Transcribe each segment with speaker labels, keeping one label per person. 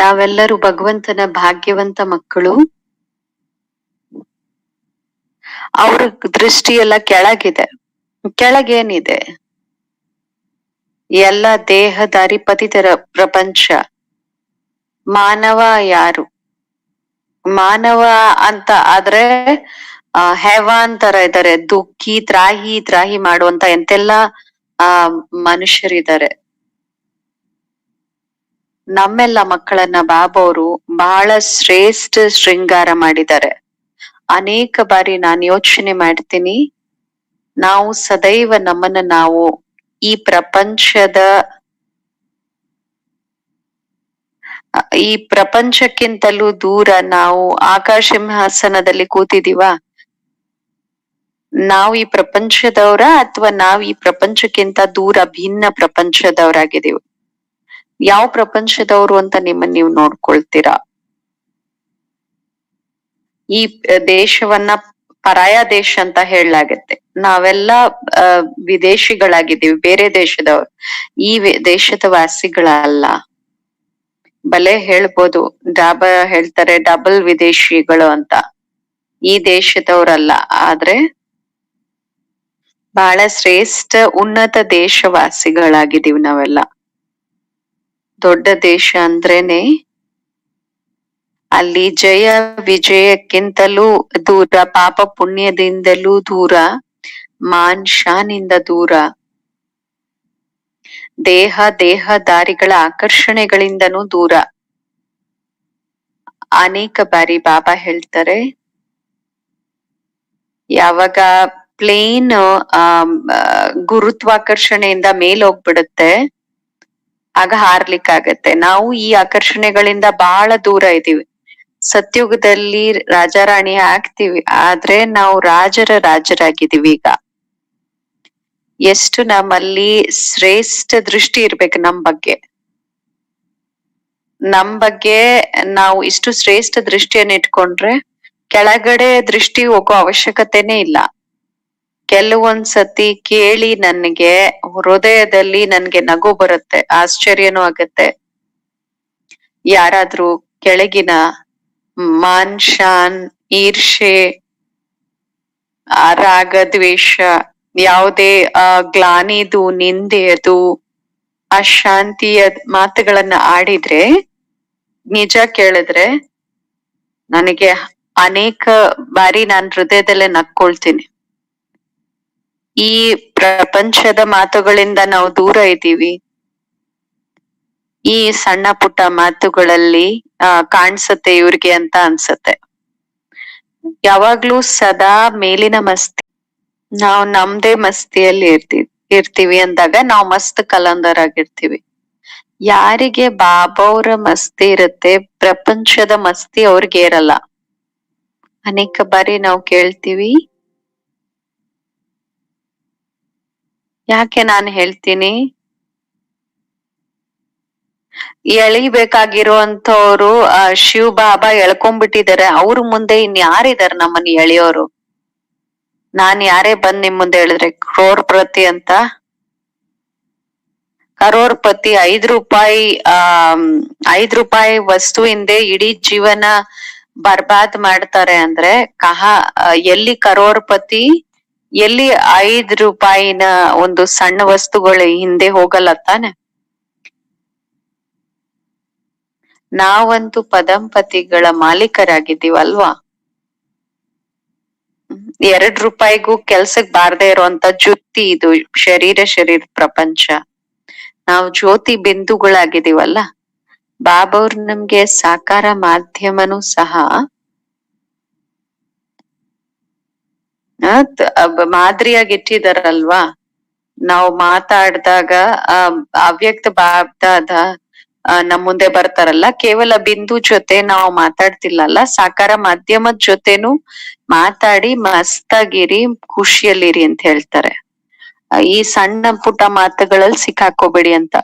Speaker 1: ನಾವೆಲ್ಲರೂ ಭಗವಂತನ ಭಾಗ್ಯವಂತ ಮಕ್ಕಳು. ಅವ್ರ ದೃಷ್ಟಿ ಎಲ್ಲ ಕೆಳಗಿದೆ. ಕೆಳಗೇನಿದೆ? ಎಲ್ಲ ದೇಹದಾರಿಪತಿತರ ಪ್ರಪಂಚ. ಮಾನವ ಯಾರು? ಮಾನವ ಅಂತ ಆದ್ರೆ ಹೈವಾನ್ ತರ ಇದಾರೆ, ದುಃಖಿ ತ್ರಾಹಿ ತ್ರಾಹಿ ಮಾಡುವಂತ ಎಂತೆಲ್ಲ ಆ ಮನುಷ್ಯರಿದ್ದಾರೆ. ನಮ್ಮೆಲ್ಲ ಮಕ್ಕಳನ್ನ ಬಾಬವರು ಬಹಳ ಶ್ರೇಷ್ಠ ಶೃಂಗಾರ ಮಾಡಿದ್ದಾರೆ. ಅನೇಕ ಬಾರಿ ನಾನು ಯೋಚನೆ ಮಾಡ್ತೀನಿ, ನಾವು ಸದೈವ ನಮ್ಮನ್ನ ನಾವು ಈ ಪ್ರಪಂಚದ ಈ ಪ್ರಪಂಚಕ್ಕಿಂತಲೂ ದೂರ ನಾವು ಆಕಾಶ ಸಿಂಹಾಸನದಲ್ಲಿ ಕೂತಿದೀವ. ನಾವು ಈ ಪ್ರಪಂಚದವ್ರ ಅಥವಾ ನಾವ್ ಈ ಪ್ರಪಂಚಕ್ಕಿಂತ ದೂರ ಭಿನ್ನ ಪ್ರಪಂಚದವರಾಗಿದ್ದೀವಿ? ಯಾವ ಪ್ರಪಂಚದವ್ರು ಅಂತ ನಿಮ್ಮನ್ನ ನೀವು ನೋಡ್ಕೊಳ್ತೀರಾ? ಈ ದೇಶವನ್ನ ಪರಾಯ ದೇಶ ಅಂತ ಹೇಳಲಾಗತ್ತೆ. ನಾವೆಲ್ಲ ವಿದೇಶಿಗಳಾಗಿದ್ದೀವಿ, ಬೇರೆ ದೇಶದವ್ರು. ಈ ದೇಶದ ವಾಸಿಗಳಲ್ಲ. ಬಲೆ ಹೇಳ್ಬೋದು, ಹೇಳ್ತಾರೆ ಡಬಲ್ ವಿದೇಶಿಗಳು ಅಂತ. ಈ ದೇಶದವ್ರಲ್ಲ, ಆದ್ರೆ ಬಹಳ ಶ್ರೇಷ್ಠ ಉನ್ನತ ದೇಶವಾಸಿಗಳಾಗಿದ್ದೀವಿ ನಾವೆಲ್ಲ. ದೊಡ್ಡ ದೇಶ ಅಂದ್ರೇನೆ ಅಲ್ಲಿ ಜಯ ವಿಜಯಕ್ಕಿಂತಲೂ ದೂರ, ಪಾಪ ಪುಣ್ಯದಿಂದಲೂ ದೂರ, ಮಾನ್ ಶಾನಿಂದ ದೂರ, ದೇಹದಾರಿಗಳ ಆಕರ್ಷಣೆಗಳಿಂದನೂ ದೂರ. ಅನೇಕ ಬಾರಿ ಬಾಬಾ ಹೇಳ್ತಾರೆ, ಯಾವಾಗ ಪ್ಲೇನ್ ಗುರುತ್ವಾಕರ್ಷಣೆಯಿಂದ ಮೇಲ್ ಹೋಗ್ಬಿಡುತ್ತೆ, ಆಗ ಹಾರ್ಲಿಕ್ಕಾಗತ್ತೆ. ನಾವು ಈ ಆಕರ್ಷಣೆಗಳಿಂದ ಬಹಳ ದೂರ ಇದೀವಿ. ಸತ್ಯುಗದಲ್ಲಿ ರಾಜಾರಾಣಿ ಆಗ್ತೀವಿ, ಆದ್ರೆ ನಾವು ರಾಜರಾಗಿದ್ದೀವಿ ಈಗ. ಎಷ್ಟು ನಮ್ಮಲ್ಲಿ ಶ್ರೇಷ್ಠ ದೃಷ್ಟಿ ಇರ್ಬೇಕು ನಮ್ ಬಗ್ಗೆ ನಾವು ಇಷ್ಟು ಶ್ರೇಷ್ಠ ದೃಷ್ಟಿಯನ್ನು ಇಟ್ಕೊಂಡ್ರೆ ಕೆಳಗಡೆ ದೃಷ್ಟಿ ಹೋಗೋ ಅವಶ್ಯಕತೆನೇ ಇಲ್ಲ. ಕೆಲವೊಂದ್ಸತಿ ಕೇಳಿ ನನ್ಗೆ ಹೃದಯದಲ್ಲಿ ನನ್ಗೆ ನಗು ಬರುತ್ತೆ, ಆಶ್ಚರ್ಯನೂ ಆಗತ್ತೆ. ಯಾರಾದ್ರೂ ಕೆಳಗಿನ ಮಾನ್ ಶಾನ್, ಈರ್ಷೆ, ರಾಗ ದ್ವೇಷ, ಯಾವುದೇ ಗ್ಲಾನಿದು, ನಿಂದೆಯದು, ಅಶಾಂತಿಯ ಮಾತುಗಳನ್ನ ಆಡಿದ್ರೆ, ನಿಜ ಕೇಳಿದ್ರೆ ನನಗೆ ಅನೇಕ ಬಾರಿ ನಾನ್ ಹೃದಯದಲ್ಲೇ ನಕ್ಕೊಳ್ತೀನಿ. ಈ ಪ್ರಪಂಚದ ಮಾತುಗಳಿಂದ ನಾವು ದೂರ ಇದ್ದೀವಿ. ಈ ಸಣ್ಣ ಪುಟ್ಟ ಮಾತುಗಳಲ್ಲಿ ಕಾಣ್ಸತ್ತೆ ಇವ್ರಿಗೆ ಅಂತ ಅನ್ಸತ್ತೆ. ಯಾವಾಗ್ಲೂ ಸದಾ ಮೇಲಿನ ಮಸ್ತಿ, ನಾವು ನಮ್ದೇ ಮಸ್ತಿಯಲ್ಲಿ ಇರ್ತೀವಿ ಅಂದಾಗ ನಾವು ಮಸ್ತ್ ಕಲಂದರ್ ಆಗಿರ್ತೀವಿ. ಯಾರಿಗೆ ಬಾಬಾವ್ರ ಮಸ್ತಿ ಇರುತ್ತೆ, ಪ್ರಪಂಚದ ಮಸ್ತಿ ಅವ್ರಿಗೆ ಇರಲ್ಲ. ಅನೇಕ ಬಾರಿ ನಾವು ಕೇಳ್ತೀವಿ. ಯಾಕೆ ನಾನು ಹೇಳ್ತೀನಿ, ಎಳಿಬೇಕಾಗಿರುವಂತವ್ರು ಶಿವ್ ಬಾಬಾ ಎಳ್ಕೊಂಡ್ಬಿಟ್ಟಿದ್ದಾರೆ. ಅವ್ರ ಮುಂದೆ ಇನ್ಯಾರಿದಾರೆ ನಮ್ಮನ್ನ ಎಳೆಯೋರು? ನಾನ್ ಯಾರೇ ಬಂದ್ ನಿಮ್ ಮುಂದೆ ಹೇಳಿದ್ರೆ ಕ್ರೋರ್ಪತಿ ಅಂತ, ಕರೋರ್ಪತಿ ₹5 ₹5 ವಸ್ತು ಹಿಂದೆ ಇಡೀ ಜೀವನ ಬರ್ಬಾದ್ ಮಾಡ್ತಾರೆ ಅಂದ್ರೆ ಎಲ್ಲಿ ಕರೋರ್ಪತಿ, ಎಲ್ಲಿ ₹5 ಒಂದು ಸಣ್ಣ ವಸ್ತುಗಳು ಹಿಂದೆ ಹೋಗಲ್ಲ ತಾನೆ. ನಾವಂತೂ ಪದಂಪತಿಗಳ ಮಾಲೀಕರಾಗಿದ್ದೀವಲ್ವಾ. ₹2 ಕೆಲ್ಸಕ್ ಬಾರ್ದೇ ಇರುವಂತ ಜುತ್ತಿ ಇದು ಶರೀರ ಪ್ರಪಂಚ. ನಾವು ಜ್ಯೋತಿ ಬಿಂದುಗಳಾಗಿದ್ದೀವಲ್ಲ. ಬಾಬಾವ್ರು ನಮ್ಗೆ ಸಾಕಾರ ಮಾಧ್ಯಮನೂ ಸಹ ಮಾದರಿಯಾಗಿ ಇಟ್ಟಿದಾರಲ್ವಾ. ನಾವು ಮಾತಾಡ್ದಾಗ ಅವ್ಯಕ್ತ ಬಾಬ್ದಾದ ನಮ್ ಮುಂದೆ ಬರ್ತಾರಲ್ಲ, ಕೇವಲ ಬಿಂದು ಜೊತೆ ನಾವು ಮಾತಾಡ್ತಿಲ್ಲಲ್ಲ, ಸಾಕಾರ ಮಾಧ್ಯಮದ ಜೊತೆನೂ ಮಾತಾಡಿ ಮಸ್ತಾಗಿರಿ, ಖುಷಿಯಲ್ಲಿರಿ ಅಂತ ಹೇಳ್ತಾರೆ. ಈ ಸಣ್ಣ ಪುಟ್ಟ ಮಾತುಗಳಲ್ಲಿ ಸಿಕ್ಕಾಕೋಬೇಡಿ ಅಂತ.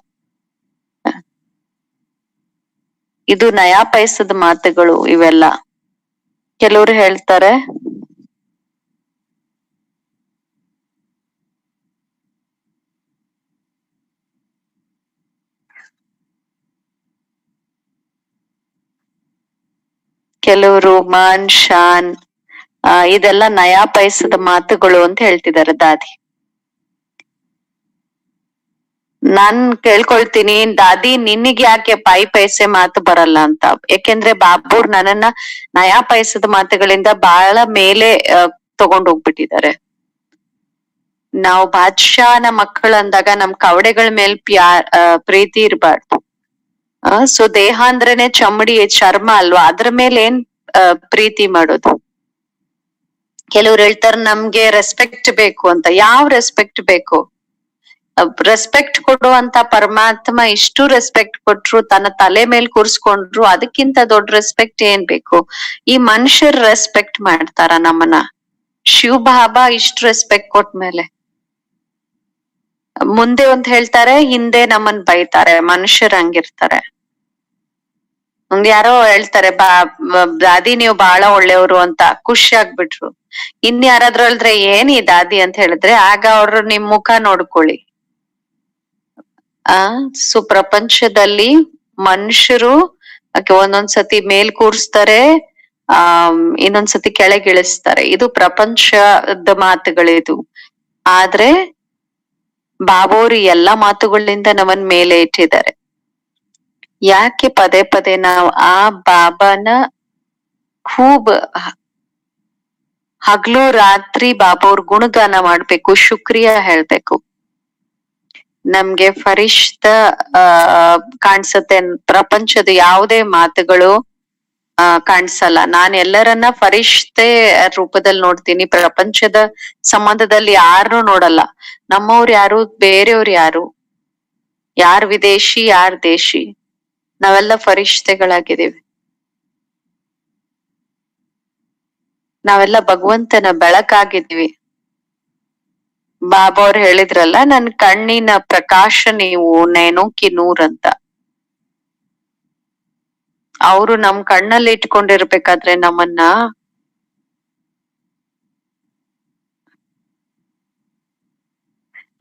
Speaker 1: ಇದು ನಯಾ ಪೈಸದ ಮಾತುಗಳು ಇವೆಲ್ಲ. ಕೆಲವ್ರು ಹೇಳ್ತಾರೆ, ಕೆಲವರು ಮಾನ್ ಶಾನ್ ಇದೆಲ್ಲ ನಯಾ ಪೈಸದ ಮಾತುಗಳು ಅಂತ ಹೇಳ್ತಿದಾರೆ ದಾದಿ. ನಾನ್ ಕೇಳ್ಕೊಳ್ತೀನಿ, ದಾದಿ ನಿನಗ್ ಯಾಕೆ ಪೈಸೆ ಮಾತು ಬರಲ್ಲ ಅಂತ. ಯಾಕೆಂದ್ರೆ ಬಾಬೂರ್ ನನ್ನನ್ನ ನಯಾ ಪೈಸದ ಮಾತುಗಳಿಂದ ಬಹಳ ಮೇಲೆ ತಗೊಂಡ್ ಹೋಗ್ಬಿಟ್ಟಿದ್ದಾರೆ. ನಾವು ಬಾದ್ಶಾನ ಮಕ್ಕಳು ಅಂದಾಗ ನಮ್ ಕವಡೆಗಳ ಮೇಲ್ ಪ್ರೀತಿ ಇರಬಾರ್ದು. ಸೊ ದೇಹ ಅಂದ್ರೇನೆ ಚಮಡಿ ಚರ್ಮ ಅಲ್ವಾ, ಅದ್ರ ಮೇಲೆ ಏನ್ ಪ್ರೀತಿ ಮಾಡೋದು. ಕೆಲವ್ರು ಹೇಳ್ತಾರ ನಮ್ಗೆ ರೆಸ್ಪೆಕ್ಟ್ ಬೇಕು ಅಂತ. ಯಾವ ರೆಸ್ಪೆಕ್ಟ್ ಬೇಕು? ರೆಸ್ಪೆಕ್ಟ್ ಕೊಡುವಂತ ಪರಮಾತ್ಮ ಇಷ್ಟು ರೆಸ್ಪೆಕ್ಟ್ ಕೊಟ್ರು, ತನ್ನ ತಲೆ ಮೇಲೆ ಕೂರ್ಸ್ಕೊಂಡ್ರು, ಅದಕ್ಕಿಂತ ದೊಡ್ಡ ರೆಸ್ಪೆಕ್ಟ್ ಏನ್ ಬೇಕು? ಈ ಮನುಷ್ಯರ್ ರೆಸ್ಪೆಕ್ಟ್ ಮಾಡ್ತಾರ ನಮ್ಮನ್ನ? ಶಿವ್ ಬಾಬಾ ಇಷ್ಟು ರೆಸ್ಪೆಕ್ಟ್ ಕೊಟ್ಮೇಲೆ ಮುಂದೆ ಒಂದ್ ಹೇಳ್ತಾರೆ, ಹಿಂದೆ ನಮ್ಮನ್ ಬೈತಾರೆ. ಮನುಷ್ಯರ್ ಹಂಗಿರ್ತಾರೆ. ಒಂದ್ ಯಾರೋ ಹೇಳ್ತಾರೆ, ದಾದಿ ನೀವು ಬಹಳ ಒಳ್ಳೆಯವರು ಅಂತ, ಖುಷಿ ಆಗ್ಬಿಟ್ರು. ಇನ್ ಯಾರಾದ್ರೂ ಹೇಳಿದ್ರೆ ಏನ್ ಈ ದಾದಿ ಅಂತ ಹೇಳಿದ್ರೆ, ಆಗ ಅವ್ರು ನಿಮ್ ಮುಖ ನೋಡ್ಕೊಳ್ಳಿ. ಪ್ರಪಂಚದಲ್ಲಿ ಮನುಷ್ಯರು ಒಂದೊಂದ್ಸತಿ ಮೇಲ್ ಕೂರ್ಸ್ತಾರೆ, ಇನ್ನೊಂದ್ಸತಿ ಕೆಳಗಿಳಿಸ್ತಾರೆ. ಇದು ಪ್ರಪಂಚದ ಮಾತುಗಳಿದು. ಆದ್ರೆ ಬಾಬೋರು ಎಲ್ಲಾ ಮಾತುಗಳಿಂದ ನಮ್ಮನ್ ಮೇಲೆ ಇಟ್ಟಿದ್ದಾರೆ. ಯಾಕೆ ಪದೇ ಪದೇ ನಾವು ಆ ಬಾಬಾನ ಖೂಬ್ ಹಗ್ಲು ರಾತ್ರಿ ಬಾಬೋರ್ ಗುಣಗಾನ ಮಾಡ್ಬೇಕು, ಶುಕ್ರಿಯಾ ಹೇಳ್ಬೇಕು. ನಮ್ಗೆ ಫರಿಷ್ಠ ಕಾಣ್ಸತ್ತೆ. ಪ್ರಪಂಚದ ಯಾವುದೇ ಮಾತುಗಳು ಕಾಣಿಸಲ್ಲ. ನಾನ್ ಎಲ್ಲರನ್ನ ಫರಿಷ್ಠೆ ರೂಪದಲ್ಲಿ ನೋಡ್ತೀನಿ. ಪ್ರಪಂಚದ ಸಂಬಂಧದಲ್ಲಿ ಯಾರು ನೋಡಲ್ಲ. ನಮ್ಮವ್ರು ಯಾರು, ಬೇರೆಯವ್ರು ಯಾರು, ಯಾರ್ ವಿದೇಶಿ ಯಾರ್ ದೇಶಿ, ನಾವೆಲ್ಲ ಫರಿಷ್ಠೆಗಳಾಗಿದ್ದೀವಿ. ನಾವೆಲ್ಲ ಭಗವಂತನ ಬೆಳಕಾಗಿದ್ವಿ. ಬಾಬಾ ಅವ್ರು ಹೇಳಿದ್ರಲ್ಲ, ನನ್ ಕಣ್ಣಿನ ಪ್ರಕಾಶ ನೀವು, ನೇನೋಕಿ ನೂರ್ ಅಂತ. ಅವರು ನಮ್ ಕಣ್ಣಲ್ಲಿ ಇಟ್ಕೊಂಡಿರ್ಬೇಕಾದ್ರೆ ನಮ್ಮನ್ನ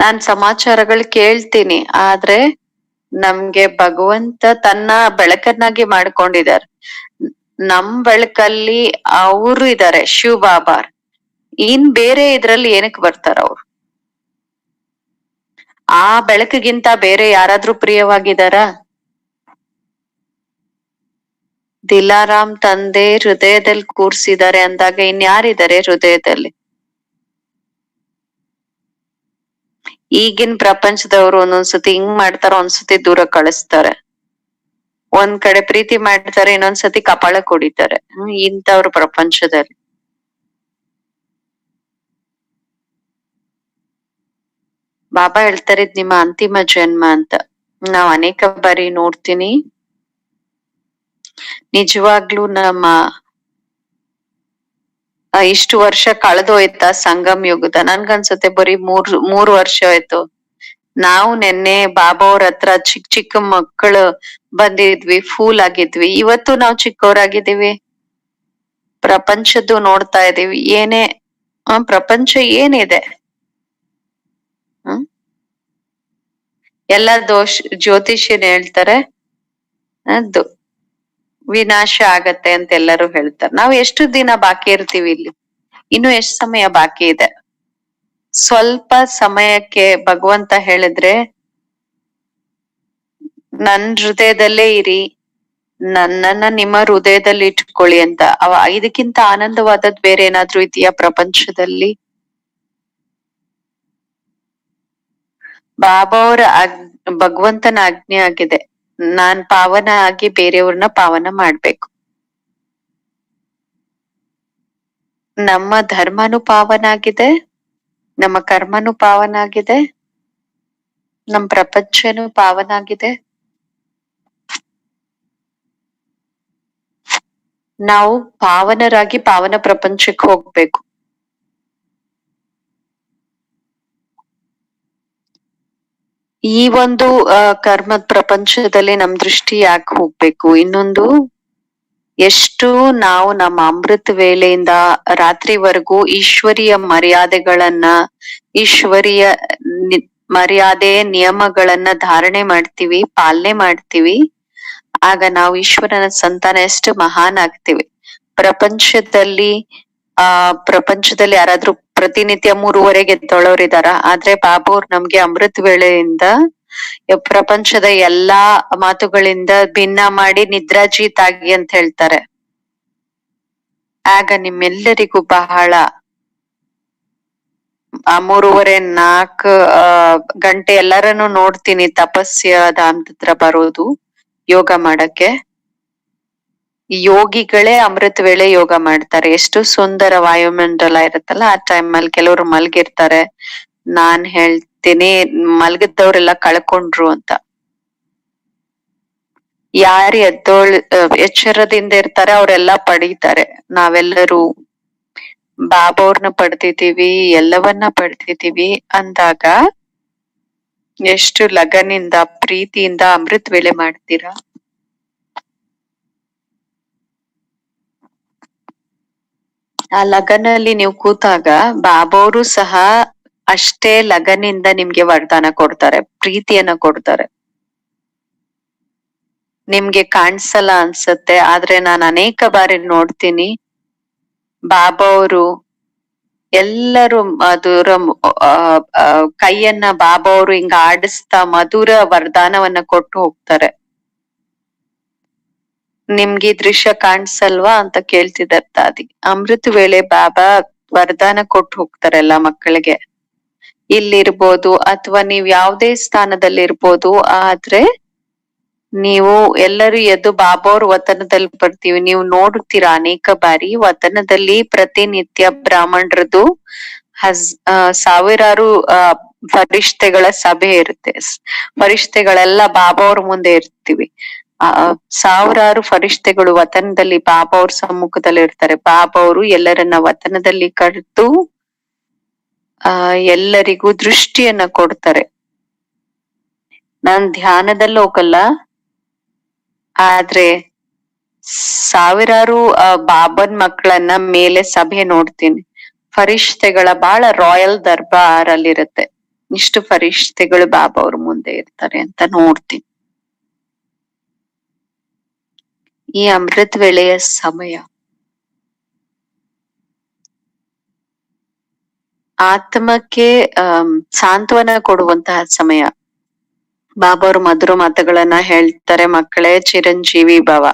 Speaker 1: ನಾನ್ ಸಮಾಚಾರಗಳು ಕೇಳ್ತೀನಿ, ಆದ್ರೆ ನಮ್ಗೆ ಭಗವಂತ ತನ್ನ ಬೆಳಕನ್ನಾಗಿ ಮಾಡ್ಕೊಂಡಿದ್ದಾರೆ. ನಮ್ ಬೆಳಕಲ್ಲಿ ಅವರು ಇದ್ದಾರೆ, ಶಿವ್ ಬಾಬಾ. ಇನ್ ಬೇರೆ ಇದ್ರಲ್ಲಿ ಏನಕ್ ಬರ್ತಾರ ಅವ್ರು? ಆ ಬೆಳಕಿಗಿಂತ ಬೇರೆ ಯಾರಾದ್ರೂ ಪ್ರಿಯವಾಗಿದಾರ? ದಿಲಾರಾಮ್ ತಂದೆ ಹೃದಯದಲ್ಲಿ ಕೂರ್ಸಿದ್ದಾರೆ ಅಂದಾಗ ಇನ್ಯಾರಿದ್ದಾರೆ ಹೃದಯದಲ್ಲಿ? ಈಗಿನ ಪ್ರಪಂಚದವ್ರು ಒಂದೊಂದ್ಸತಿ ಹಿಂಗ್ ಮಾಡ್ತಾರ, ಒಂದ್ಸತಿ ದೂರ ಕಳಿಸ್ತಾರೆ. ಒಂದ್ ಕಡೆ ಪ್ರೀತಿ ಮಾಡ್ತಾರೆ, ಇನ್ನೊಂದ್ಸತಿ ಕಪಾಳ ಕೊಡಿತಾರೆ. ಇಂಥವ್ರು ಪ್ರಪಂಚದಲ್ಲಿ. ಬಾಬಾ ಹೇಳ್ತಾರೆ, ಇದ್ ನಿಮ್ಮ ಅಂತಿಮ ಜನ್ಮ ಅಂತ. ನಾವ್ ಅನೇಕ ಬಾರಿ ನೋಡ್ತೀನಿ, ನಿಜವಾಗ್ಲೂ ನಮ್ಮ ಇಷ್ಟು ವರ್ಷ ಕಳೆದೋಯ್ತಾ ಸಂಗಮ್ ಯುಗದ? ನನ್ಗನ್ಸತ್ತೆ ಬರೀ ಮೂರು ವರ್ಷ ಆಯ್ತು. ನಾವು ನೆನ್ನೆ ಬಾಬಾ ಅವ್ರ ಹತ್ರ ಚಿಕ್ಕ ಚಿಕ್ಕ ಮಕ್ಕಳು ಬಂದಿದ್ವಿ, ಫೂಲ್ ಆಗಿದ್ವಿ. ಇವತ್ತು ನಾವು ಚಿಕ್ಕವರಾಗಿದ್ದೀವಿ. ಪ್ರಪಂಚದ್ದು ನೋಡ್ತಾ ಇದೀವಿ. ಏನೇ ಪ್ರಪಂಚ ಏನಿದೆ, ಎಲ್ಲ ಜ್ಯೋತಿಷ್ಯನ್ ಹೇಳ್ತಾರೆ ಅದು ವಿನಾಶ ಆಗತ್ತೆ ಅಂತ ಎಲ್ಲರೂ ಹೇಳ್ತಾರೆ. ನಾವ್ ಎಷ್ಟು ದಿನ ಬಾಕಿ ಇರ್ತೀವಿ ಇಲ್ಲಿ? ಇನ್ನು ಎಷ್ಟು ಸಮಯ ಬಾಕಿ ಇದೆ? ಸ್ವಲ್ಪ ಸಮಯಕ್ಕೆ ಭಗವಂತ ಹೇಳಿದ್ರೆ, ನನ್ ಹೃದಯದಲ್ಲೇ ಇರಿ, ನನ್ನನ್ನ ನಿಮ್ಮ ಹೃದಯದಲ್ಲಿ ಇಟ್ಕೊಳ್ಳಿ ಅಂತ. ಇದಕ್ಕಿಂತ ಆನಂದವಾದದ್ ಬೇರೆ ಏನಾದ್ರೂ ಇದೆಯಾ ಪ್ರಪಂಚದಲ್ಲಿ? ಬಾಬಾ ಅವರ ಭಗವಂತನ ಆಜ್ಞೆ ಆಗಿದೆ, ನಾನ್ ಪಾವನ ಆಗಿ ಬೇರೆಯವ್ರನ್ನ ಪಾವನ ಮಾಡ್ಬೇಕು. ನಮ್ಮ ಧರ್ಮನು ಪಾವನ ಆಗಿದೆ, ನಮ್ಮ ಕರ್ಮನು ಪಾವನ ಆಗಿದೆ, ನಮ್ ಪ್ರಪಂಚನು ಪಾವನ ಆಗಿದೆ. ನಾವು ಪಾವನರಾಗಿ ಪಾವನ ಪ್ರಪಂಚಕ್ಕೆ ಹೋಗ್ಬೇಕು. ಈ ಒಂದು ಕರ್ಮದ ಪ್ರಪಂಚದಲ್ಲಿ ನಮ್ ದೃಷ್ಟಿ ಯಾಕೆ ಹೋಗ್ಬೇಕು? ಇನ್ನೊಂದು, ಎಷ್ಟು ನಾವು ನಮ್ಮ ಅಮೃತ ವೇಳೆಯಿಂದ ರಾತ್ರಿವರೆಗೂ ಈಶ್ವರೀಯ ಮರ್ಯಾದೆಗಳನ್ನ, ಈಶ್ವರೀಯ ಮರ್ಯಾದೆ ನಿಯಮಗಳನ್ನ ಧಾರಣೆ ಮಾಡ್ತೀವಿ, ಪಾಲನೆ ಮಾಡ್ತೀವಿ, ಆಗ ನಾವು ಈಶ್ವರನ ಸಂತಾನ ಎಷ್ಟು ಮಹಾನ್ ಆಗ್ತೀವಿ. ಪ್ರಪಂಚದಲ್ಲಿ ಪ್ರಪಂಚದಲ್ಲಿ ಯಾರಾದ್ರೂ ಪ್ರತಿನಿತ್ಯ 3:30ಗೆ ಎದ್ದೊಳೋರಿದಾರ, ಆದ್ರೆ ಬಾಬು ಅವ್ರು ನಮ್ಗೆ ಅಮೃತ ವೇಳೆಯಿಂದ ಪ್ರಪಂಚದ ಎಲ್ಲಾ ಮಾತುಗಳಿಂದ ಭಿನ್ನ ಮಾಡಿ ನಿದ್ರಾಜೀತ್ ಆಗಿ ಅಂತ ಹೇಳ್ತಾರೆ. ಆಗ ನಿಮ್ಮೆಲ್ಲರಿಗೂ ಬಹಳ 3:30-4 ಗಂಟೆ ಎಲ್ಲರನ್ನು ನೋಡ್ತೀನಿ ತಪಸ್ಯ ಧಾಮದ ಹತ್ರ ಬರೋದು ಯೋಗ ಮಾಡಕ್ಕೆ. ಯೋಗಿಗಳೇ ಅಮೃತ ವೇಳೆ ಯೋಗ ಮಾಡ್ತಾರೆ. ಎಷ್ಟು ಸುಂದರ ವಾಯುಮಂಡಲ ಇರುತ್ತಲ್ಲ ಆ ಟೈಮಲ್ಲಿ. ಕೆಲವರು ಮಲ್ಗಿರ್ತಾರೆ, ನಾನ್ ಹೇಳ್ತೀನಿ ಮಲ್ಗಿದ್ದವ್ರೆಲ್ಲ ಕಳ್ಕೊಂಡ್ರು ಅಂತ. ಯಾರು ಎಚ್ಚರದಿಂದ ಇರ್ತಾರೆ ಅವರೆಲ್ಲಾ ಪಡೀತಾರೆ. ನಾವೆಲ್ಲರೂ ಬಾಬಾವ್ರನ್ನ ಪಡ್ದಿದೀವಿ, ಎಲ್ಲವನ್ನ ಪಡ್ದಿದೀವಿ ಅಂದಾಗ ಎಷ್ಟು ಲಗನಿಂದ ಪ್ರೀತಿಯಿಂದ ಅಮೃತ ವೇಳೆ ಮಾಡ್ತೀರಾ. ಆ ಲಗನಲ್ಲಿ ನೀವು ಕೂತಾಗ ಬಾಬಾವ್ರು ಸಹ ಅಷ್ಟೇ ಲಗನಿಂದ ನಿಮ್ಗೆ ವರದಾನ ಕೊಡ್ತಾರೆ, ಪ್ರೀತಿಯನ್ನ ಕೊಡ್ತಾರೆ. ನಿಮ್ಗೆ ಕಾಣಿಸಲ್ಲ ಅನ್ಸತ್ತೆ, ಆದ್ರೆ ನಾನು ಅನೇಕ ಬಾರಿ ನೋಡ್ತೀನಿ ಬಾಬಾ ಅವರು ಎಲ್ಲರೂ ಮಧುರ ಕೈಯನ್ನ ಬಾಬಾ ಅವರು ಹಿಂಗ ಆಡಿಸ್ತಾ ಮಧುರ ವರದಾನವನ್ನ ಕೊಟ್ಟು ಹೋಗ್ತಾರೆ. ನಿಮ್ಗೆ ಈ ದೃಶ್ಯ ಕಾಣಿಸಲ್ವಾ ಅಂತ ಕೇಳ್ತಿದ್ದಾರೆ ದಾದಿ. ಅಮೃತ ವೇಳೆ ಬಾಬಾ ವರದಾನ ಕೊಟ್ಟು ಹೋಗ್ತಾರೆ ಎಲ್ಲಾ ಮಕ್ಕಳಿಗೆ. ಇಲ್ಲಿರ್ಬೋದು ಅಥವಾ ನೀವ್ ಯಾವ್ದೇ ಸ್ಥಾನದಲ್ಲಿ ಇರ್ಬೋದು, ಆದ್ರೆ ನೀವು ಎಲ್ಲರೂ ಎದ್ದು ಬಾಬಾ ಅವ್ರ ವತನದಲ್ಲಿ ಬರ್ತೀವಿ. ನೀವು ನೋಡುತ್ತೀರಾ ಅನೇಕ ಬಾರಿ ವತನದಲ್ಲಿ ಪ್ರತಿನಿತ್ಯ ಬ್ರಾಹ್ಮಣರದ್ದು ಸಾವಿರಾರು ಫರಿಷ್ಠೆಗಳ ಸಭೆ ಇರುತ್ತೆ. ಫರಿಷ್ಠೆಗಳೆಲ್ಲ ಬಾಬಾ ಅವ್ರ ಮುಂದೆ ಇರ್ತೀವಿ. ಸಾವಿರಾರು ಫರಿಷ್ಠೆಗಳು ವತನದಲ್ಲಿ ಬಾಬಾ ಅವ್ರ ಸಮ್ಮುಖದಲ್ಲಿ ಇರ್ತಾರೆ. ಬಾಬಾ ಅವರು ಎಲ್ಲರನ್ನ ವತನದಲ್ಲಿ ಕರೆದು ಎಲ್ಲರಿಗೂ ದೃಷ್ಟಿಯನ್ನ ಕೊಡ್ತಾರೆ. ನಾನ್ ಧ್ಯಾನದಲ್ಲಿ ಹೋಗಲ್ಲ, ಆದ್ರೆ ಸಾವಿರಾರು ಬಾಬನ್ ಮಕ್ಕಳನ್ನ ಮೇಲೆ ಸಭೆ ನೋಡ್ತೀನಿ. ಫರಿಷ್ಠೆಗಳ ಬಹಳ ರಾಯಲ್ ದರ್ಬಾರ್ ಅಲ್ಲಿರುತ್ತೆ. ಇಷ್ಟು ಫರಿಷ್ಠೆಗಳು ಬಾಬಾ ಅವ್ರ ಮುಂದೆ ಇರ್ತಾರೆ ಅಂತ ನೋಡ್ತೀನಿ. ಈ ಅಮೃತ ವೇಳೆಯ ಸಮಯ ಆತ್ಮಕ್ಕೆ ಸಾಂತ್ವನ ಕೊಡುವಂತಹ ಸಮಯ. ಬಾಬಾ ಅವ್ರ ಮಧುರ ಮಾತುಗಳನ್ನ ಹೇಳ್ತಾರೆ, ಮಕ್ಕಳೇ ಚಿರಂಜೀವಿ ಭವ.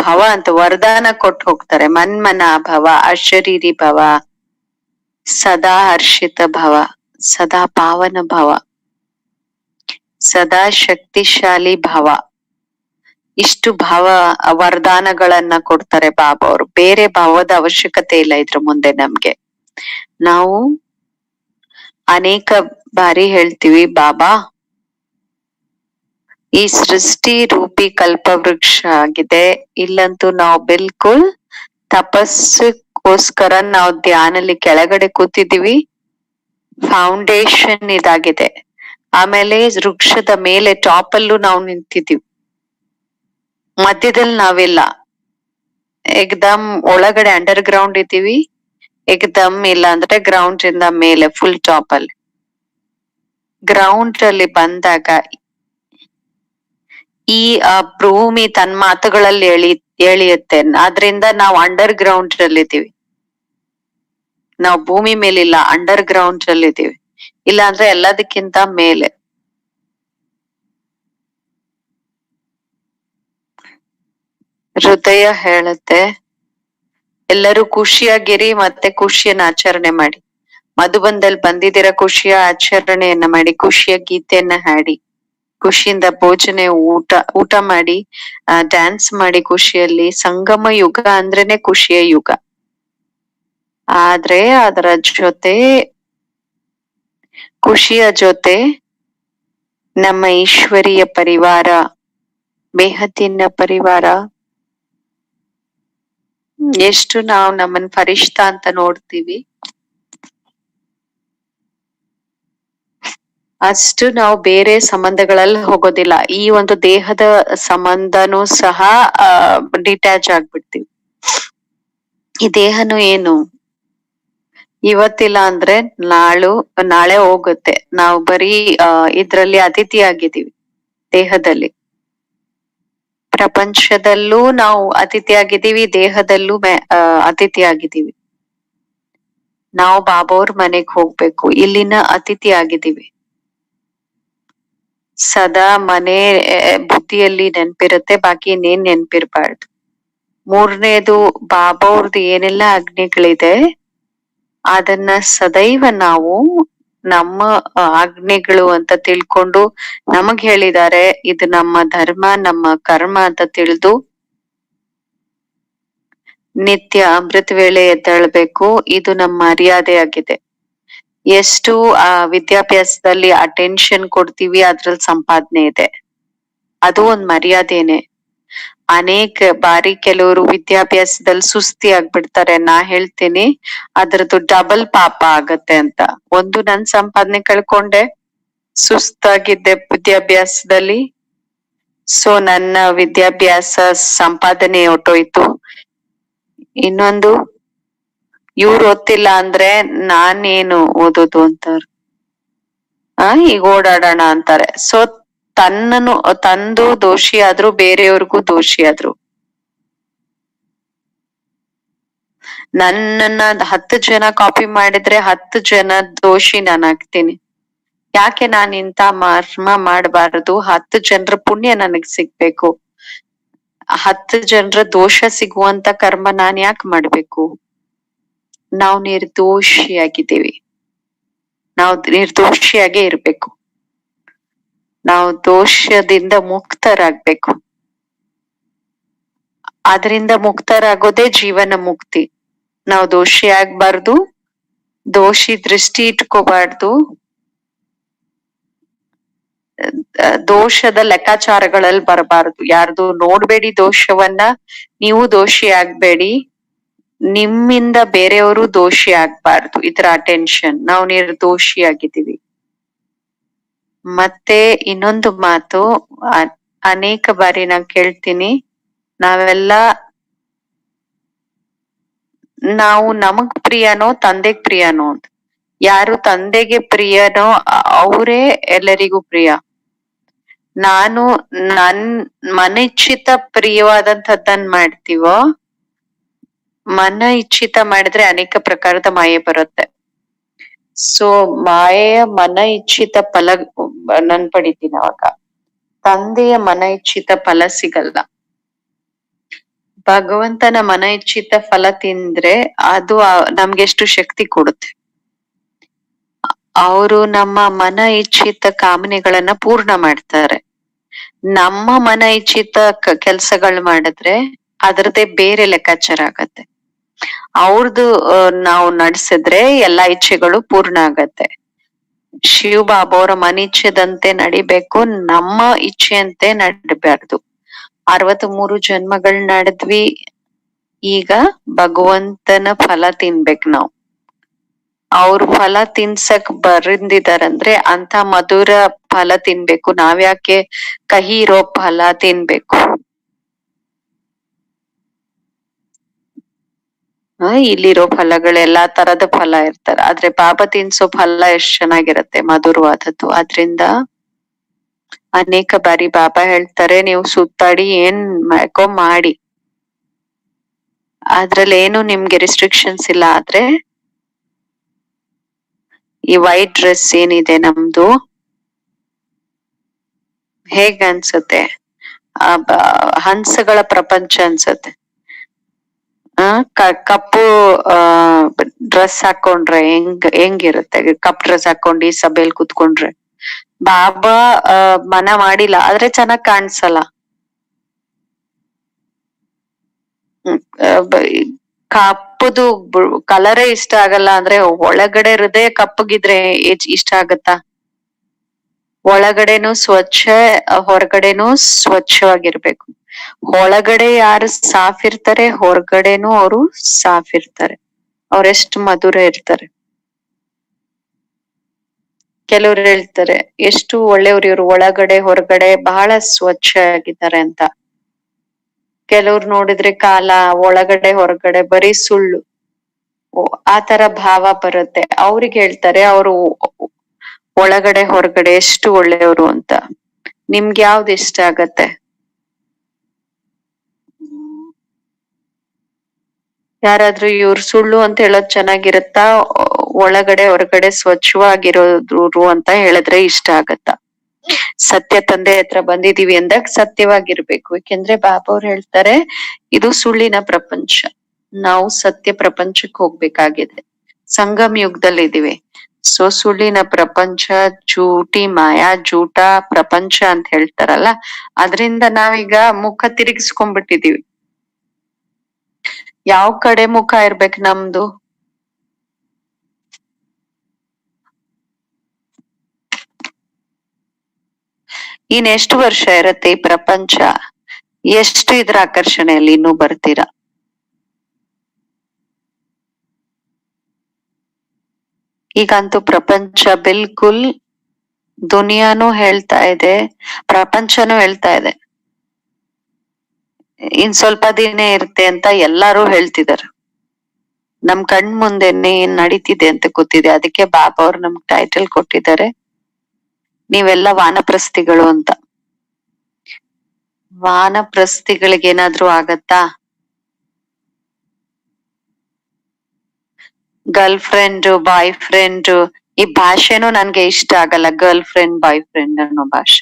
Speaker 1: ಭವ ಅಂತ ವರದಾನ ಕೊಟ್ಟು ಹೋಗ್ತಾರೆ. ಮನ್ಮನ ಭವ, ಅಶರೀರಿ ಭವ, ಸದಾ ಹರ್ಷಿತ ಭವ, ಸದಾ ಪಾವನ ಭವ, ಸದಾ ಶಕ್ತಿಶಾಲಿ ಭವ. ಇಷ್ಟು ಭಾವ ವರದಾನಗಳನ್ನ ಕೊಡ್ತಾರೆ ಬಾಬಾ ಅವರು. ಬೇರೆ ಭಾವದ ಅವಶ್ಯಕತೆ ಇಲ್ಲ ಇದ್ರ ಮುಂದೆ ನಮ್ಗೆ. ನಾವು ಅನೇಕ ಬಾರಿ ಹೇಳ್ತೀವಿ, ಬಾಬಾ ಈ ಸೃಷ್ಟಿ ರೂಪಿ ಕಲ್ಪವೃಕ್ಷ ಆಗಿದೆ, ಇಲ್ಲಂತೂ ನಾವು ಬಿಲ್ಕುಲ್ ತಪಸ್ಸಕ್ಕೋಸ್ಕರ ನಾವು ಧ್ಯಾನಲ್ಲಿ ಕೆಳಗಡೆ ಕೂತಿದೀವಿ. ಫೌಂಡೇಶನ್ ಇದಾಗಿದೆ. ಆಮೇಲೆ ವೃಕ್ಷದ ಮೇಲೆ ಟಾಪ್ ಅಲ್ಲೂ ನಾವು ನಿಂತಿದೀವಿ, ಮಧ್ಯದಲ್ಲಿ ನಾವಿಲ್ಲ. ಏಕ್ದಮ್ ಒಳಗಡೆ ಅಂಡರ್ ಗ್ರೌಂಡ್ ಇದ್ದೀವಿ, ಏಕ್ದಮ್ ಇಲ್ಲ ಅಂದ್ರೆ ಗ್ರೌಂಡ್ ಇಂದ ಮೇಲೆ ಫುಲ್ ಟಾಪ್ ಅಲ್ಲಿ. ಗ್ರೌಂಡ್ ಅಲ್ಲಿ ಬಂದಾಗ ಈ ಭೂಮಿ ತನ್ನ ಮಾತುಗಳಲ್ಲಿ ಎಳಿಯುತ್ತೆ. ಆದ್ರಿಂದ ನಾವು ಅಂಡರ್ ಗ್ರೌಂಡ್ ಅಲ್ಲಿ ಇದ್ದೀವಿ. ನಾವು ಭೂಮಿ ಮೇಲಿಲ್ಲ, ಅಂಡರ್ ಗ್ರೌಂಡ್ ಅಲ್ಲಿ ಇದ್ದೀವಿ. ಇಲ್ಲ ಅಂದ್ರೆ ಎಲ್ಲದಕ್ಕಿಂತ ಮೇಲೆ. ಹೃದಯ ಹೇಳುತ್ತೆ ಎಲ್ಲರೂ ಖುಷಿಯಾಗಿರಿ ಮತ್ತೆ ಖುಷಿಯನ್ನ ಆಚರಣೆ ಮಾಡಿ. ಮಧುಬಂದಲ್ಲಿ ಬಂದಿದ್ದೀರ, ಖುಷಿಯ ಆಚರಣೆಯನ್ನ ಮಾಡಿ, ಖುಷಿಯ ಗೀತೆಯನ್ನ ಹಾಡಿ, ಖುಷಿಯಿಂದ ಭೋಜನೆ ಊಟ ಮಾಡಿ, ಡ್ಯಾನ್ಸ್ ಮಾಡಿ ಖುಷಿಯಲ್ಲಿ. ಸಂಗಮ ಯುಗ ಅಂದ್ರೇನೆ ಖುಷಿಯ ಯುಗ. ಆದ್ರೆ ಅದರ ಜೊತೆ ಖುಷಿಯ ಜೊತೆ ನಮ್ಮ ಈಶ್ವರೀಯ ಪರಿವಾರ, ಬೇಹದ್ದಿನ ಪರಿವಾರ, ಎಷ್ಟು ನಾವು ನಮ್ಮನ್ ಫರಿಷ್ಠ ಅಂತ ನೋಡ್ತೀವಿ, ಅಷ್ಟು ನಾವು ಬೇರೆ ಸಂಬಂಧಗಳಲ್ಲಿ ಹೋಗೋದಿಲ್ಲ. ಈ ಒಂದು ದೇಹದ ಸಂಬಂಧನೂ ಸಹ ಡಿಟ್ಯಾಚ್ ಆಗ್ಬಿಡ್ತೀವಿ. ಈ ದೇಹನು ಏನು ಇವತ್ತಿಲ್ಲ ಅಂದ್ರೆ ನಾಳೆ ಹೋಗುತ್ತೆ. ನಾವು ಬರೀ ಇದ್ರಲ್ಲಿ ಅತಿಥಿ ಆಗಿದ್ದೀವಿ ದೇಹದಲ್ಲಿ. ಪ್ರಪಂಚದಲ್ಲೂ ನಾವು ಅತಿಥಿಯಾಗಿದ್ದೀವಿ, ದೇಹದಲ್ಲೂ ಅತಿಥಿಯಾಗಿದ್ದೀವಿ. ನಾವು ಬಾಬೋರ್ ಮನೆಗ್ ಹೋಗ್ಬೇಕು, ಇಲ್ಲಿನ ಅತಿಥಿ ಆಗಿದ್ದೀವಿ. ಸದಾ ಮನೆ ಬುದ್ಧಿಯಲ್ಲಿ ನೆನ್ಪಿರುತ್ತೆ, ಬಾಕಿ ಇನ್ನೇನ್ ನೆನ್ಪಿರ್ಬಾರ್ದು. ಮೂರನೇದು, ಬಾಬೋರ್ದು ಏನೆಲ್ಲ ಆಜ್ಞೆಗಳಿದೆ ಅದನ್ನ ಸದೈವ ನಾವು ನಮ್ಮ ಆಜ್ಞೆಗಳು ಅಂತ ತಿಳ್ಕೊಂಡು, ನಮಗ್ ಹೇಳಿದ್ದಾರೆ ಇದು ನಮ್ಮ ಧರ್ಮ, ನಮ್ಮ ಕರ್ಮ ಅಂತ ತಿಳಿದು ನಿತ್ಯ ಅಮೃತ ವೇಳೆ ಎದ್ದೇಳ್ಬೇಕು. ಇದು ನಮ್ಮ ಮರ್ಯಾದೆ ಆಗಿದೆ. ಎಷ್ಟು ವಿದ್ಯಾಭ್ಯಾಸದಲ್ಲಿ ಅಟೆನ್ಷನ್ ಕೊಡ್ತೀವಿ ಅದ್ರಲ್ಲಿ ಸಂಪಾದನೆ ಇದೆ, ಅದು ಒಂದ್ ಮರ್ಯಾದೆನೆ. ಅನೇಕ ಬಾರಿ ಕೆಲವರು ವಿದ್ಯಾಭ್ಯಾಸದಲ್ಲಿ ಸುಸ್ತಿ ಆಗ್ಬಿಡ್ತಾರೆ. ನಾ ಹೇಳ್ತೀನಿ ಅದ್ರದ್ದು ಡಬಲ್ ಪಾಪ ಆಗತ್ತೆ ಅಂತ. ಒಂದು ನನ್ ಸಂಪಾದನೆ ಕಳ್ಕೊಂಡೆ, ಸುಸ್ತಾಗಿದ್ದೆ ವಿದ್ಯಾಭ್ಯಾಸದಲ್ಲಿ, ಸೊ ನನ್ನ ವಿದ್ಯಾಭ್ಯಾಸ ಸಂಪಾದನೆ ಹೊರ್ಟೋಯ್ತು. ಇನ್ನೊಂದು, ಇವ್ರು ಓದ್ತಿಲ್ಲ ಅಂದ್ರೆ ನಾನೇನು ಓದೋದು ಅಂತಾರೆ. ಈಗ ಓಡಾಡೋಣ ಅಂತಾರೆ. ಸೊ ತಂದು ದೋಷಿ ಆದ್ರು, ಬೇರೆಯವ್ರಿಗೂ ದೋಷಿ ಆದ್ರು. ನನ್ನನ್ನ 10 ಜನ ಕಾಪಿ ಮಾಡಿದ್ರೆ 10 ಜನ ದೋಷಿ ನಾನು ಆಗ್ತೀನಿ. ಯಾಕೆ ನಾನು ಇಂಥ ಮರ್ಮ ಮಾಡಬಾರದು? 10 ಜನರ ಪುಣ್ಯ ನನಗ್ ಸಿಗ್ಬೇಕು, 10 ಜನರ ದೋಷ ಸಿಗುವಂತ ಕರ್ಮ ನಾನ್ ಯಾಕೆ ಮಾಡ್ಬೇಕು? ನಾವು ನಿರ್ದೋಷಿಯಾಗಿದ್ದೀವಿ, ನಾವು ನಿರ್ದೋಷಿಯಾಗೇ ಇರ್ಬೇಕು. ನಾವು ದೋಷದಿಂದ ಮುಕ್ತರಾಗ್ಬೇಕು. ಅದರಿಂದ ಮುಕ್ತರಾಗೋದೇ ಜೀವನ ಮುಕ್ತಿ. ನಾವು ದೋಷಿ ಆಗ್ಬಾರ್ದು, ದೋಷಿ ದೃಷ್ಟಿ ಇಟ್ಕೋಬಾರ್ದು, ದೋಷದ ಲೆಕ್ಕಾಚಾರಗಳಲ್ಲಿ ಬರಬಾರದು. ಯಾರ್ದು ನೋಡ್ಬೇಡಿ ದೋಷವನ್ನ, ನೀವು ದೋಷಿ ಆಗ್ಬೇಡಿ, ನಿಮ್ಮಿಂದ ಬೇರೆಯವರು ದೋಷಿ ಆಗ್ಬಾರ್ದು. ಇದರ ಅಟೆನ್ಷನ್. ನಾವು ನಿರ್ದೋಷಿ ಆಗಿದ್ದೀವಿ. ಮತ್ತೆ ಇನ್ನೊಂದು ಮಾತು ಅನೇಕ ಬಾರಿ ನಾನ್ ಕೇಳ್ತೀನಿ, ನಾವು ನಮಗ್ ಪ್ರಿಯನೋ ತಂದೆಗ್ ಪ್ರಿಯನೋ ಅಂತ. ಯಾರು ತಂದೆಗೆ ಪ್ರಿಯನೋ ಅವರೇ ಎಲ್ಲರಿಗೂ ಪ್ರಿಯ. ನಾನು ಮನ ಇಚ್ಛಿತ ಪ್ರಿಯವಾದಂಥದ್ದನ್ ಮಾಡ್ತೀವೋ, ಮನ ಇಚ್ಛಿತ ಮಾಡಿದ್ರೆ ಅನೇಕ ಪ್ರಕಾರದ ಮಾಯೆ ಬರುತ್ತೆ. ಸೊ ಮಾಯೆಯ ಮನ ಇಚ್ಛಿತ ಫಲ ನನ್ ಪಡಿತೀನಿ. ಅವಾಗ ತಂದೆಯ ಮನ ಇಚ್ಛಿತ ಫಲ ಸಿಗಲ್ಲ. ಭಗವಂತನ ಮನ ಇಚ್ಛಿತ ಫಲ ತಿಂದ್ರೆ ಅದು ನಮ್ಗೆಷ್ಟು ಶಕ್ತಿ ಕೊಡುತ್ತೆ. ಅವರು ನಮ್ಮ ಮನ ಇಚ್ಛಿತ ಕಾಮನೆಗಳನ್ನ ಪೂರ್ಣ ಮಾಡ್ತಾರೆ. ನಮ್ಮ ಮನ ಇಚ್ಛಿತ ಕೆಲ್ಸಗಳು ಮಾಡಿದ್ರೆ ಅದರದ್ದೇ ಬೇರೆ ಲೆಕ್ಕಾಚಾರ ಆಗತ್ತೆ. ಅವ್ರದ್ದು ನಾವು ನಡೆಸಿದ್ರೆ ಎಲ್ಲಾ ಇಚ್ಛೆಗಳು ಪೂರ್ಣ ಆಗತ್ತೆ. ಶಿವ ಬಾಬಾ ಅವರ ಮನ ಇಚ್ಛೆದಂತೆ ನಡಿಬೇಕು, ನಮ್ಮ ಇಚ್ಛೆಯಂತೆ ನಡಿಬಾರ್ದು. 63 ಜನ್ಮಗಳ್ ನಡೆದ್ವಿ, ಈಗ ಭಗವಂತನ ಫಲ ತಿನ್ಬೇಕು ನಾವು. ಅವ್ರ ಫಲ ತಿನ್ಸಕ್ ಬರಿಂದಿದಾರಂದ್ರೆ ಅಂತ ಮಧುರ ಫಲ ತಿನ್ಬೇಕು. ನಾವ್ಯಾಕೆ ಕಹಿ ಇರೋ ಫಲ ತಿನ್ಬೇಕು? ಇಲ್ಲಿರೋ ಫಲಗಳು ಎಲ್ಲಾ ತರದ ಫಲ ಇರ್ತಾರೆ, ಆದ್ರೆ ಬಾಬಾ ತಿನ್ಸೋ ಫಲ ಎಷ್ಟ್ ಚೆನ್ನಾಗಿರತ್ತೆ, ಮಧುರವಾದದ್ದು. ಆದ್ರಿಂದ ಅನೇಕ ಬಾರಿ ಬಾಬಾ ಹೇಳ್ತಾರೆ, ನೀವು ಸುತ್ತಾಡಿ ಏನ್ ಬೇಕೋ ಮಾಡಿ, ಅದ್ರಲ್ಲಿ ಏನು ನಿಮ್ಗೆ ರಿಸ್ಟ್ರಿಕ್ಷನ್ಸ್ ಇಲ್ಲ. ಆದ್ರೆ ಈ ವೈಟ್ ಡ್ರೆಸ್ ಏನಿದೆ ನಮ್ದು, ಹೇಗ್ ಅನ್ಸುತ್ತೆ? ಹಂಸಗಳ ಪ್ರಪಂಚ ಅನ್ಸತ್ತೆ. ಕಪ್ಪು ಡ್ರೆಸ್ ಹಾಕೊಂಡ್ರೆ ಹೆಂಗಿರುತ್ತೆ? ಕಪ್ ಡ್ರೆಸ್ ಹಾಕೊಂಡು ಈ ಸಭೆಯಲ್ಲಿ ಕುತ್ಕೊಂಡ್ರೆ ಬಾಬಾ ಮನ ಮಾಡಿಲ್ಲ, ಆದ್ರೆ ಚೆನ್ನಾಗ್ ಕಾಣಿಸಲ್ಲ. ಕಪ್ಪದು ಕಲರೇ ಇಷ್ಟ ಆಗಲ್ಲ ಅಂದ್ರೆ ಒಳಗಡೆ ಹೃದಯ ಕಪ್ಪಗಿದ್ರೆ ಇಷ್ಟ ಆಗತ್ತಾ? ಒಳಗಡೆನು ಸ್ವಚ್ಛ, ಹೊರಗಡೆನು ಸ್ವಚ್ಛವಾಗಿರ್ಬೇಕು. ಒಳಗಡೆ ಯಾರು ಸಾಫ್ ಇರ್ತಾರೆ, ಹೊರಗಡೆನು ಅವರು ಸಾಫ್ ಇರ್ತಾರೆ. ಅವ್ರೆಷ್ಟು ಮಧುರ ಇರ್ತಾರೆ. ಕೆಲವ್ರು ಹೇಳ್ತಾರೆ ಎಷ್ಟು ಒಳ್ಳೆಯವ್ರು ಇವ್ರು, ಒಳಗಡೆ ಹೊರಗಡೆ ಬಹಳ ಸ್ವಚ್ಛ ಆಗಿದ್ದಾರೆ ಅಂತ. ಕೆಲವ್ರು ನೋಡಿದ್ರೆ ಕಾಲ ಒಳಗಡೆ ಹೊರಗಡೆ ಬರೀ ಸುಳ್ಳು, ಆತರ ಭಾವ ಬರುತ್ತೆ. ಅವ್ರಿಗೆ ಹೇಳ್ತಾರೆ ಅವರು ಒಳಗಡೆ ಹೊರಗಡೆ ಎಷ್ಟು ಒಳ್ಳೆಯವರು ಅಂತ. ನಿಮ್ಗೆ ಯಾವ್ದು ಇಷ್ಟ ಆಗತ್ತೆ? ಯಾರಾದ್ರೂ ಇವ್ರು ಸುಳ್ಳು ಅಂತ ಹೇಳೋದ್ ಚೆನ್ನಾಗಿರುತ್ತಾ, ಒಳಗಡೆ ಹೊರಗಡೆ ಸ್ವಚ್ಛವಾಗಿರೋದ್ರು ಅಂತ ಹೇಳಿದ್ರೆ ಇಷ್ಟ ಆಗತ್ತ? ಸತ್ಯ ತಂದೆ ಹತ್ರ ಬಂದಿದೀವಿ ಅಂದಾಗ ಸತ್ಯವಾಗಿರ್ಬೇಕು. ಯಾಕೆಂದ್ರೆ ಬಾಬಾ ಅವ್ರು ಹೇಳ್ತಾರೆ, ಇದು ಸುಳ್ಳಿನ ಪ್ರಪಂಚ, ನಾವು ಸತ್ಯ ಪ್ರಪಂಚಕ್ಕೆ ಹೋಗ್ಬೇಕಾಗಿದೆ. ಸಂಗಮ್ ಯುಗದಲ್ಲಿ ಇದೀವಿ. ಸೊ ಸುಳ್ಳಿನ ಪ್ರಪಂಚ, ಜೂಟಿ ಮಾಯಾ ಜೂಟ ಪ್ರಪಂಚ ಅಂತ ಹೇಳ್ತಾರಲ್ಲ, ಅದ್ರಿಂದ ನಾವೀಗ ಮುಖ ತಿರುಗಿಸ್ಕೊಂಡ್ಬಿಟ್ಟಿದೀವಿ. ಯಾವ ಕಡೆ ಮುಖ ಇರ್ಬೇಕು ನಮ್ದು? ಇನ್ ಎಷ್ಟು ವರ್ಷ ಇರತ್ತೆ ಈ ಪ್ರಪಂಚ? ಎಷ್ಟು ಇದ್ರ ಆಕರ್ಷಣೆಯಲ್ಲಿ ಇನ್ನೂ ಬರ್ತೀರಾ? ಈಗಂತೂ ಪ್ರಪಂಚ ಬಿಲ್ಕುಲ್, ದುನಿಯಾನು ಹೇಳ್ತಾ ಇದೆ, ಪ್ರಪಂಚನೂ ಹೇಳ್ತಾ ಇದೆ ಇನ್ ಸ್ವಲ್ಪ ದಿನ ಇರುತ್ತೆ ಅಂತ ಎಲ್ಲಾರು ಹೇಳ್ತಿದಾರೆ. ನಮ್ ಕಣ್ ಮುಂದೆನೆ ಏನ್ ನಡೀತಿದೆ ಅಂತ ಗೊತ್ತಿದೆ. ಅದಕ್ಕೆ ಬಾಬಾ ಅವ್ರು ನಮ್ಗ್ ಟೈಟಲ್ ಕೊಟ್ಟಿದ್ದಾರೆ, ನೀವೆಲ್ಲ ವಾನಪ್ರಸ್ಥಿಗಳು ಅಂತ. ವಾನಪ್ರಸ್ಥಿಗಳಿಗೆ ಏನಾದ್ರೂ ಆಗತ್ತಾ? ಗರ್ಲ್ ಫ್ರೆಂಡ್ ಬಾಯ್ ಫ್ರೆಂಡ್ ಈ ಭಾಷೆನೂ ನನ್ಗೆ ಇಷ್ಟ ಆಗಲ್ಲ. ಗರ್ಲ್ ಫ್ರೆಂಡ್ ಬಾಯ್ ಫ್ರೆಂಡ್ ಅನ್ನೋ ಭಾಷೆ.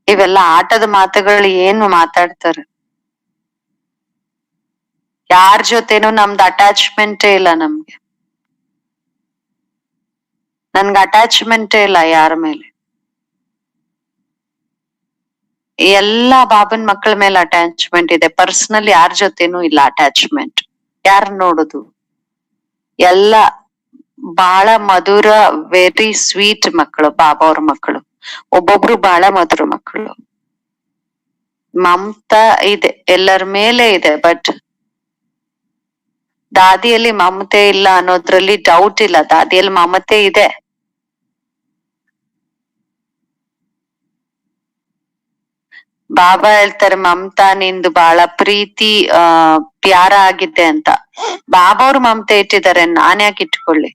Speaker 1: ಇವೆಲ್ಲ ಆಟದ ಮಾತುಗಳು ಏನು ಮಾತಾಡ್ತಾರೆ? ಯಾರ ಜೊತೆನೂ ನಮ್ದು ಅಟ್ಯಾಚ್ಮೆಂಟೇ ಇಲ್ಲ. ನನ್ಗೆ ಅಟ್ಯಾಚ್ಮೆಂಟೇ ಇಲ್ಲ ಯಾರ ಮೇಲೆ. ಎಲ್ಲಾ ಬಾಬನ್ ಮಕ್ಕಳ ಮೇಲೆ ಅಟ್ಯಾಚ್ಮೆಂಟ್ ಇದೆ. ಪರ್ಸನಲ್ ಯಾರ ಜೊತೆನೂ ಇಲ್ಲ ಅಟ್ಯಾಚ್ಮೆಂಟ್. ಯಾರ್ ನೋಡುದು? ಎಲ್ಲ ಬಾಳ ಮಧುರ, ವೆರಿ ಸ್ವೀಟ್ ಮಕ್ಕಳು ಬಾಬಾ ಅವ್ರ ಮಕ್ಕಳು. ಒಬ್ಬೊಬ್ರು ಬಾಳ ಮಧುರ ಮಕ್ಕಳು. ಮಮತಾ ಇದೆ ಎಲ್ಲರ ಮೇಲೆ ಇದೆ, ಬಟ್ ದಾದಿಯಲ್ಲಿ ಮಮತೆ ಇಲ್ಲ ಅನ್ನೋದ್ರಲ್ಲಿ ಡೌಟ್ ಇಲ್ಲ. ದಾದಿಯಲ್ಲಿ ಮಮತೆ ಇದೆ. ಬಾಬಾ ಹೇಳ್ತಾರೆ, ಮಮತಾ ನಿಂದು ಬಹಳ ಪ್ರೀತಿ ಪ್ಯಾರ ಆಗಿದೆ ಅಂತ. ಬಾಬಾ ಅವ್ರು ಮಮತೆ ಇಟ್ಟಿದ್ದಾರೆ, ನಾನ್ ಯಾಕೆ ಇಟ್ಕೊಳ್ಳಿ?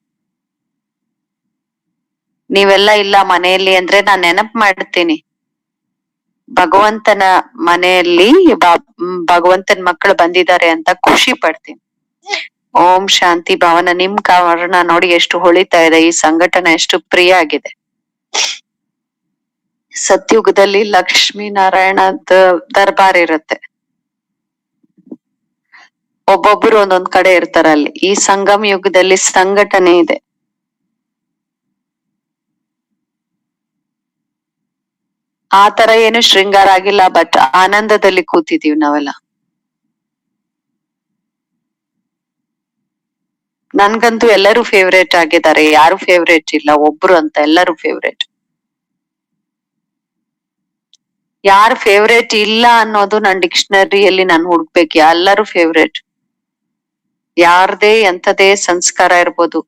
Speaker 1: ನೀವೆಲ್ಲ ಇಲ್ಲ ಮನೆಯಲ್ಲಿ ಅಂದ್ರೆ ನಾನ್ ನೆನಪು ಮಾಡ್ತೀನಿ. ಭಗವಂತನ ಮನೆಯಲ್ಲಿ ಭಗವಂತನ ಮಕ್ಕಳು ಬಂದಿದ್ದಾರೆ ಅಂತ ಖುಷಿ ಪಡ್ತೀನಿ. ಓಂ ಶಾಂತಿ ಭವನ. ನಿಮ್ ಕಾರಣ ನೋಡಿ ಎಷ್ಟು ಹೊಳಿತಾ ಇದೆ. ಈ ಸಂಘಟನೆ ಎಷ್ಟು ಪ್ರಿಯ ಆಗಿದೆ. ಸತ್ಯುಗದಲ್ಲಿ ಲಕ್ಷ್ಮೀ ನಾರಾಯಣದ ದರ್ಬಾರ್ ಇರುತ್ತೆ. ಒಬ್ಬೊಬ್ರು ಒಂದೊಂದ್ ಕಡೆ ಇರ್ತಾರ ಅಲ್ಲಿ. ಈ ಸಂಗಮ ಯುಗದಲ್ಲಿ ಸಂಘಟನೆ ಇದೆ. ಆ ತರ ಏನು ಶೃಂಗಾರ ಆಗಿಲ್ಲ, ಬಟ್ ಆನಂದದಲ್ಲಿ ಕೂತಿದೀವಿ ನಾವೆಲ್ಲ. ನನ್ಗಂತೂ ಎಲ್ಲರೂ ಫೇವ್ರೇಟ್ ಆಗಿದ್ದಾರೆ. ಯಾರು ಫೇವ್ರೇಟ್ ಇಲ್ಲ, ಒಬ್ರು ಅಂತ ಎಲ್ಲರೂ ಫೇವ್ರೇಟ್. ಯಾರು ಫೇವ್ರೇಟ್ ಇಲ್ಲ ಅನ್ನೋದು ನನ್ ಡಿಕ್ಷನರಿಯಲ್ಲಿ ನಾನು ಹುಡ್ಕ್ಬೇಕು. ಎಲ್ಲರೂ ಫೇವ್ರೇಟ್. ಯಾರ್ದೇ ಎಂತದೇ ಸಂಸ್ಕಾರ ಇರ್ಬೋದು,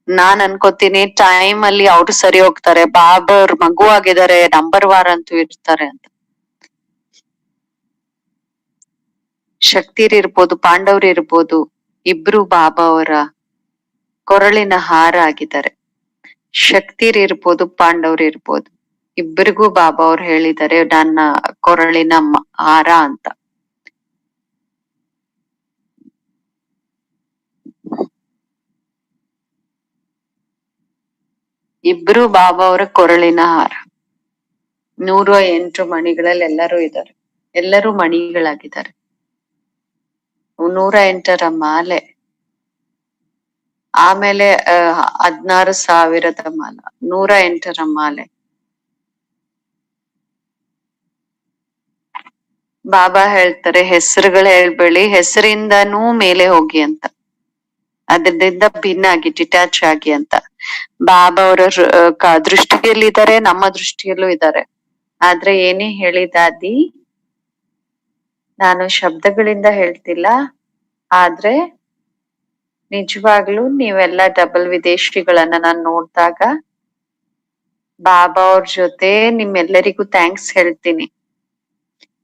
Speaker 1: ನಾನ್ ಅನ್ಕೋತೀನಿ ಟೈಮ್ ಅಲ್ಲಿ ಅವ್ರು ಸರಿ ಹೋಗ್ತಾರೆ. ಬಾಬರ್ ಮಗು ಆಗಿದ್ದಾರೆ, ನಂಬರ್ ವಾರ್ ಅಂತೂ ಇರ್ತಾರೆ ಅಂತ. ಶಕ್ತಿರ್ ಇರ್ಬೋದು, ಪಾಂಡವ್ರು ಇರ್ಬೋದು, ಇಬ್ರು ಬಾಬಾ ಅವರ ಕೊರಳಿನ ಹಾರ ಆಗಿದ್ದಾರೆ. ಶಕ್ತಿರ್ ಇರ್ಬೋದು, ಪಾಂಡವ್ರು ಇರ್ಬೋದು, ಇಬ್ಬರಿಗೂ ಬಾಬಾ ಅವ್ರು ಹೇಳಿದ್ದಾರೆ ನನ್ನ ಕೊರಳಿನ ಹಾರ ಅಂತ. ಇಬ್ರು ಬಾಬಾ ಅವರ ಕೊರಳಿನ ಹಾರ. 108 ಮಣಿಗಳಲ್ಲಿ ಎಲ್ಲರೂ ಇದ್ದಾರೆ. ಎಲ್ಲರೂ ಮಣಿಗಳಾಗಿದ್ದಾರೆ. 108ರ ಮಾಲೆ, ಆಮೇಲೆ 16,000ದ ಮಾಲ, 108ರ ಮಾಲೆ. ಬಾಬಾ ಹೇಳ್ತಾರೆ, ಹೆಸರುಗಳು ಹೇಳ್ಬೇಡಿ, ಹೆಸರಿಂದನೂ ಮೇಲೆ ಹೋಗಿ ಅಂತ. ಅದರಿಂದ ಭಿನ್ನ ಆಗಿ, ಡಿಟ್ಯಾಚ್ ಆಗಿ ಅಂತ. ಬಾಬಾ ಅವರ ದೃಷ್ಟಿಯಲ್ಲಿ ಇದ್ದಾರೆ, ನಮ್ಮ ದೃಷ್ಟಿಯಲ್ಲೂ ಇದ್ದಾರೆ. ಆದ್ರೆ ಏನೇ ಹೇಳಿದಾದಿ, ನಾನು ಶಬ್ದಗಳಿಂದ ಹೇಳ್ತಿಲ್ಲ, ಆದ್ರೆ ನಿಜವಾಗ್ಲೂ ನೀವೆಲ್ಲ ಡಬಲ್ ವಿದೇಶಿಗಳನ್ನ ನಾನ್ ನೋಡ್ದಾಗ ಬಾಬಾ ಅವ್ರ ಜೊತೆ ನಿಮ್ಮೆಲ್ಲರಿಗೂ ಥ್ಯಾಂಕ್ಸ್ ಹೇಳ್ತೀನಿ.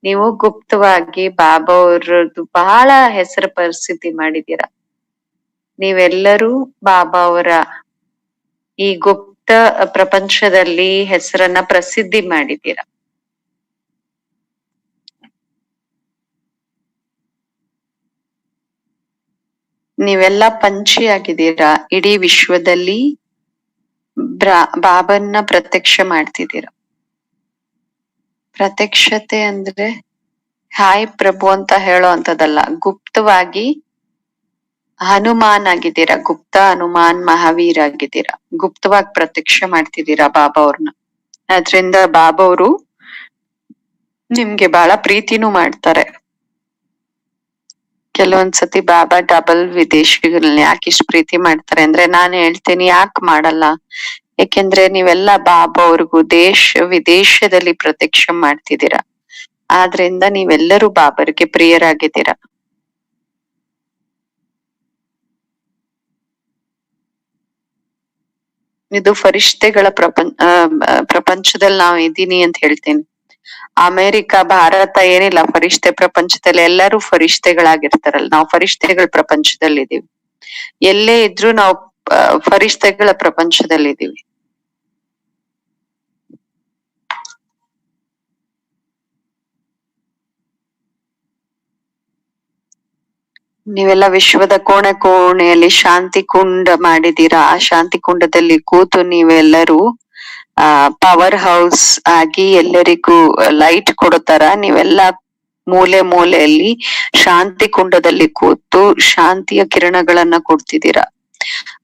Speaker 1: ನೀವು ಗುಪ್ತವಾಗಿ ಬಾಬಾ ಅವ್ರದ್ದು ಬಹಳ ಹೆಸರು ಪರಿಸ್ಥಿತಿ ಮಾಡಿದೀರ. ನೀವೆಲ್ಲರೂ ಬಾಬಾ ಅವರ ಈ ಗುಪ್ತ ಪ್ರಪಂಚದಲ್ಲಿ ಹೆಸರನ್ನ ಪ್ರಸಿದ್ಧಿ ಮಾಡಿದ್ದೀರಾ. ನೀವೆಲ್ಲ ಪಂಚಿ ಆಗಿದ್ದೀರಾ. ಇಡೀ ವಿಶ್ವದಲ್ಲಿ ಬಾಬನ್ನ ಪ್ರತ್ಯಕ್ಷ ಮಾಡ್ತಿದ್ದೀರಾ. ಪ್ರತ್ಯಕ್ಷತೆ ಅಂದ್ರೆ ಹಾಯ್ ಪ್ರಭು ಅಂತ ಹೇಳೋ ಅಂತದಲ್ಲ, ಗುಪ್ತವಾಗಿ ಹನುಮಾನ್ ಆಗಿದ್ದೀರಾ. ಗುಪ್ತ ಹನುಮಾನ್ ಮಹಾವೀರ್ ಆಗಿದ್ದೀರಾ. ಗುಪ್ತವಾಗಿ ಪ್ರತ್ಯಕ್ಷ ಮಾಡ್ತಿದ್ದೀರಾ ಬಾಬಾ ಅವ್ರನ್ನ. ಅದ್ರಿಂದ ಬಾಬಾ ಅವರು ನಿಮ್ಗೆ ಬಹಳ ಪ್ರೀತಿನೂ ಮಾಡ್ತಾರೆ. ಕೆಲವೊಂದ್ಸತಿ ಬಾಬಾ ಡಬಲ್ ವಿದೇಶಿಗಳನ್ನ ಯಾಕೆ ಇಷ್ಟ ಪ್ರೀತಿ ಮಾಡ್ತಾರೆ ಅಂದ್ರೆ ನಾನು ಹೇಳ್ತೀನಿ ಯಾಕೆ ಮಾಡಲ್ಲ, ಯಾಕೆಂದ್ರೆ ನೀವೆಲ್ಲ ಬಾಬಾ ಅವ್ರಿಗೂ ದೇಶ ವಿದೇಶದಲ್ಲಿ ಪ್ರತ್ಯಕ್ಷ ಮಾಡ್ತಿದ್ದೀರಾ. ಆದ್ರಿಂದ ನೀವೆಲ್ಲರೂ ಬಾಬರ್ಗೆ ಪ್ರಿಯರಾಗಿದ್ದೀರಾ. ಇದು ಫರಿಷ್ಠೆಗಳ ಪ್ರಪಂಚದಲ್ಲಿ ನಾವು ಇದ್ದೀನಿ ಅಂತ ಹೇಳ್ತೀನಿ. ಅಮೆರಿಕ ಭಾರತ ಏನಿಲ್ಲ, ಫರಿಷ್ಠೆ ಪ್ರಪಂಚದಲ್ಲಿ ಎಲ್ಲರೂ ಫರಿಷ್ಠೆಗಳಾಗಿರ್ತಾರಲ್ಲ, ನಾವು ಫರಿಷ್ಠೆಗಳ ಪ್ರಪಂಚದಲ್ಲಿ ಇದೀವಿ. ಎಲ್ಲೇ ಇದ್ರೂ ನಾವು ಫರಿಷ್ಠೆಗಳ ಪ್ರಪಂಚದಲ್ಲಿ ಇದೀವಿ. ನೀವೆಲ್ಲ ವಿಶ್ವದ ಕೋಣೆ ಕೋಣೆಯಲ್ಲಿ ಶಾಂತಿ ಕುಂಡ ಮಾಡಿದೀರಾ. ಆ ಶಾಂತಿ ಕುಂಡದಲ್ಲಿ ಕೂತು ನೀವೆಲ್ಲರೂ ಪವರ್ ಹೌಸ್ ಆಗಿ ಎಲ್ಲರಿಗೂ ಲೈಟ್ ಕೊಡತಾರ. ನೀವೆಲ್ಲ ಮೂಲೆ ಮೂಲೆಯಲ್ಲಿ ಶಾಂತಿ ಕುಂಡದಲ್ಲಿ ಕೂತು ಶಾಂತಿಯ ಕಿರಣಗಳನ್ನ ಕೊಡ್ತಿದ್ದೀರಾ.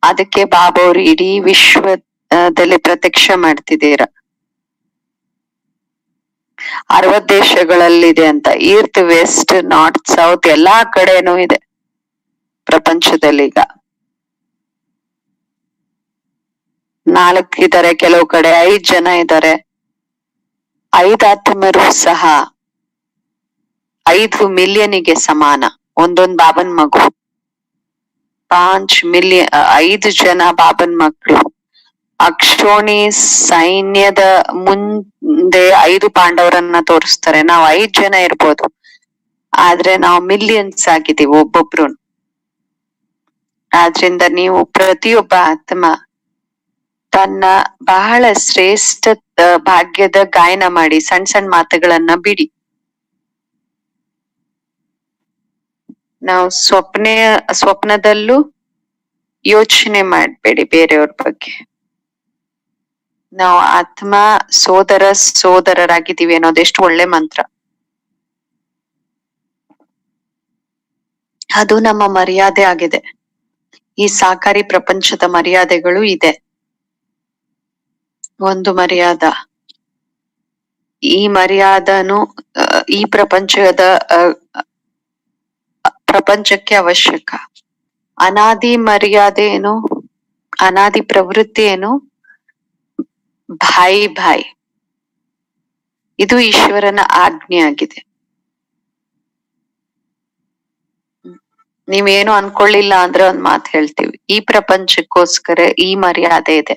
Speaker 1: ಅದಕ್ಕೆ ಬಾಬಾ ಅವರು ಇಡೀ ವಿಶ್ವದಲ್ಲಿ ಪ್ರತ್ಯಕ್ಷ ಮಾಡ್ತಿದ್ದೀರಾ. 60 ದೇಶಗಳಲ್ಲಿದೆ ಅಂತ. ಈಸ್ಟ್ ವೆಸ್ಟ್ ನಾರ್ತ್ ಸೌತ್ ಎಲ್ಲಾ ಕಡೆನೂ ಇದೆ ಪ್ರಪಂಚದಲ್ಲಿ. ಈಗ 4 ಇದ್ದಾರೆ, ಕೆಲವು ಕಡೆ 5 ಜನ ಇದ್ದಾರೆ. 5 ಆತ್ಮರು ಸಹ 5 ಮಿಲಿಯನ್ಗೆ ಸಮಾನ. ಒಂದೊಂದ್ ಬಾಬನ್ ಮಗು 5 ಮಿಲಿಯನ್, 5 ಜನ ಬಾಬನ್ ಮಕ್ಕಳು. ಅಕ್ಷೋಣಿ ಸೈನ್ಯದ ಮುಂದೆ 5 ಪಾಂಡವರನ್ನ ತೋರಿಸ್ತಾರೆ. ನಾವು 5 ಜನ ಇರ್ಬೋದು, ಆದ್ರೆ ನಾವು ಮಿಲಿಯನ್ಸ್ ಆಗಿದ್ದೀವಿ ಒಬ್ಬೊಬ್ರು. ಆದ್ರಿಂದ ನೀವು ಪ್ರತಿಯೊಬ್ಬ ಆತ್ಮ ತನ್ನ ಬಹಳ ಶ್ರೇಷ್ಠ ಭಾಗ್ಯದ ಗಾಯನ ಮಾಡಿ, ಸಣ್ಣ ಸಣ್ಣ ಮಾತುಗಳನ್ನ ಬಿಡಿ. ನಾವು ಸ್ವಪ್ನದಲ್ಲೂ ಯೋಚನೆ ಮಾಡ್ಬೇಡಿ ಬೇರೆಯವ್ರ ಬಗ್ಗೆ. ನಾವು ಆತ್ಮ ಸೋದರರಾಗಿದ್ದೀವಿ ಅನ್ನೋದು ಎಷ್ಟು ಒಳ್ಳೆ ಮಂತ್ರ. ಅದು ನಮ್ಮ ಮರ್ಯಾದೆ ಆಗಿದೆ. ಈ ಸಾಕಾರಿ ಪ್ರಪಂಚದ ಮರ್ಯಾದೆಗಳು ಇದೆ. ಒಂದು ಮರ್ಯಾದ, ಈ ಮರ್ಯಾದನು ಈ ಪ್ರಪಂಚಕ್ಕೆ ಅವಶ್ಯಕ. ಅನಾದಿ ಮರ್ಯಾದೆ ಏನು, ಅನಾದಿ ಪ್ರವೃತ್ತಿ ಏನು, ಭಾಯಿ. ಇದು ಈಶ್ವರನ ಆಜ್ಞೆ ಆಗಿದೆ. ನೀವೇನು ಅನ್ಕೊಳ್ಳಿಲ್ಲ ಅಂದ್ರೆ ಒಂದ್ ಮಾತು ಹೇಳ್ತೀವಿ, ಈ ಪ್ರಪಂಚಕ್ಕೋಸ್ಕರ ಈ ಮರ್ಯಾದೆ ಇದೆ.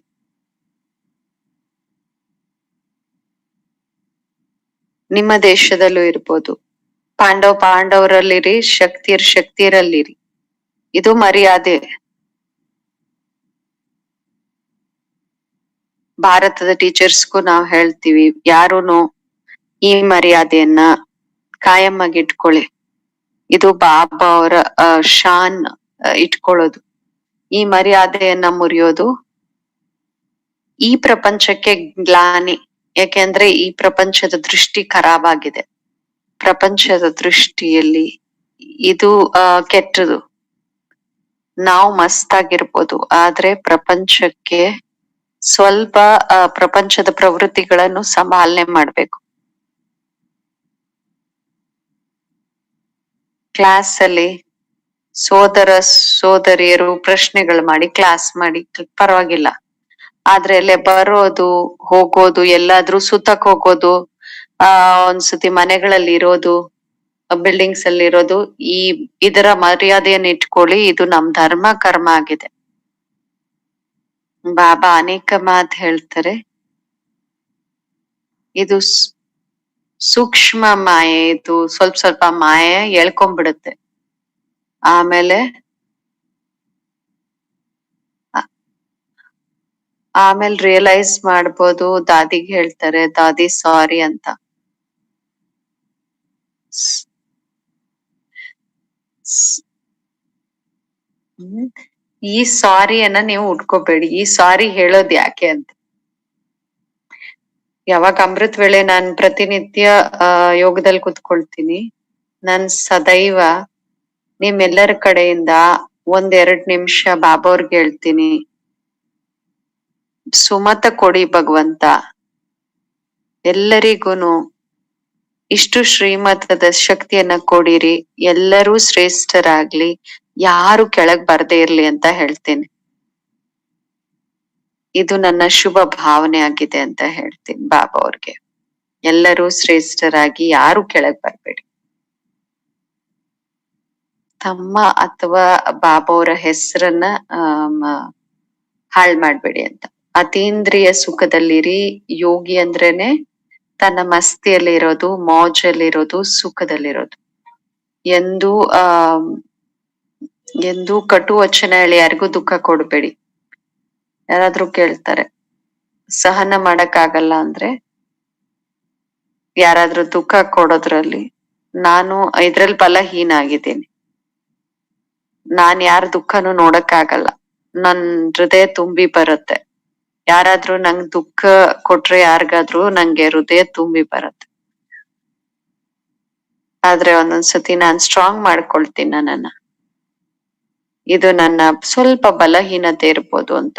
Speaker 1: ನಿಮ್ಮ ದೇಶದಲ್ಲೂ ಇರ್ಬೋದು. ಪಾಂಡವರಲ್ಲಿರಿ, ಶಕ್ತಿಯರಲ್ಲಿರಿ. ಇದು ಮರ್ಯಾದೆ. ಭಾರತದ ಟೀಚರ್ಸ್ಗೂ ನಾವು ಹೇಳ್ತೀವಿ, ಯಾರುನು ಈ ಮರ್ಯಾದೆಯನ್ನ ಕಾಯಂ ಆಗಿ ಇಟ್ಕೊಳ್ಳಿ. ಇದು ಬಾಬಾ ಅವರ ಶಾನ್ ಇಟ್ಕೊಳ್ಳೋದು. ಈ ಮರ್ಯಾದೆಯನ್ನ ಮುರಿಯೋದು ಈ ಪ್ರಪಂಚಕ್ಕೆ ಗ್ಲಾನಿ. ಯಾಕೆಂದ್ರೆ ಈ ಪ್ರಪಂಚದ ದೃಷ್ಟಿ ಖರಾಬ್ ಆಗಿದೆ. ಪ್ರಪಂಚದ ದೃಷ್ಟಿಯಲ್ಲಿ ಇದು ಕೆಟ್ಟದು. ನಾವು ಮಸ್ತಾಗಿರ್ಬೋದು, ಆದ್ರೆ ಪ್ರಪಂಚಕ್ಕೆ ಸ್ವಲ್ಪ ಪ್ರಪಂಚದ ಪ್ರವೃತ್ತಿಗಳನ್ನು ಸಂಭಾಲನೆ ಮಾಡ್ಬೇಕು. ಕ್ಲಾಸ್ ಅಲ್ಲಿ ಸೋದರಿಯರು ಪ್ರಶ್ನೆಗಳು ಮಾಡಿ ಕ್ಲಾಸ್ ಮಾಡಿ ಪರವಾಗಿಲ್ಲ, ಆದ್ರೆ ಅಲ್ಲೇ ಬರೋದು ಹೋಗೋದು, ಎಲ್ಲಾದ್ರೂ ಸುತ್ತಕ್ ಹೋಗೋದು, ಒಂದ್ಸತಿ ಮನೆಗಳಲ್ಲಿ ಇರೋದು, ಬಿಲ್ಡಿಂಗ್ಸ್ ಅಲ್ಲಿ ಇರೋದು, ಇದರ ಮರ್ಯಾದೆಯನ್ನು ಇಟ್ಕೊಳ್ಳಿ. ಇದು ನಮ್ ಧರ್ಮ ಕರ್ಮ ಆಗಿದೆ. ಬಾಬಾ ಅನೇಕ ಮಾತು ಹೇಳ್ತಾರೆ. ಇದು ಸೂಕ್ಷ್ಮ ಮಾಯೆ. ಇದು ಸ್ವಲ್ಪ ಮಾಯೆ ಎಳ್ಕೊಂಡ್ಬಿಡುತ್ತೆ. ಆಮೇಲೆ ಆಮೇಲೆ ರಿಯಲೈಸ್ ಮಾಡ್ಬೋದು, ದಾದಿಗ್ ಹೇಳ್ತಾರೆ ದಾದಿ ಸಾರಿ ಅಂತ. ಸ್- ಸ್- ಹ್ಮ್. ಈ ಸಾರಿಯನ್ನ ನೀವು ಉಟ್ಕೋಬೇಡಿ, ಈ ಸಾರಿ ಹೇಳೋದ್ ಯಾಕೆ ಅಂತ. ಯಾವಾಗ ಅಮೃತ್ ವೇಳೆ ನಾನ್ ಪ್ರತಿನಿತ್ಯ ಯೋಗದಲ್ಲಿ ಕುತ್ಕೊಳ್ತೀನಿ, ನಾನ್ ಸದೈವ ನಿಮ್ಮೆಲ್ಲರ ಕಡೆಯಿಂದ 1-2 ನಿಮಿಷ ಬಾಬಾ ಅವ್ರಿಗೆ ಹೇಳ್ತೀನಿ, ಸುಮತ ಕೊಡಿ ಭಗವಂತ, ಎಲ್ಲರಿಗೂನು ಇಷ್ಟು ಶ್ರೀಮತದ ಶಕ್ತಿಯನ್ನ ಕೊಡಿರಿ, ಎಲ್ಲರೂ ಶ್ರೇಷ್ಠರಾಗ್ಲಿ, ಯಾರು ಕೆಳಗ್ ಬರ್ದೇ ಇರ್ಲಿ ಅಂತ ಹೇಳ್ತೀನಿ. ಇದು ನನ್ನ ಶುಭ ಭಾವನೆ ಆಗಿದೆ ಅಂತ ಹೇಳ್ತೀನಿ ಬಾಬಾ ಅವ್ರಿಗೆ. ಎಲ್ಲರೂ ಶ್ರೇಷ್ಠರಾಗಿ, ಯಾರು ಕೆಳಗ್ ಬರ್ಬೇಡಿ. ತಮ್ಮ ಅಥವಾ ಬಾಬಾ ಅವರ ಹೆಸರನ್ನ ಹಾಳ್ ಮಾಡ್ಬೇಡಿ ಅಂತ. ಅತೀಂದ್ರಿಯ ಸುಖದಲ್ಲಿರಿ. ಯೋಗಿ ಅಂದ್ರೇನೆ ತನ್ನ ಮಸ್ತಿಯಲ್ಲಿರೋದು, ಮೌಜಲ್ಲಿರೋದು, ಸುಖದಲ್ಲಿರೋದು. ಎಂದು ಆ ಎಂದು ಕಟು ವಚನ ಹೇಳಿ ಯಾರಿಗೂ ದುಃಖ ಕೊಡ್ಬೇಡಿ. ಯಾರಾದ್ರೂ ಕೇಳ್ತಾರೆ ಸಹನ ಮಾಡಕ್ ಆಗಲ್ಲ ಅಂದ್ರೆ, ಯಾರಾದ್ರೂ ದುಃಖ ಕೊಡೋದ್ರಲ್ಲಿ ನಾನು ಇದ್ರಲ್ಲಿ ಬಲಹೀನ ಆಗಿದ್ದೀನಿ, ನಾನ್ ಯಾರ ದುಃಖನೂ ನೋಡಕ್ ಆಗಲ್ಲ, ನನ್ ಹೃದಯ ತುಂಬಿ ಬರುತ್ತೆ. ಯಾರಾದ್ರೂ ನಂಗ್ ದುಃಖ ಕೊಟ್ರೆ ಯಾರಿಗಾದ್ರೂ ನಂಗೆ ಹೃದಯ ತುಂಬಿ ಬರುತ್ತೆ. ಆದ್ರೆ ಒಂದೊಂದ್ಸತಿ ನಾನ್ ಸ್ಟ್ರಾಂಗ್ ಮಾಡ್ಕೊಳ್ತೀನಿ ನನ್ನನ್ನ, ಇದು ನನ್ನ ಸ್ವಲ್ಪ ಬಲಹೀನತೆ ಇರ್ಬೋದು ಅಂತ.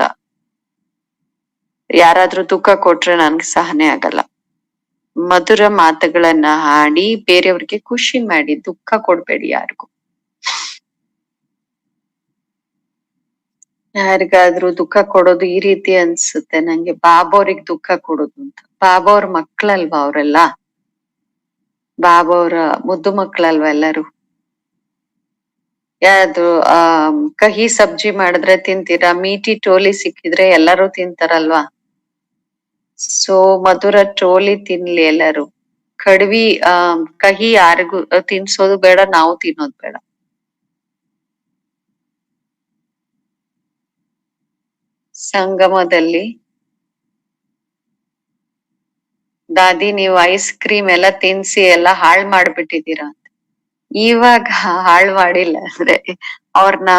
Speaker 1: ಯಾರಾದ್ರೂ ದುಃಖ ಕೊಟ್ರೆ ನನ್ಗೆ ಸಹನೆ ಆಗಲ್ಲ. ಮಧುರ ಮಾತುಗಳನ್ನ ಹಾಡಿ ಬೇರೆಯವ್ರಿಗೆ ಖುಷಿ ಮಾಡಿ, ದುಃಖ ಕೊಡ್ಬೇಡಿ ಯಾರಿಗೂ. ಯಾರಿಗಾದ್ರೂ ದುಃಖ ಕೊಡೋದು ಈ ರೀತಿ ಅನ್ಸುತ್ತೆ ನಂಗೆ, ಬಾಬಾ ಅವ್ರಿಗೆ ದುಃಖ ಕೊಡೋದು ಅಂತ. ಬಾಬಾ ಅವ್ರ ಮಕ್ಳಲ್ವಾ ಅವ್ರೆಲ್ಲ, ಬಾಬಾ ಅವ್ರ ಮುದ್ದು ಮಕ್ಳಲ್ವಾ ಎಲ್ಲರೂ. ಯಾವ್ದು ಕಹಿ ಸಬ್ಜಿ ಮಾಡಿದ್ರೆ ತಿಂತೀರಾ, ಮೀಠಿ ಟೋಲಿ ಸಿಕ್ಕಿದ್ರೆ ಎಲ್ಲರೂ ತಿಂತಾರಲ್ವಾ. ಸೊ ಮಧುರ ಟೋಲಿ ತಿನ್ಲಿ ಎಲ್ಲರೂ. ಕಡ್ವಿ ಕಹಿ ಯಾರಿಗೂ ತಿನ್ಸೋದು ಬೇಡ, ನಾವು ತಿನ್ನೋದು ಬೇಡ. ಸಂಗಮದಲ್ಲಿ ದಾದಿ ನೀವು ಐಸ್ ಕ್ರೀಮ್ ಎಲ್ಲ ತಿನ್ಸಿ ಎಲ್ಲ ಹಾಳ್ ಮಾಡ್ಬಿಟ್ಟಿದೀರಾ. ಇವಾಗ ಹಾಳ್ ಮಾಡಿಲ್ಲ ಅಂದ್ರೆ, ಅವ್ರನ್ನ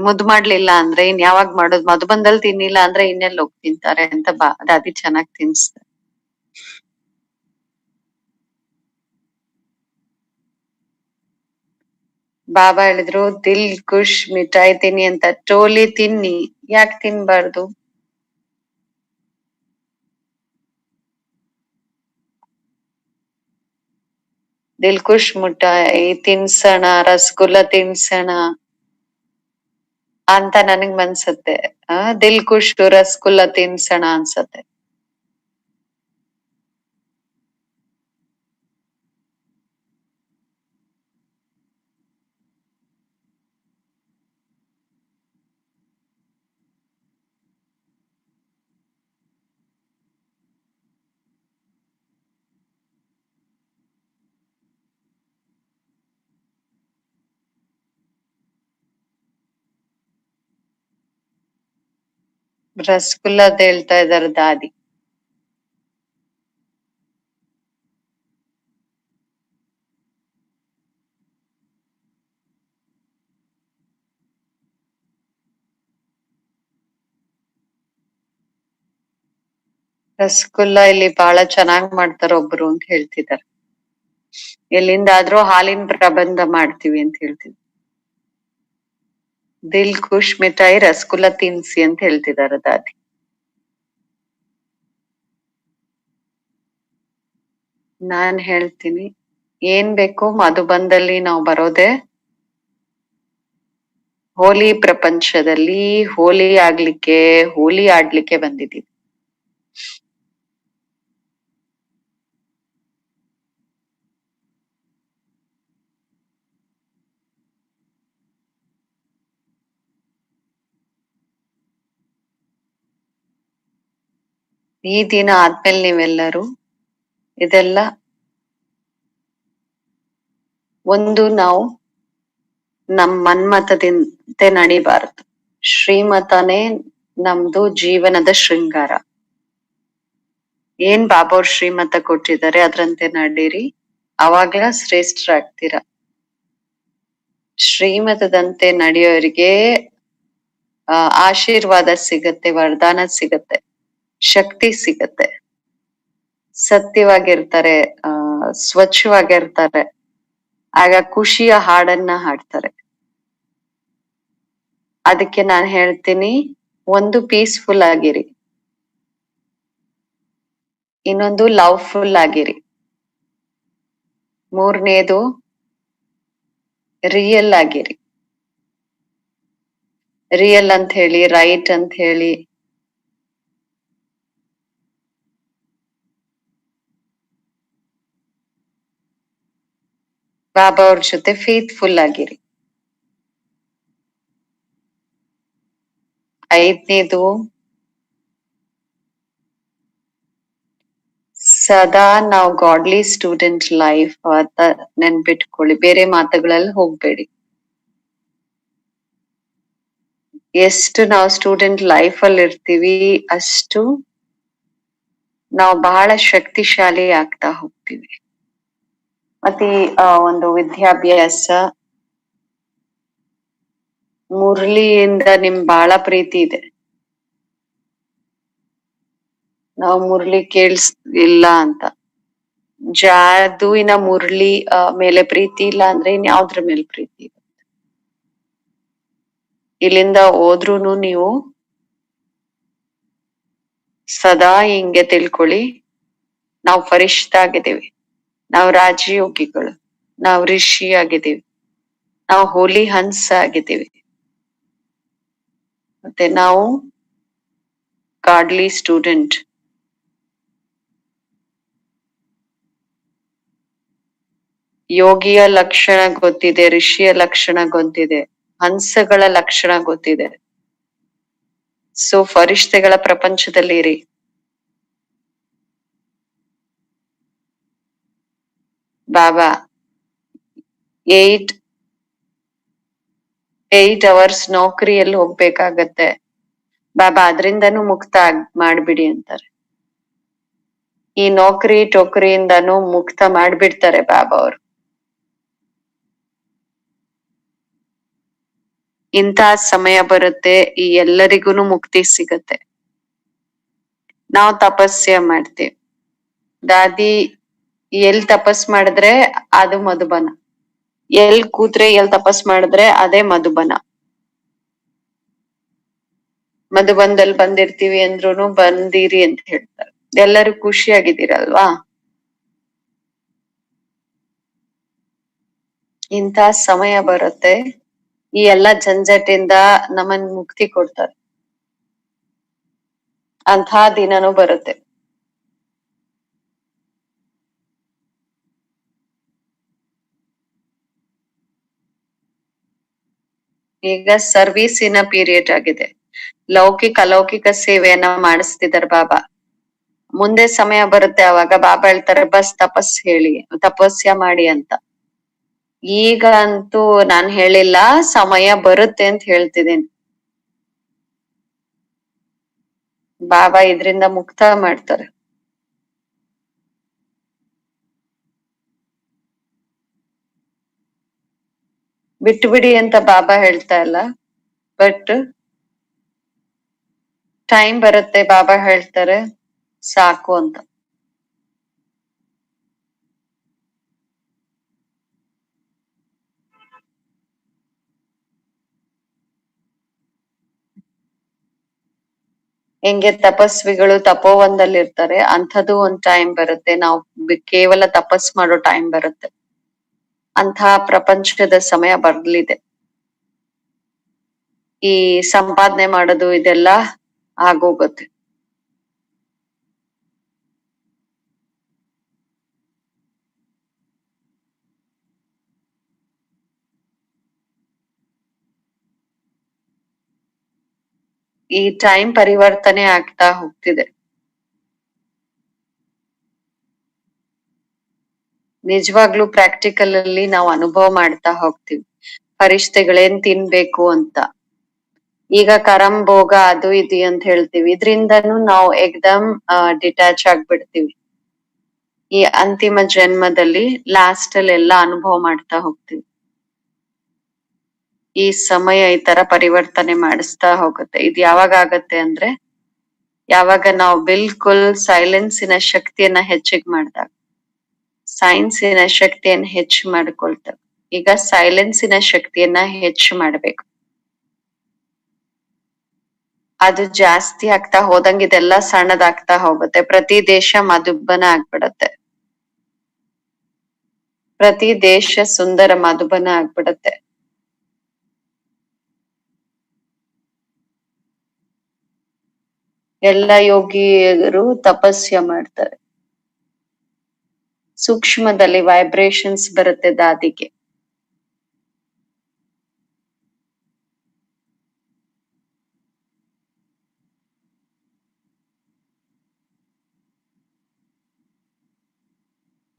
Speaker 1: ಮುದ್ ಮಾಡ್ಲಿಲ್ಲ ಅಂದ್ರೆ ಇನ್ ಯಾವಾಗ್ ಮಾಡೋದು, ಮಧುಬಂದಲ್ಲಿ ತಿನ್ನಿಲ್ಲ ಅಂದ್ರೆ ಇನ್ನೆಲ್ಲ ಹೋಗ್ ತಿಂತಾರೆ ಅಂತ ದಾದಿ ಚೆನ್ನಾಗ್ ತಿನ್ಸ್ತಾರೆ. ಬಾಬಾ ಹೇಳಿದ್ರು ದಿಲ್ ಖುಷ್ ಮಿಠಾಯಿ ತಿನ್ನಿ ಅಂತ. ಟೋಲಿ ತಿನ್ನಿ, ಯಾಕೆ ತಿನ್ಬಾರ್ದು. ದಿಲ್ ಖುಷ್ ಮಿಠಾಯಿ ತಿನ್ಸಣ, ರಸಗುಲ್ಲ ತಿನ್ಸಣ ಅಂತ ನನಗ್ ಮನ್ಸತ್ತೆ. ದಿಲ್ ಖುಷ್ ರಸಗುಲ್ಲ ತಿನ್ಸಣ ಅನ್ಸತ್ತೆ. ರಸಗುಲ್ಲದ್ ಹೇಳ್ತಾ ಇದಾರೆ ದಾದಿ. ರಸಗುಲ್ಲ ಇಲ್ಲಿ ಬಹಳ ಚೆನ್ನಾಗ್ ಮಾಡ್ತಾರ ಒಬ್ರು ಅಂತ ಹೇಳ್ತಿದಾರೆ. ಎಲ್ಲಿಂದಾದ್ರೂ ಹಾಲಿನ ಪ್ರಬಂಧ ಮಾಡ್ತೀವಿ ಅಂತ ಹೇಳ್ತಿದ್ರು. ದಿಲ್ ಖುಷ್ ಮಿಠಾಯಿ ರಸಗುಲ್ಲ ತಿನ್ಸಿ ಅಂತ ಹೇಳ್ತಿದಾರೆ ದಾದಿ. ನಾನ್ ಹೇಳ್ತೀನಿ, ಏನ್ ಬೇಕು ಮಧುಬಂದಲ್ಲಿ ನಾವು ಬರೋದೆ ಹೋಲಿ ಪ್ರಪಂಚದಲ್ಲಿ ಹೋಲಿ ಆಗ್ಲಿಕ್ಕೆ, ಹೋಲಿ ಆಡ್ಲಿಕ್ಕೆ ಬಂದಿದ್ದೀವಿ. ಈ ದಿನ ಆದ್ಮೇಲೆ ನೀವೆಲ್ಲರೂ ಇದೆಲ್ಲ ಒಂದು ನಾವು ನಮ್ ಮನ್ಮತದಿಂತೆ ನಡಿಬಾರದು. ಶ್ರೀಮತನೇ ನಮ್ದು ಜೀವನದ ಶೃಂಗಾರ. ಏನ್ ಬಾಬಾ ಅವ್ರ ಶ್ರೀಮತ ಕೊಟ್ಟಿದ್ದಾರೆ ಅದ್ರಂತೆ ನಡೀರಿ, ಅವಾಗ್ಲ ಶ್ರೇಷ್ಠರಾಗ್ತೀರ. ಶ್ರೀಮತದಂತೆ ನಡೆಯೋರಿಗೆ ಆಶೀರ್ವಾದ ಸಿಗತ್ತೆ, ವರದಾನ ಸಿಗತ್ತೆ, ಶಕ್ತಿ ಸಿಗತ್ತೆ, ಸತ್ಯವಾಗಿರ್ತಾರೆ, ಸ್ವಚ್ಛವಾಗಿರ್ತಾರೆ, ಆಗ ಖುಷಿಯ ಹಾಡನ್ನ ಹಾಡ್ತಾರೆ. ಅದಕ್ಕೆ ನಾನ್ ಹೇಳ್ತೀನಿ, ಒಂದು ಪೀಸ್ಫುಲ್ ಆಗಿರಿ, ಇನ್ನೊಂದು ಲವ್ಫುಲ್ ಆಗಿರಿ, ಮೂರನೇದು ರಿಯಲ್ ಆಗಿರಿ. ರಿಯಲ್ ಅಂತ ಹೇಳಿ, ರೈಟ್ ಅಂತ ಹೇಳಿ, ಬಾಬಾ ಅವ್ರ ಜೊತೆ ಫೇತ್ಫುಲ್ ಆಗಿರಿ. ಐದನೇದು, ಸದಾ ನಾವು ಗಾಡ್ಲಿ ಸ್ಟೂಡೆಂಟ್ ಲೈಫ್ ಅಂತ ನೆನ್ಪಿಟ್ಕೊಳ್ಳಿ, ಬೇರೆ ಮಾತುಗಳಲ್ಲಿ ಹೋಗ್ಬೇಡಿ. ಎಷ್ಟು ನಾವು ಸ್ಟೂಡೆಂಟ್ ಲೈಫ್ ಅಲ್ಲಿ ಇರ್ತೀವಿ ಅಷ್ಟು ನಾವು ಬಹಳ ಶಕ್ತಿಶಾಲಿ ಆಗ್ತಾ ಹೋಗ್ತೀವಿ. ಮತ್ತೆ ಒಂದು ವಿದ್ಯಾಭ್ಯಾಸ, ಮುರಳಿಯಿಂದ ನಿಮ್ ಬಹಳ ಪ್ರೀತಿ ಇದೆ. ನಾವು ಮುರಳಿ ಇಲ್ಲ ಅಂತ, ಜಾದುವಿನ ಮುರಳಿ ಮೇಲೆ ಪ್ರೀತಿ ಇಲ್ಲ ಅಂದ್ರೆ ಇನ್ಯಾವ್ದ್ರ ಮೇಲೆ ಪ್ರೀತಿ ಇದೆ? ಇಲ್ಲಿಂದ ಹೋದ್ರುನು ನೀವು ಸದಾ ಹಿಂಗೆ ತಿಳ್ಕೊಳ್ಳಿ, ನಾವು ಫರಿಷ್ಠ ಆಗಿದ್ದೀವಿ, ನಾವು ರಾಜಯೋಗಿಗಳು, ನಾವು ಋಷಿ ಆಗಿದ್ದೀವಿ, ನಾವು ಹೋಲಿ ಹನ್ಸ್ ಆಗಿದ್ದೀವಿ, ಮತ್ತೆ ನಾವು ಗಾಡ್ಲಿ ಸ್ಟೂಡೆಂಟ್. ಯೋಗಿಯ ಲಕ್ಷಣ ಗೊತ್ತಿದೆ, ಋಷಿಯ ಲಕ್ಷಣ ಗೊತ್ತಿದೆ, ಹಂಸಗಳ ಲಕ್ಷಣ ಗೊತ್ತಿದೆ. ಸೊ ಫರಿಷ್ಠೆಗಳ ಪ್ರಪಂಚದಲ್ಲಿ ಇರಿ. ಬಾಬಾ 8 ಅವರ್ಸ್ ನೌಕರಿಯಲ್ಲಿ ಹೋಗ್ಬೇಕಾಗತ್ತೆ, ಬಾಬಾ ಅದ್ರಿಂದನೂ ಮುಕ್ತ ಮಾಡ್ಬಿಡಿ ಅಂತಾರೆ. ಈ ನೌಕರಿ ಟೋಕರಿಯಿಂದನೂ ಮುಕ್ತ ಮಾಡ್ಬಿಡ್ತಾರೆ ಬಾಬಾ ಅವರು. ಇಂಥ ಸಮಯ ಬರುತ್ತೆ, ಈ ಎಲ್ಲರಿಗೂನು ಮುಕ್ತಿ ಸಿಗತ್ತೆ. ನಾವು ತಪಸ್ಯ ಮಾಡ್ತೀವಿ, ದಾದಿ ಎಲ್ ತಪಸ್ ಮಾಡಿದ್ರೆ ಅದು ಮಧುಬನ, ಎಲ್ ಕೂತ್ರೆ ಎಲ್ ತಪಸ್ ಮಾಡಿದ್ರೆ ಅದೇ ಮಧುಬನ. ಮಧುಬನದಲ್ಲಿ ಬಂದಿರ್ತೀವಿ ಅಂದ್ರುನು ಬಂದಿರಿ ಅಂತ ಹೇಳ್ತಾರೆ. ಎಲ್ಲರೂ ಖುಷಿಯಾಗಿದ್ದೀರಲ್ವಾ? ಇಂಥ ಸಮಯ ಬರುತ್ತೆ, ಈ ಎಲ್ಲಾ ಜಂಜಟಿಂದ ನಮ್ಮನ್ ಮುಕ್ತಿ ಕೊಡ್ತಾರೆ. ಅಂಥ ದಿನನೂ ಬರುತ್ತೆ. ಈಗ ಸರ್ವೀಸಿನ ಪೀರಿಯಡ್ ಆಗಿದೆ, ಅಲೌಕಿಕ ಸೇವೆಯನ್ನ ಮಾಡಿಸ್ತಿದಾರೆ ಬಾಬಾ. ಮುಂದೆ ಸಮಯ ಬರುತ್ತೆ, ಅವಾಗ ಬಾಬಾ ಹೇಳ್ತಾರೆ ಬಸ್ ತಪಸ್ಯ ಮಾಡಿ ಅಂತ. ಈಗ ಅಂತೂ ನಾನ್ ಹೇಳಿಲ್ಲ, ಸಮಯ ಬರುತ್ತೆ ಅಂತ ಹೇಳ್ತಿದ್ದೀನಿ. ಬಾಬಾ ಇದ್ರಿಂದ ಮುಕ್ತ ಮಾಡ್ತಾರೆ. ಬಿಟ್ಟು ಬಿಡಿ ಅಂತ ಬಾಬಾ ಹೇಳ್ತಾ ಇಲ್ಲ, ಬಟ್ ಟೈಮ್ ಬರುತ್ತೆ ಬಾಬಾ ಹೇಳ್ತಾರೆ ಸಾಕು ಅಂತ. ಹೆಂಗೆ ತಪಸ್ವಿಗಳು ತಪೋವನದಲ್ಲಿ ಇರ್ತಾರೆ, ಅಂಥದ್ದು ಒಂದ್ ಟೈಮ್ ಬರುತ್ತೆ, ನಾವು ಕೇವಲ ತಪಸ್ ಮಾಡೋ ಟೈಮ್ ಬರುತ್ತೆ. ಅಂಥ ಪ್ರಪಂಚದ ಸಮಯ ಬರ್ಲಿದೆ. ಈ ಸಂಪಾದನೆ ಮಾಡೋದು ಇದೆಲ್ಲ ಆಗೋಗುತ್ತೆ. ಈ ಟೈಮ್ ಪರಿವರ್ತನೆ ಆಗ್ತಾ ಹೋಗ್ತಿದೆ. ನಿಜವಾಗ್ಲೂ ಪ್ರಾಕ್ಟಿಕಲ್ ಅಲ್ಲಿ ನಾವು ಅನುಭವ ಮಾಡ್ತಾ ಹೋಗ್ತೀವಿ, ಫರಿಷ್ಠೆಗಳೇನ್ ತಿನ್ಬೇಕು ಅಂತ. ಈಗ ಕರಂಭೋಗ ಅದು ಇದು ಅಂತ ಹೇಳ್ತೀವಿ, ಇದ್ರಿಂದನೂ ನಾವು ಎಕ್ದಮ್ ಡಿಟ್ಯಾಚ್ ಆಗ್ಬಿಡ್ತೀವಿ. ಈ ಅಂತಿಮ ಜನ್ಮದಲ್ಲಿ ಲಾಸ್ಟ್ ಅಲ್ಲಿ ಎಲ್ಲಾ ಅನುಭವ ಮಾಡ್ತಾ ಹೋಗ್ತೀವಿ. ಈ ಸಮಯ ಈ ತರ ಪರಿವರ್ತನೆ ಮಾಡಿಸ್ತಾ ಹೋಗುತ್ತೆ. ಇದು ಯಾವಾಗ ಆಗತ್ತೆ ಅಂದ್ರೆ, ಯಾವಾಗ ನಾವು ಬಿಲ್ಕುಲ್ ಸೈಲೆನ್ಸಿನ ಶಕ್ತಿಯನ್ನ ಹೆಚ್ಚಿಗೆ ಮಾಡಿದಾಗ, ಸೈನ್ಸಿನ ಶಕ್ತಿಯನ್ನ ಹೆಚ್ಚು ಮಾಡ್ಕೊಳ್ತೇವೆ. ಈಗ ಸೈಲೆನ್ಸಿನ ಶಕ್ತಿಯನ್ನ ಹೆಚ್ಚು ಮಾಡ್ಬೇಕು. ಅದು ಜಾಸ್ತಿ ಆಗ್ತಾ ಹೋದಂಗೆ ಇದೆಲ್ಲ ಸಣ್ಣದಾಗ್ತಾ ಹೋಗುತ್ತೆ. ಪ್ರತಿ ದೇಶ ಮಧುಬನ ಆಗ್ಬಿಡತ್ತೆ. ಪ್ರತಿ ದೇಶ ಸುಂದರ ಮಧುಬನ ಆಗ್ಬಿಡತ್ತೆ. ಎಲ್ಲ ಯೋಗಿಯರು ತಪಸ್ಯ ಮಾಡ್ತಾರೆ. ಸೂಕ್ಷ್ಮದಲ್ಲಿ ವೈಬ್ರೇಷನ್ಸ್ ಬರುತ್ತೆ ದಾದಿಗೆ.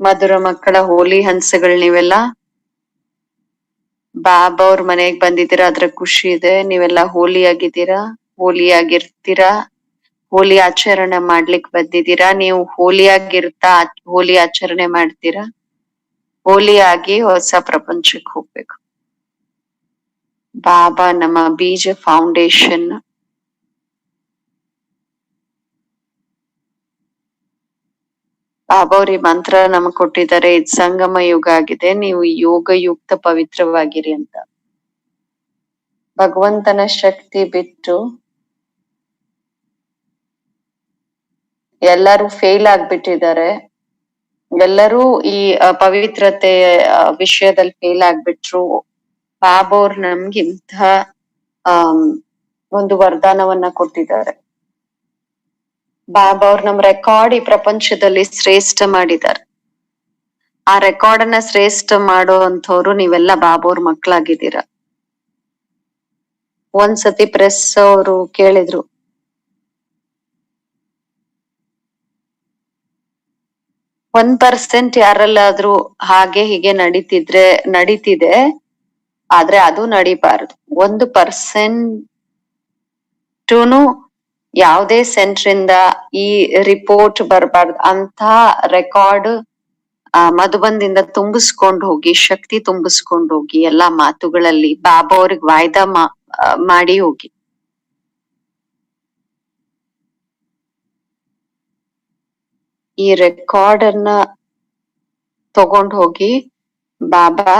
Speaker 1: ಮಧುರ ಮಕ್ಕಳ ಹೋಲಿ ಹಂಸಗಳು ನೀವೆಲ್ಲ ಬಾಬಾ ಅವ್ರ ಮನೆಗ್ ಬಂದಿದ್ದೀರಾ, ಅದ್ರ ಖುಷಿ ಇದೆ. ನೀವೆಲ್ಲ ಹೋಲಿ ಆಗಿದ್ದೀರಾ, ಹೋಲಿ ಆಗಿರ್ತೀರಾ, ಹೋಲಿ ಆಚರಣೆ ಮಾಡ್ಲಿಕ್ ಬಂದಿದ್ದೀರಾ. ನೀವು ಹೋಲಿ ಆಗಿರ್ತಾ ಹೋಲಿ ಆಚರಣೆ ಮಾಡ್ತೀರಾ. ಹೋಲಿ ಆಗಿ ಹೊಸ ಪ್ರಪಂಚಕ್ಕೆ ಹೋಗ್ಬೇಕು. ಬಾಬಾ ನಮ್ಮ ಬೀಜ ಫೌಂಡೇಶನ್. ಬಾಬಾ ಅವ್ರ ಈ ಮಂತ್ರ ನಮಗ್ ಕೊಟ್ಟಿದ್ದಾರೆ, ಇದು ಸಂಗಮ ಯುಗ ಆಗಿದೆ, ನೀವು ಯೋಗಯುಕ್ತ ಪವಿತ್ರವಾಗಿರಿ ಅಂತ. ಭಗವಂತನ ಶಕ್ತಿ ಬಿಟ್ಟು ಎಲ್ಲರೂ ಫೇಲ್ ಆಗ್ಬಿಟ್ಟಿದ್ದಾರೆ. ಎಲ್ಲರೂ ಈ ಪವಿತ್ರತೆ ವಿಷಯದಲ್ಲಿ ಫೇಲ್ ಆಗ್ಬಿಟ್ರು. ಬಾಬಾ ಅವ್ರು ನಮ್ಗೆ ಇಂಥ ಒಂದು ವರದಾನವನ್ನ ಕೊಟ್ಟಿದ್ದಾರೆ. ಬಾಬಾ ಅವ್ರು ನಮ್ ರೆಕಾರ್ಡ್ ಈ ಪ್ರಪಂಚದಲ್ಲಿ ಶ್ರೇಷ್ಠ ಮಾಡಿದ್ದಾರೆ. ಆ ರೆಕಾರ್ಡ್ ಅನ್ನ ಶ್ರೇಷ್ಠ ಮಾಡುವಂಥವ್ರು ನೀವೆಲ್ಲ ಬಾಬಾ ಅವ್ರ ಮಕ್ಕಳಾಗಿದ್ದೀರಾ. ಒಂದ್ಸತಿ ಪ್ರೆಸ್ ಅವರು ಕೇಳಿದ್ರು, 1% ಯಾರಲ್ಲಾದ್ರೂ ಹಾಗೆ ಹೀಗೆ ನಡೀತಿದೆ, ಆದ್ರೆ ಅದು ನಡಿಬಾರದು. 1%ನು ಯಾವುದೇ ಸೆಂಟ್ರಿಂದ ಈ ರಿಪೋರ್ಟ್ ಬರಬಾರ್ದು ಅಂತ ರೆಕಾರ್ಡ್ ಮಧುಬನದಿಂದ ತುಂಬಿಸ್ಕೊಂಡು ಹೋಗಿ, ಶಕ್ತಿ ತುಂಬಿಸ್ಕೊಂಡು ಹೋಗಿ, ಎಲ್ಲಾ ಮಾತುಗಳಲ್ಲಿ ಬಾಬಾ ಅವ್ರಿಗೆ ವಾಯ್ದಾ ಮಾಡಿ ಹೋಗಿ. ಈ ರೆಕಾರ್ಡ್ ಅನ್ನ ತಗೊಂಡ್ ಹೋಗಿ, ಬಾಬಾ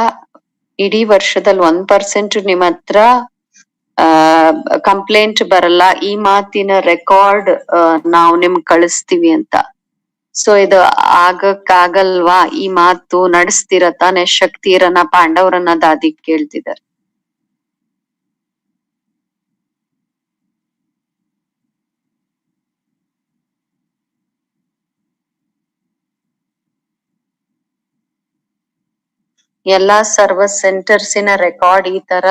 Speaker 1: ಇಡೀ ವರ್ಷದಲ್ಲಿ 1% ನಿಮ್ ಹತ್ರ ಕಂಪ್ಲೇಂಟ್ ಬರಲ್ಲ, ಈ ಮಾತಿನ ರೆಕಾರ್ಡ್ ನಾವು ನಿಮ್ಗ್ ಕಳಿಸ್ತೀವಿ ಅಂತ. ಸೊ ಇದು ಆಗಕ್ಕಾಗಲ್ವಾ, ಈ ಮಾತು ನಡೆಸ್ತಿರ ತಾನೆ, ಶಕ್ತಿಯರನ್ನ ಪಾಂಡವರನ್ನ ದಾದಿ ಕೇಳ್ತಿದ್ದಾರೆ. ಎಲ್ಲಾ ಸರ್ವಿಸ್ ಸೆಂಟರ್ಸಿನ ರೆಕಾರ್ಡ್ ಈ ತರ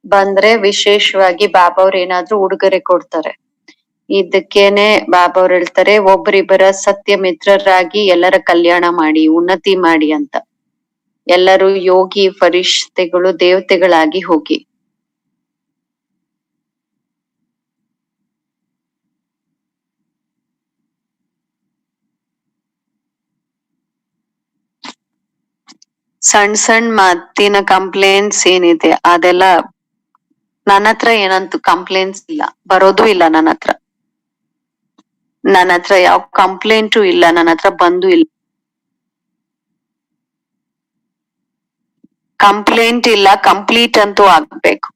Speaker 1: ಬಂದ್ರೆ ವಿಶೇಷವಾಗಿ ಬಾಬಾ ಅವ್ರ ಏನಾದ್ರೂ ಉಡುಗೊರೆ ಕೊಡ್ತಾರೆ. ಇದಕ್ಕೇನೆ ಬಾಬಾ ಅವ್ರು ಹೇಳ್ತಾರೆ, ಒಬ್ಬರಿಬ್ಬರ ಸತ್ಯ ಮಿತ್ರರಾಗಿ ಎಲ್ಲರ ಕಲ್ಯಾಣ ಮಾಡಿ, ಉನ್ನತಿ ಮಾಡಿ ಅಂತ. ಎಲ್ಲರೂ ಯೋಗಿ ಫರಿಷ್ಠೆಗಳು, ದೇವತೆಗಳಾಗಿ ಹೋಗಿ. ಸಣ್ಣ ಸಣ್ಣ ಮಾತಿನ ಕಂಪ್ಲೇಂಟ್ಸ್ ಏನಿದೆ ಅದೆಲ್ಲ ನನ್ನ ಹತ್ರ ಏನಂತ ಕಂಪ್ಲೇಂಟ್ಸ್ ಇಲ್ಲ, ಬರೋದು ಇಲ್ಲ ನನ್ನ ಹತ್ರ. ನನ್ನ ಹತ್ರ ಯಾವ ಕಂಪ್ಲೇಂಟು ಇಲ್ಲ, ನನ್ನ ಹತ್ರ ಬಂದು ಇಲ್ಲ. ಕಂಪ್ಲೇಂಟ್ ಇಲ್ಲ, ಕಂಪ್ಲೀಟ್ ಅಂತೂ ಆಗ್ಬೇಕು.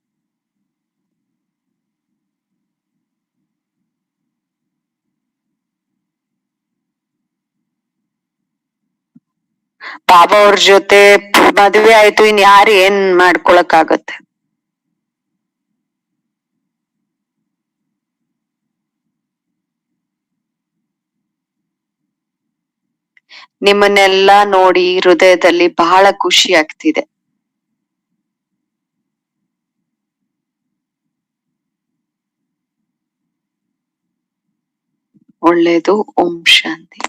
Speaker 1: ಬಾಬಾ ಅವ್ರ ಜೊತೆ ಮದ್ವೆ ಆಯ್ತು, ಇನ್ ಯಾರು ಏನ್ ಮಾಡ್ಕೊಳಕ್ ಆಗತ್ತೆ. ನಿಮ್ಮನ್ನೆಲ್ಲಾ ನೋಡಿ ಹೃದಯದಲ್ಲಿ ಬಹಳ ಖುಷಿ ಆಗ್ತಿದೆ. ಒಳ್ಳೇದು. ಓಂ ಶಾಂತಿ.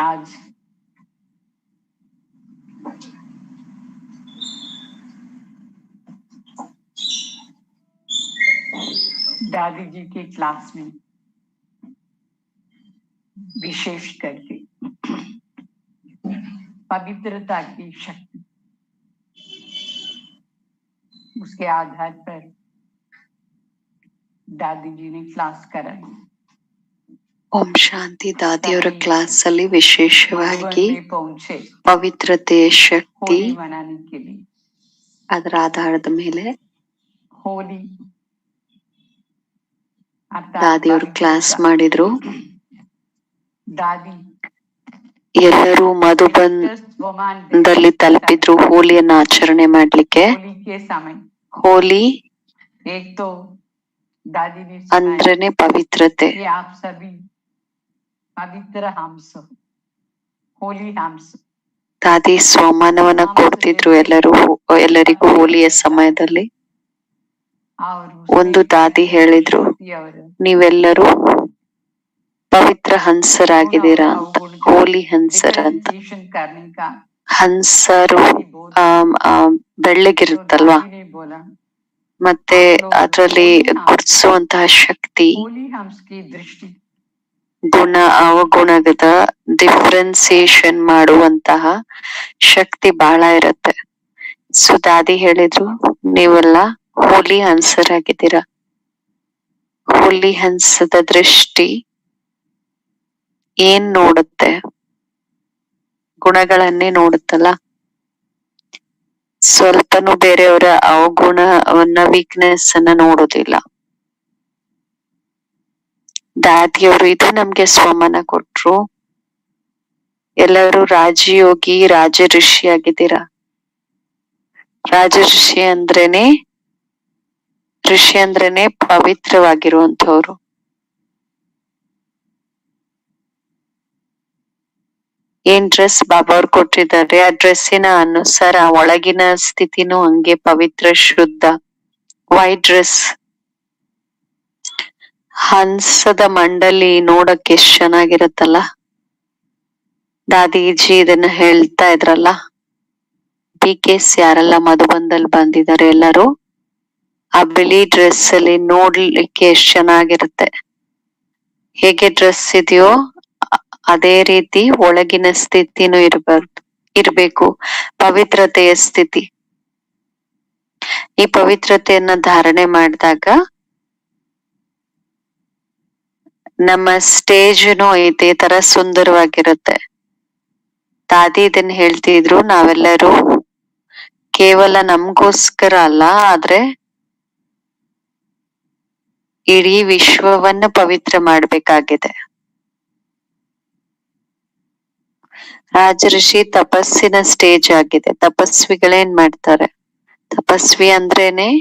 Speaker 2: आज दादी जी के क्लास में विशेष करके पवित्रता की शक्ति, उसके आधार पर दादी जी ने क्लास कराई।
Speaker 1: ಓಂ ಶಾಂತಿ ದಾದಿಯವರ ಕ್ಲಾಸ್ ಅಲ್ಲಿ ವಿಶೇಷವಾಗಿ
Speaker 2: पहुंचे
Speaker 1: ಪವಿತ್ರತೆಯ ಶಕ್ತಿ
Speaker 2: होली मनाने के लिए।
Speaker 1: ಅದರ ಆಧಾರದ ಮೇಲೆ
Speaker 2: होली
Speaker 1: ದಾದಿಯವರು ಕ್ಲಾಸ್ ಮಾಡಿದ್ರು.
Speaker 2: दादी
Speaker 1: ಎಲ್ಲರೂ ಮಧುಬನ್ದಲ್ಲಿ ತಲುಪಿದ್ರು ಹೋಲಿಯನ್ನ ಆಚರಣೆ ಮಾಡ್ಲಿಕ್ಕೆ.
Speaker 2: होली के समय
Speaker 1: ಹೋಲಿ
Speaker 2: एक तो दादी ने
Speaker 1: ಅಂದ್ರೇನೆ ಪವಿತ್ರತೆ.
Speaker 2: कि आप सभी पवित्र हंस, होली हंस।
Speaker 1: ದಾದಿ ಸ್ವಮಾನವನ್ನ ಕೊಡ್ತಿದ್ರು ಎಲ್ಲರಿಗೂ ಹೋಲಿಯ ಸಮಯದಲ್ಲಿ. ಒಂದು ದಾದಿ ಹೇಳಿದ್ರು, ನೀವೆಲ್ಲರೂ ಪವಿತ್ರ ಹಂಸರಾಗಿದ್ದೀರಾ ಅಂತ, ಹೋಲಿ ಹಂಸರ ಅಂತ. ಹಂಸರು ಬೆಳ್ಳಗಿರುತ್ತಲ್ವಾ, ಮತ್ತೆ ಅದರಲ್ಲಿ ಗುರ್ತಿಸುವಂತಹ ಶಕ್ತಿ, ಗುಣ ಅವಗುಣದ ಡಿಫ್ರೆನ್ಸಿಯೇಷನ್ ಮಾಡುವಂತಹ ಶಕ್ತಿ ಬಹಳ ಇರತ್ತೆ. ಸೊ ದಾದಿ ಹೇಳಿದ್ರು, ನೀವೆಲ್ಲ ಹೋಲಿ ಹಂಸರಾಗಿದ್ದೀರಾ. ಹೋಲಿ ಹಂಸದ ದೃಷ್ಟಿ ಏನ್ ನೋಡುತ್ತೆ? ಗುಣಗಳನ್ನೇ ನೋಡುತ್ತಲ್ಲ, ಸ್ವಲ್ಪನೂ ಬೇರೆಯವರ ಅವಗುಣವನ್ನ, ವೀಕ್ನೆಸ್ ಅನ್ನ ನೋಡೋದಿಲ್ಲ. ದಾದಿಯವರು ಇದು ನಮ್ಗೆ ಸ್ವಮಾನ ಕೊಟ್ರು. ಎಲ್ಲರೂ ರಾಜಯೋಗಿ, ರಾಜ ಋಷಿ ಆಗಿದ್ದೀರಾ. ರಾಜ ಋಷಿ ಅಂದ್ರೇನೆ ಪವಿತ್ರವಾಗಿರುವಂತವ್ರು. ಏನ್ ಡ್ರೆಸ್ ಬಾಬಾ ಅವ್ರು ಕೊಟ್ಟಿದ್ದಾರೆ, ಆ ಡ್ರೆಸ್ಸಿನ ಅನುಸಾರ ಒಳಗಿನ ಸ್ಥಿತಿನೂ ಹಂಗೆ ಪವಿತ್ರ, ಶುದ್ಧ. White dress. ಹಂಸದ ಮಂಡಲಿ ನೋಡಕ್ಕೆ ಎಷ್ಟ್ ಚೆನ್ನಾಗಿರತ್ತಲ್ಲ. ದಾದೀಜಿ ಇದನ್ನ ಹೇಳ್ತಾ ಇದ್ರಲ್ಲ. PKs ಯಾರೆಲ್ಲ ಮಧುಬಂದಲ್ಲಿ ಬಂದಿದ್ದಾರೆ ಎಲ್ಲರೂ ಆ ಬಿಳಿ ಡ್ರೆಸ್ ಅಲ್ಲಿ ನೋಡ್ಲಿಕ್ಕೆ ಎಷ್ಟ್ ಚೆನ್ನಾಗಿರುತ್ತೆ. ಹೇಗೆ ಡ್ರೆಸ್ ಇದೆಯೋ ಅದೇ ರೀತಿ ಒಳಗಿನ ಸ್ಥಿತಿನೂ ಇರ್ಬೇಕು, ಪವಿತ್ರತೆಯ ಸ್ಥಿತಿ. ಈ ಪವಿತ್ರತೆಯನ್ನ ಧಾರಣೆ ಮಾಡಿದಾಗ ನಮ್ಮ ಸ್ಟೇಜ್ನು ಇದೇ ತರ ಸುಂದರವಾಗಿರುತ್ತೆ. ದಾದಿ ಇದನ್ನ ಹೇಳ್ತಿದ್ರು, ನಾವೆಲ್ಲರೂ ಕೇವಲ ನಮ್ಗೋಸ್ಕರ ಅಲ್ಲ, ಆದ್ರೆ ಇಡೀ ವಿಶ್ವವನ್ನು ಪವಿತ್ರ ಮಾಡ್ಬೇಕಾಗಿದೆ. ರಾಜಋಷಿ ತಪಸ್ಸಿನ ಸ್ಟೇಜ್ ಆಗಿದೆ. ತಪಸ್ವಿಗಳೇನ್ ಮಾಡ್ತಾರೆ? ತಪಸ್ವಿ ಅಂದ್ರೇನೆ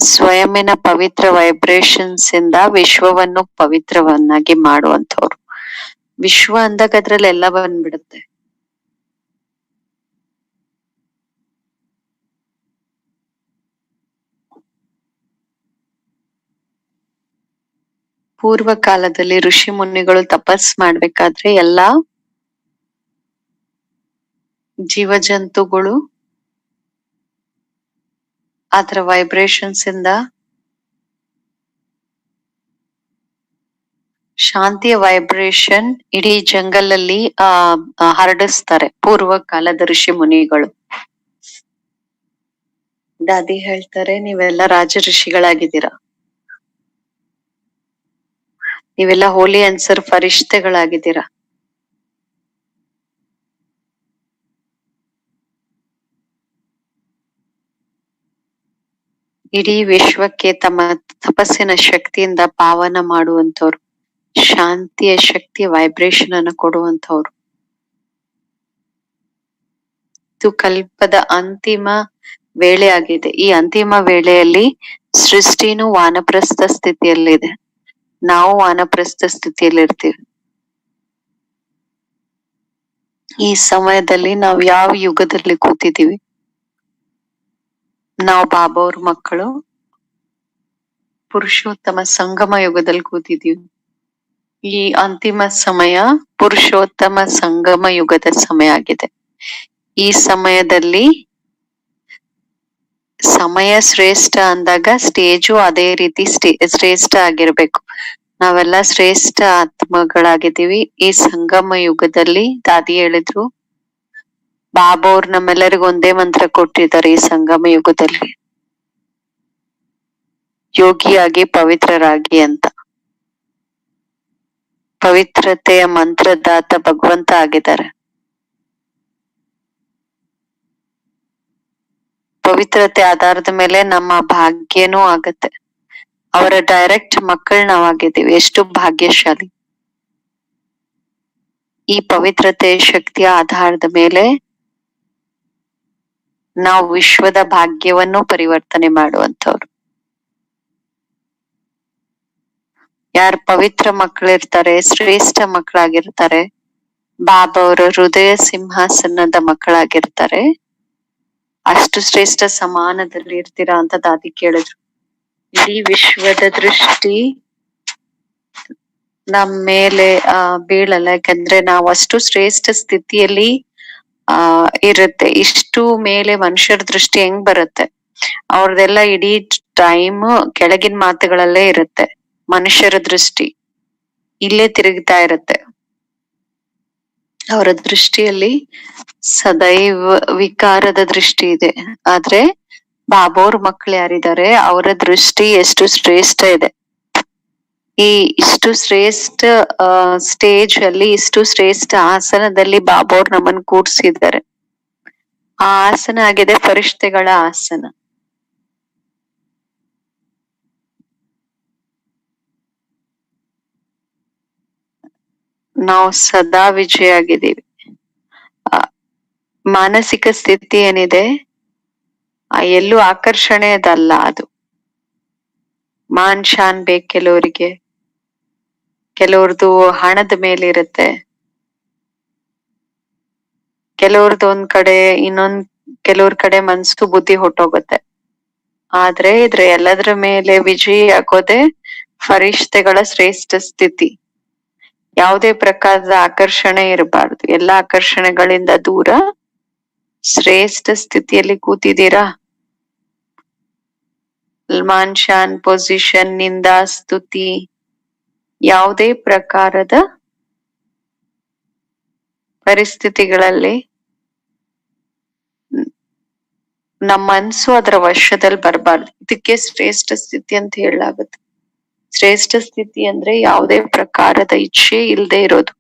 Speaker 1: ಸ್ವಯಂನ ಪವಿತ್ರ ವೈಬ್ರೇಷನ್ಸ್ ಇಂದ ವಿಶ್ವವನ್ನು ಪವಿತ್ರವನ್ನಾಗಿ ಮಾಡುವಂತವ್ರು. ವಿಶ್ವ ಅಂದಾಗ ಅದ್ರಲ್ಲಿ ಎಲ್ಲ ಬಂದ್ಬಿಡುತ್ತೆ. ಪೂರ್ವ ಕಾಲದಲ್ಲಿ ಋಷಿ ಮುನಿಗಳು ತಪಸ್ ಮಾಡ್ಬೇಕಾದ್ರೆ ಎಲ್ಲಾ ಜೀವಜಂತುಗಳು ಅದರ ವೈಬ್ರೇಷನ್ಸ್ ಇಂದ ಶಾಂತಿಯ ವೈಬ್ರೇಷನ್ ಇಡೀ ಜಂಗಲಲ್ಲಿ ಹರಡಿಸ್ತಾರೆ ಪೂರ್ವ ಕಾಲದ ಋಷಿ ಮುನಿಗಳು. ದಾದಿ ಹೇಳ್ತಾರೆ, ನೀವೆಲ್ಲ ರಾಜ ಋಷಿಗಳಾಗಿದ್ದೀರಾ, ನೀವೆಲ್ಲ ಹೋಲಿ ಆನ್ಸರ್ ಫರಿಷ್ಠೆಗಳಾಗಿದ್ದೀರಾ. ಇಡೀ ವಿಶ್ವಕ್ಕೆ ತಮ್ಮ ತಪಸ್ಸಿನ ಶಕ್ತಿಯಿಂದ ಪಾವನ ಮಾಡುವಂತವ್ರು, ಶಾಂತಿಯ ಶಕ್ತಿಯ ವೈಬ್ರೇಷನ್ ಅನ್ನು ಕೊಡುವಂತವ್ರು. ಇದು ಕಲ್ಪದ ಅಂತಿಮ ವೇಳೆ ಆಗಿದೆ. ಈ ಅಂತಿಮ ವೇಳೆಯಲ್ಲಿ ಸೃಷ್ಟಿನೂ ವಾನಪ್ರಸ್ಥ ಸ್ಥಿತಿಯಲ್ಲಿದೆ. ನಾವು ವಾನಪ್ರಸ್ಥ ಸ್ಥಿತಿಯಲ್ಲಿ ಇರ್ತೀವಿ. ಈ ಸಮಯದಲ್ಲಿ ನಾವು ಯಾವ ಯುಗದಲ್ಲಿ ಕೂತಿದೀವಿ? ನಾವು ಬಾಬಾ ಅವ್ರ ಮಕ್ಕಳು ಪುರುಷೋತ್ತಮ ಸಂಗಮ ಯುಗದಲ್ಲಿ ಕೂತಿದೀವಿ. ಈ ಅಂತಿಮ ಸಮಯ ಪುರುಷೋತ್ತಮ ಸಂಗಮ ಯುಗದ ಸಮಯ ಆಗಿದೆ. ಈ ಸಮಯದಲ್ಲಿ ಸಮಯ ಶ್ರೇಷ್ಠ ಅಂದಾಗ ಸ್ಟೇಜು ಅದೇ ರೀತಿ ಶ್ರೇಷ್ಠ ಆಗಿರ್ಬೇಕು. ನಾವೆಲ್ಲ ಶ್ರೇಷ್ಠ ಆತ್ಮಗಳಾಗಿದ್ದೀವಿ. ಈ ಸಂಗಮ ಯುಗದಲ್ಲಿ ದಾದಿ ಹೇಳಿದ್ರು, ಬಾಬಾ ಅವ್ರು ನಮ್ಮೆಲ್ಲರಿಗೂ ಒಂದೇ ಮಂತ್ರ ಕೊಟ್ಟಿದ್ದಾರೆ. ಈ ಸಂಗಮ ಯುಗದಲ್ಲಿ ಯೋಗಿಯಾಗಿ ಪವಿತ್ರರಾಗಿ ಅಂತ. ಪವಿತ್ರತೆಯ ಮಂತ್ರದಾತ ಭಗವಂತ ಆಗಿದ್ದಾರೆ. ಪವಿತ್ರತೆ ಆಧಾರದ ಮೇಲೆ ನಮ್ಮ ಭಾಗ್ಯನೂ ಆಗತ್ತೆ. ಅವರ ಡೈರೆಕ್ಟ್ ಮಕ್ಕಳು ನಾವಾಗಿದ್ದೀವಿ. ಎಷ್ಟು ಭಾಗ್ಯಶಾಲಿ! ಈ ಪವಿತ್ರತೆಯ ಶಕ್ತಿಯ ಆಧಾರದ ಮೇಲೆ ನಾವು ವಿಶ್ವದ ಭಾಗ್ಯವನ್ನು ಪರಿವರ್ತನೆ ಮಾಡುವಂತವ್ರು. ಯಾರು ಪವಿತ್ರ ಮಕ್ಕಳಿರ್ತಾರೆ, ಶ್ರೇಷ್ಠ ಮಕ್ಕಳಾಗಿರ್ತಾರೆ, ಬಾಬಾ ಅವರ ಹೃದಯ ಸಿಂಹಾಸನದ ಮಕ್ಕಳಾಗಿರ್ತಾರೆ, ಅಷ್ಟು ಶ್ರೇಷ್ಠ ಸಮಾನದಲ್ಲಿ ಇರ್ತೀರಾ ಅಂತ ದಾದಿ ಕೇಳಿದ್ರು. ಇಡೀ ವಿಶ್ವದ ದೃಷ್ಟಿ ನಮ್ ಮೇಲೆ ಬೀಳಲ್ಲ. ಯಾಕಂದ್ರೆ ನಾವು ಅಷ್ಟು ಶ್ರೇಷ್ಠ ಸ್ಥಿತಿಯಲ್ಲಿ ಇರುತ್ತೆ. ಇಷ್ಟು ಮೇಲೆ ಮನುಷ್ಯರ ದೃಷ್ಟಿ ಹೆಂಗ್ ಬರುತ್ತೆ? ಅವ್ರದೆಲ್ಲ ಇಡೀ ಟೈಮ್ ಕೆಳಗಿನ ಮಾತುಗಳಲ್ಲೇ ಇರುತ್ತೆ. ಮನುಷ್ಯರ ದೃಷ್ಟಿ ಇಲ್ಲೇ ತಿರುಗ್ತಾ ಇರುತ್ತೆ. ಅವರ ದೃಷ್ಟಿಯಲ್ಲಿ ಸದೈವ ವಿಕಾರದ ದೃಷ್ಟಿ ಇದೆ. ಆದ್ರೆ ಬಾಬಾ ಅವ್ರ ಮಕ್ಳು ಯಾರಿದ್ದಾರೆ, ಅವರ ದೃಷ್ಟಿ ಎಷ್ಟು ಶ್ರೇಷ್ಠ ಇದೆ. ಈ ಇಷ್ಟು ಶ್ರೇಷ್ಠ ಸ್ಟೇಜ್ ಅಲ್ಲಿ, ಇಷ್ಟು ಶ್ರೇಷ್ಠ ಆಸನದಲ್ಲಿ ಬಾಬಾ ಅವ್ರು ನಮ್ಮನ್ನು ಕೂಡ್ಸಿದ್ದಾರೆ. ಆ ಆಸನ ಆಗಿದೆ ಫರಿಷ್ಠೆಗಳ ಆಸನ. ನಾವು ಸದಾ ವಿಜಯ ಆಗಿದ್ದೀವಿ. ಮಾನಸಿಕ ಸ್ಥಿತಿ ಏನಿದೆ, ಎಲ್ಲೂ ಆಕರ್ಷಣೆಯದಲ್ಲ. ಅದು ಮಾನ್ ಶಾನ್ ಬೇಕು ಕೆಲವರಿಗೆ, ಕೆಲವ್ರದ್ದು ಹಣದ ಮೇಲೆ ಇರುತ್ತೆ, ಕೆಲವ್ರದ್ದು ಒಂದ್ ಕಡೆ, ಕೆಲವ್ರ ಕಡೆ ಮನ್ಸು ಬುದ್ಧಿ ಹೊಟ್ಟೋಗುತ್ತೆ. ಆದ್ರೆ ಇದ್ರ ಎಲ್ಲದ್ರ ಮೇಲೆ ವಿಜಯಿ ಆಗೋದೆ ಫರಿಷ್ಠೆಗಳ ಶ್ರೇಷ್ಠ ಸ್ಥಿತಿ. ಯಾವುದೇ ಪ್ರಕಾರದ ಆಕರ್ಷಣೆ ಇರಬಾರ್ದು. ಎಲ್ಲಾ ಆಕರ್ಷಣೆಗಳಿಂದ ದೂರ ಶ್ರೇಷ್ಠ ಸ್ಥಿತಿಯಲ್ಲಿ ಕೂತಿದ್ದೀರಾ. ಮಾನ್ ಶಾನ್, ಪೊಸಿಷನ್, ನಿಂದ, ಸ್ತುತಿ, ಯಾವುದೇ ಪ್ರಕಾರದ ಪರಿಸ್ಥಿತಿಗಳಲ್ಲಿ ನಮ್ಮ ಮನ್ಸು ಅದರ ವಶದಲ್ಲಿ ಬರಬಾರ್ದು. ಇದಕ್ಕೆ ಶ್ರೇಷ್ಠ ಸ್ಥಿತಿ ಅಂತ ಹೇಳಲಾಗುತ್ತೆ. ಶ್ರೇಷ್ಠ ಸ್ಥಿತಿ ಅಂದ್ರೆ ಯಾವುದೇ ಪ್ರಕಾರದ ಇಚ್ಛೆ ಇಲ್ಲದೆ ಇರೋದು.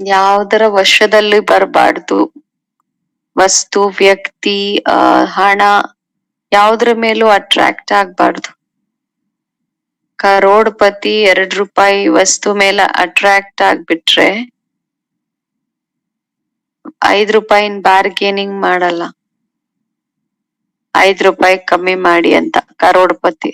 Speaker 1: ಯಾವುದರ ವಶದಲ್ಲಿ ಬರಬಾರ್ದು. ವಸ್ತು, ವ್ಯಕ್ತಿ, ಹಣ, ಯಾವುದ್ರ ಮೇಲೂ ಅಟ್ರಾಕ್ಟ್ ಆಗ್ಬಾರ್ದು. ಕರೋಡ್ಪತಿ ₹2 ವಸ್ತು ಮೇಲೆ ಅಟ್ರಾಕ್ಟ್ ಆಗ್ಬಿಟ್ರೆ ₹5 ಬಾರ್ಗೇನಿಂಗ್ ಮಾಡಲ್ಲ. ₹5 ಕಮ್ಮಿ ಮಾಡಿ ಅಂತ ಕರೋಡ್ಪತಿ.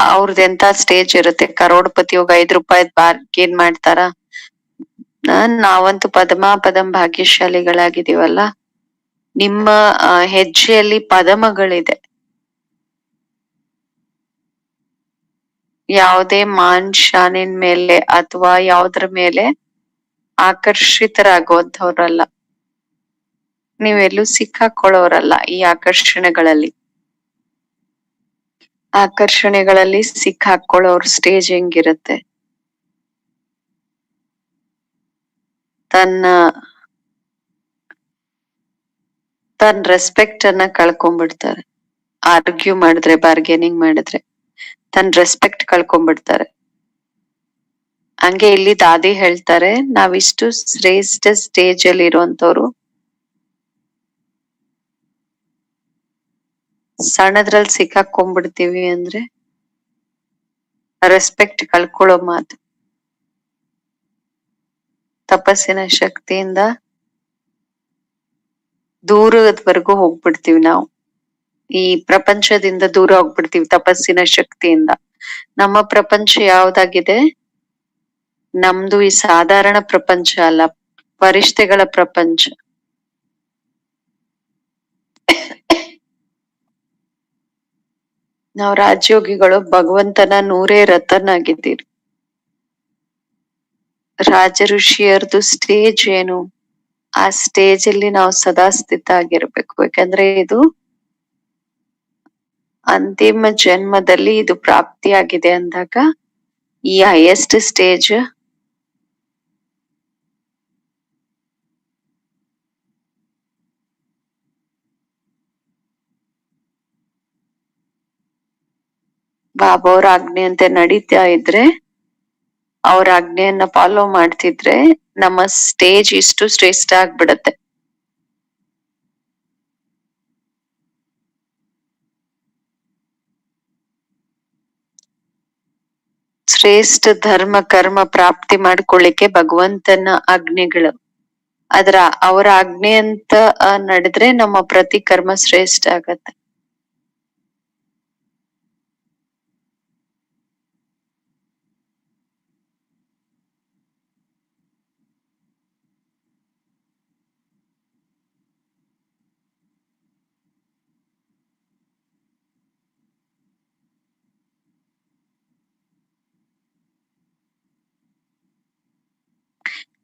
Speaker 1: ಅವ್ರದ್ದು ಎಂತ ಸ್ಟೇಜ್ ಇರುತ್ತೆ. ಕರೋಡ್ಪತಿ ಹೋಗಿ ₹5 ಬಾರ್ಗೇನ್ ಮಾಡ್ತಾರ? ನಾವಂತೂ ಪದಂ ಭಾಗ್ಯಶಾಲಿಗಳಾಗಿದ್ದೀವಲ್ಲ. ನಿಮ್ಮ ಹೆಜ್ಜೆಯಲ್ಲಿ ಪದಮಗಳಿದೆ. ಯಾವುದೇ ಮಾನ್ ಶಾನಿನ ಮೇಲೆ ಅಥವಾ ಯಾವುದ್ರ ಮೇಲೆ ಆಕರ್ಷಿತರಾಗುವಂತವ್ರಲ್ಲ. ನೀವೆಲ್ಲೂ ಸಿಕ್ಕಾಕೊಳ್ಳೋರಲ್ಲ ಈ ಆಕರ್ಷಣೆಗಳಲ್ಲಿ. ಆಕರ್ಷಣೆಗಳಲ್ಲಿ ಸಿಕ್ಕಾಕೊಳ್ಳೋರ್ ಸ್ಟೇಜ್ ಹೆಂಗಿರುತ್ತೆ? ತನ್ನ ರೆಸ್ಪೆಕ್ಟ್ ಅನ್ನ ಕಳ್ಕೊಂಡ್ಬಿಡ್ತಾರೆ. ಆರ್ಗ್ಯೂ ಮಾಡಿದ್ರೆ, ಬಾರ್ಗೇನಿಂಗ್ ಮಾಡಿದ್ರೆ ತನ್ನ ರೆಸ್ಪೆಕ್ಟ್ ಕಳ್ಕೊಂಡ್ಬಿಡ್ತಾರೆ. ಹಂಗೆ ಇಲ್ಲಿ ದಾದಿ ಹೇಳ್ತಾರೆ, ನಾವಿಷ್ಟು ಶ್ರೇಷ್ಠ ಸ್ಟೇಜ್ ಅಲ್ಲಿ ಇರುವಂತವ್ರು ಸಣ್ಣದ್ರಲ್ಲಿ ಸಿಕ್ಕಾಕೊಂಡ್ಬಿಡ್ತೀವಿ ಅಂದ್ರೆ ರೆಸ್ಪೆಕ್ಟ್ ಕಳ್ಕೊಳ್ಳೋ ಮಾತು. ತಪಸ್ಸಿನ ಶಕ್ತಿಯಿಂದ ದೂರದವರೆಗೂ ಹೋಗ್ಬಿಡ್ತೀವಿ ನಾವು. ಈ ಪ್ರಪಂಚದಿಂದ ದೂರ ಹೋಗ್ಬಿಡ್ತೀವಿ ತಪಸ್ಸಿನ ಶಕ್ತಿಯಿಂದ. ನಮ್ಮ ಪ್ರಪಂಚ ಯಾವ್ದಾಗಿದೆ? ನಮ್ದು ಈ ಸಾಧಾರಣ ಪ್ರಪಂಚ ಅಲ್ಲ, ಫರಿಷ್ಠೆಗಳ ಪ್ರಪಂಚ. ನಾವು ರಾಜಯೋಗಿಗಳು ಭಗವಂತನ 100 ರಥನಾಗಿದ್ದೀರಿ. ರಾಜ ಋಷಿಯರ್ದು ಸ್ಟೇಜ್ ಏನು? ಆ ಸ್ಟೇಜ್ ಅಲ್ಲಿ ನಾವು ಸದಾ ಸ್ಥಿತ ಆಗಿರ್ಬೇಕು. ಯಾಕಂದ್ರೆ ಇದು ಅಂತಿಮ ಜನ್ಮದಲ್ಲಿ ಇದು ಪ್ರಾಪ್ತಿಯಾಗಿದೆ ಅಂದಾಗ ಈ ಹೈಯೆಸ್ಟ್ ಸ್ಟೇಜ್ ಬಾಬಾ ಅವ್ರ ಆಜ್ಞೆಯಂತೆ ನಡೀತಾ ಇದ್ರೆ, ಅವ್ರ ಆಜ್ಞೆಯನ್ನ ಫಾಲೋ ಮಾಡ್ತಿದ್ರೆ ನಮ್ಮ ಸ್ಟೇಜ್ ಇಷ್ಟು ಶ್ರೇಷ್ಠ ಆಗ್ಬಿಡತ್ತೆ. ಶ್ರೇಷ್ಠ ಧರ್ಮ ಕರ್ಮ ಪ್ರಾಪ್ತಿ ಮಾಡ್ಕೊಳ್ಳಿಕ್ಕೆ ಭಗವಂತನ ಆಜ್ಞೆಗಳು. ಅವರ ಆಜ್ಞೆ ಅಂತ ನಡೆದ್ರೆ ನಮ್ಮ ಪ್ರತಿ ಕರ್ಮ ಶ್ರೇಷ್ಠ ಆಗತ್ತೆ.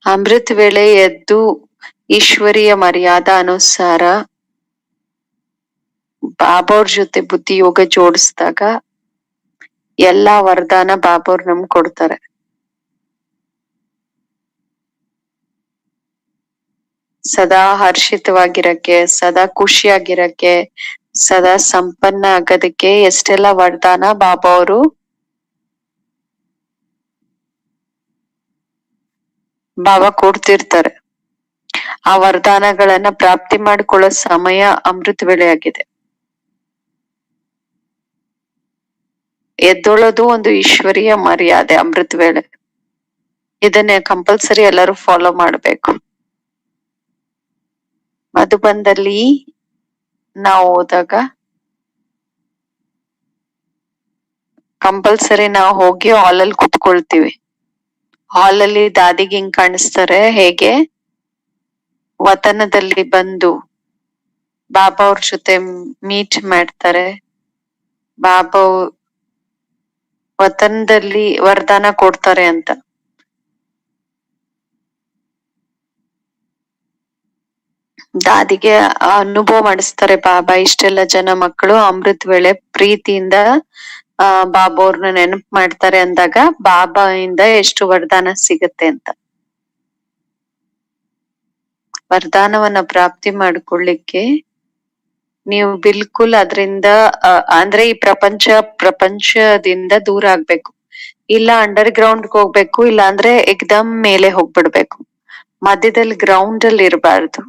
Speaker 1: ಅಮೃತ ವೇಳೆ ಎದ್ದು ಈಶ್ವರಿಯ ಮರ್ಯಾದಾ ಅನುಸಾರ ಬಾಬಾ ಅವ್ರ ಜೊತೆ ಬುದ್ಧಿ ಯೋಗ ಜೋಡಿಸಿದಾಗ ಎಲ್ಲಾ ವರದಾನ ಬಾಬಾ ಅವ್ರು ನಮ್ಗ್ ಕೊಡ್ತಾರೆ. ಸದಾ ಹರ್ಷಿತವಾಗಿರಕ್ಕೆ, ಸದಾ ಖುಷಿಯಾಗಿರಕ್ಕೆ, ಸದಾ ಸಂಪನ್ನ ಆಗೋದಕ್ಕೆ ಎಷ್ಟೆಲ್ಲ ವರದಾನ ಬಾಬಾ ಅವರು ಬಾಬಾ ಕೊಡ್ತಿರ್ತಾರೆ. ಆ ವರದಾನಗಳನ್ನ ಪ್ರಾಪ್ತಿ ಮಾಡ್ಕೊಳ್ಳೋ ಸಮಯ ಅಮೃತ ವೇಳೆ ಆಗಿದೆ. ಎದ್ದೊಳೋದು ಒಂದು ಈಶ್ವರಿಯ ಮರ್ಯಾದೆ ಅಮೃತ ವೇಳೆ. ಇದನ್ನೇ ಕಂಪಲ್ಸರಿ ಎಲ್ಲರೂ ಫಾಲೋ ಮಾಡ್ಬೇಕು. ಮಧುಬನದಲ್ಲಿ ನಾವು ಹೋದಾಗ ಕಂಪಲ್ಸರಿ ನಾವು ಹೋಗಿ ಹಾಲಲ್ಲಿ ಕುತ್ಕೊಳ್ತೀವಿ. ಹಾಲಲ್ಲಿ ದಾದಿಗೆ ಹಿಂಗ್ ಕಾಣಿಸ್ತಾರೆ, ಹೇಗೆ ವತನದಲ್ಲಿ ಬಂದು ಬಾಬಾ ಅವ್ರ ಜೊತೆ ಮೀಟ್ ಮಾಡ್ತಾರೆ. ಬಾಬಾ ವತನದಲ್ಲಿ ವರದಾನ ಕೊಡ್ತಾರೆ ಅಂತ. ದಾದಿಗೆ ಅನುಭವ ಮಾಡಿಸ್ತಾರೆ ಬಾಬಾ. ಇಷ್ಟೆಲ್ಲ ಜನ ಮಕ್ಕಳು ಅಮೃತ ವೇಳೆ ಪ್ರೀತಿಯಿಂದ ಬಾಬಾ ಅವ್ರನ್ನ ನೆನಪು ಮಾಡ್ತಾರೆ ಅಂದಾಗ ಬಾಬಾ ಇಂದ ಎಷ್ಟು ವರದಾನ ಸಿಗತ್ತೆ ಅಂತ. ವರದಾನವನ್ನ ಪ್ರಾಪ್ತಿ ಮಾಡ್ಕೊಳ್ಳಿಕ್ಕೆ ನೀವು ಬಿಲ್ಕುಲ್ ಅದರಿಂದ ಅಂದ್ರೆ ಈ ಪ್ರಪಂಚದಿಂದ ದೂರ ಆಗ್ಬೇಕು. ಇಲ್ಲ ಅಂಡರ್ ಗ್ರೌಂಡ್ಗೆ ಹೋಗ್ಬೇಕು, ಇಲ್ಲ ಅಂದ್ರೆ ಎಕ್ದಮ್ ಮೇಲೆ ಹೋಗ್ಬಿಡ್ಬೇಕು. ಮಧ್ಯದಲ್ಲಿ ಗ್ರೌಂಡ್ ಅಲ್ಲಿ ಇರಬಾರ್ದು.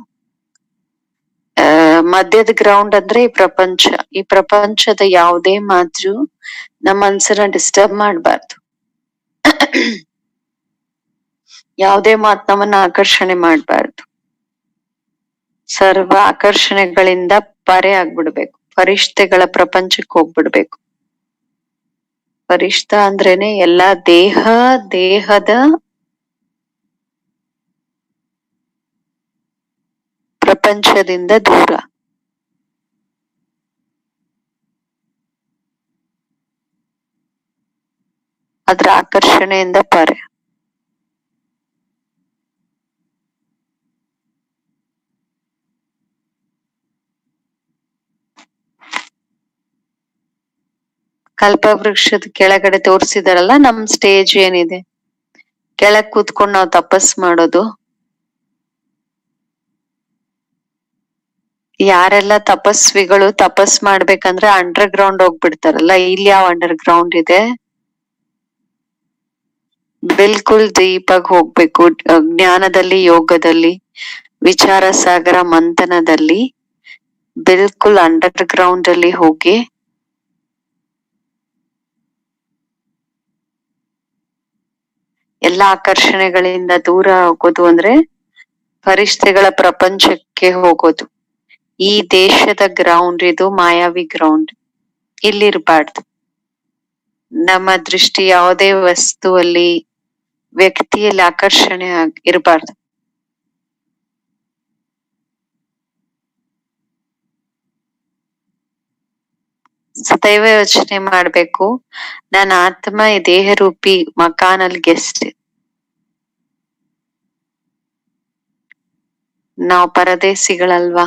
Speaker 1: ಮಧ್ಯದ ಗ್ರೌಂಡ್ ಅಂದ್ರೆ ಈ ಪ್ರಪಂಚ. ಈ ಪ್ರಪಂಚದ ಯಾವುದೇ ಮಾತು ನಮ್ಮ ಮನ್ಸನ್ನ ಡಿಸ್ಟರ್ಬ್ ಮಾಡ್ಬಾರ್ದು. ಯಾವುದೇ ಮಾತು ನಮ್ಮನ್ನ ಆಕರ್ಷಣೆ ಮಾಡ್ಬಾರ್ದು. ಸರ್ವ ಆಕರ್ಷಣೆಗಳಿಂದ ಪರೆ ಆಗ್ಬಿಡ್ಬೇಕು. ಫರಿಷ್ಠೆಗಳ ಪ್ರಪಂಚಕ್ಕೆ ಹೋಗ್ಬಿಡ್ಬೇಕು. ಫರಿಷ್ಠ ಅಂದ್ರೇನೆ ಎಲ್ಲಾ ದೇಹದ ಪ್ರಪಂಚದಿಂದ ದೂರ. ಅದ್ರ ಆಕರ್ಷಣೆಯಿಂದ ಪರೆ. ಕಲ್ಪವೃಕ್ಷದ ಕೆಳಗಡೆ ತೋರಿಸಿದಾರಲ್ಲ ನಮ್ ಸ್ಟೇಜ್ ಏನಿದೆ. ಕೆಳಗ್ ಕೂತ್ಕೊಂಡು ನಾವು ತಪಸ್ ಮಾಡೋದು. ಯಾರೆಲ್ಲ ತಪಸ್ವಿಗಳು ತಪಸ್ ಮಾಡ್ಬೇಕಂದ್ರೆ ಅಂಡರ್ ಗ್ರೌಂಡ್ ಹೋಗ್ಬಿಡ್ತಾರಲ್ಲ, ಇಲ್ಲಿ ಯಾವ ಅಂಡರ್ ಗ್ರೌಂಡ್ ಇದೆ? ಬಿಲ್ಕುಲ್ ದೀಪಾಗ್ ಹೋಗ್ಬೇಕು. ಜ್ಞಾನದಲ್ಲಿ, ಯೋಗದಲ್ಲಿ, ವಿಚಾರ ಸಾಗರ ಮಂಥನದಲ್ಲಿ ಬಿಲ್ಕುಲ್ ಅಂಡರ್ ಗ್ರೌಂಡ್ ಅಲ್ಲಿ ಹೋಗಿ ಎಲ್ಲಾ ಆಕರ್ಷಣೆಗಳಿಂದ ದೂರ ಹೋಗೋದು ಅಂದ್ರೆ ಫರಿಷ್ಠೆಗಳ ಪ್ರಪಂಚಕ್ಕೆ ಹೋಗೋದು. ಈ ದೇಶದ ಗ್ರೌಂಡ್ ಇದು ಮಾಯಾವಿ ಗ್ರೌಂಡ್. ಇಲ್ಲಿರ್ಬಾರ್ದು. ನಮ್ಮ ದೃಷ್ಟಿ ಯಾವುದೇ ವಸ್ತುವಲ್ಲಿ ವ್ಯಕ್ತಿಯಲ್ಲಿ ಆಕರ್ಷಣೆ ಇರಬಾರ್ದು. ಸದೈವ ಯೋಚನೆ ಮಾಡ್ಬೇಕು, ನನ್ನ ಆತ್ಮ ಈ ದೇಹ ರೂಪಿ ಮಕಾನಲ್ಲಿ ಗೆಸ್ಟ್. ನಾವು ಪರದೇಶಿಗಳಲ್ವಾ.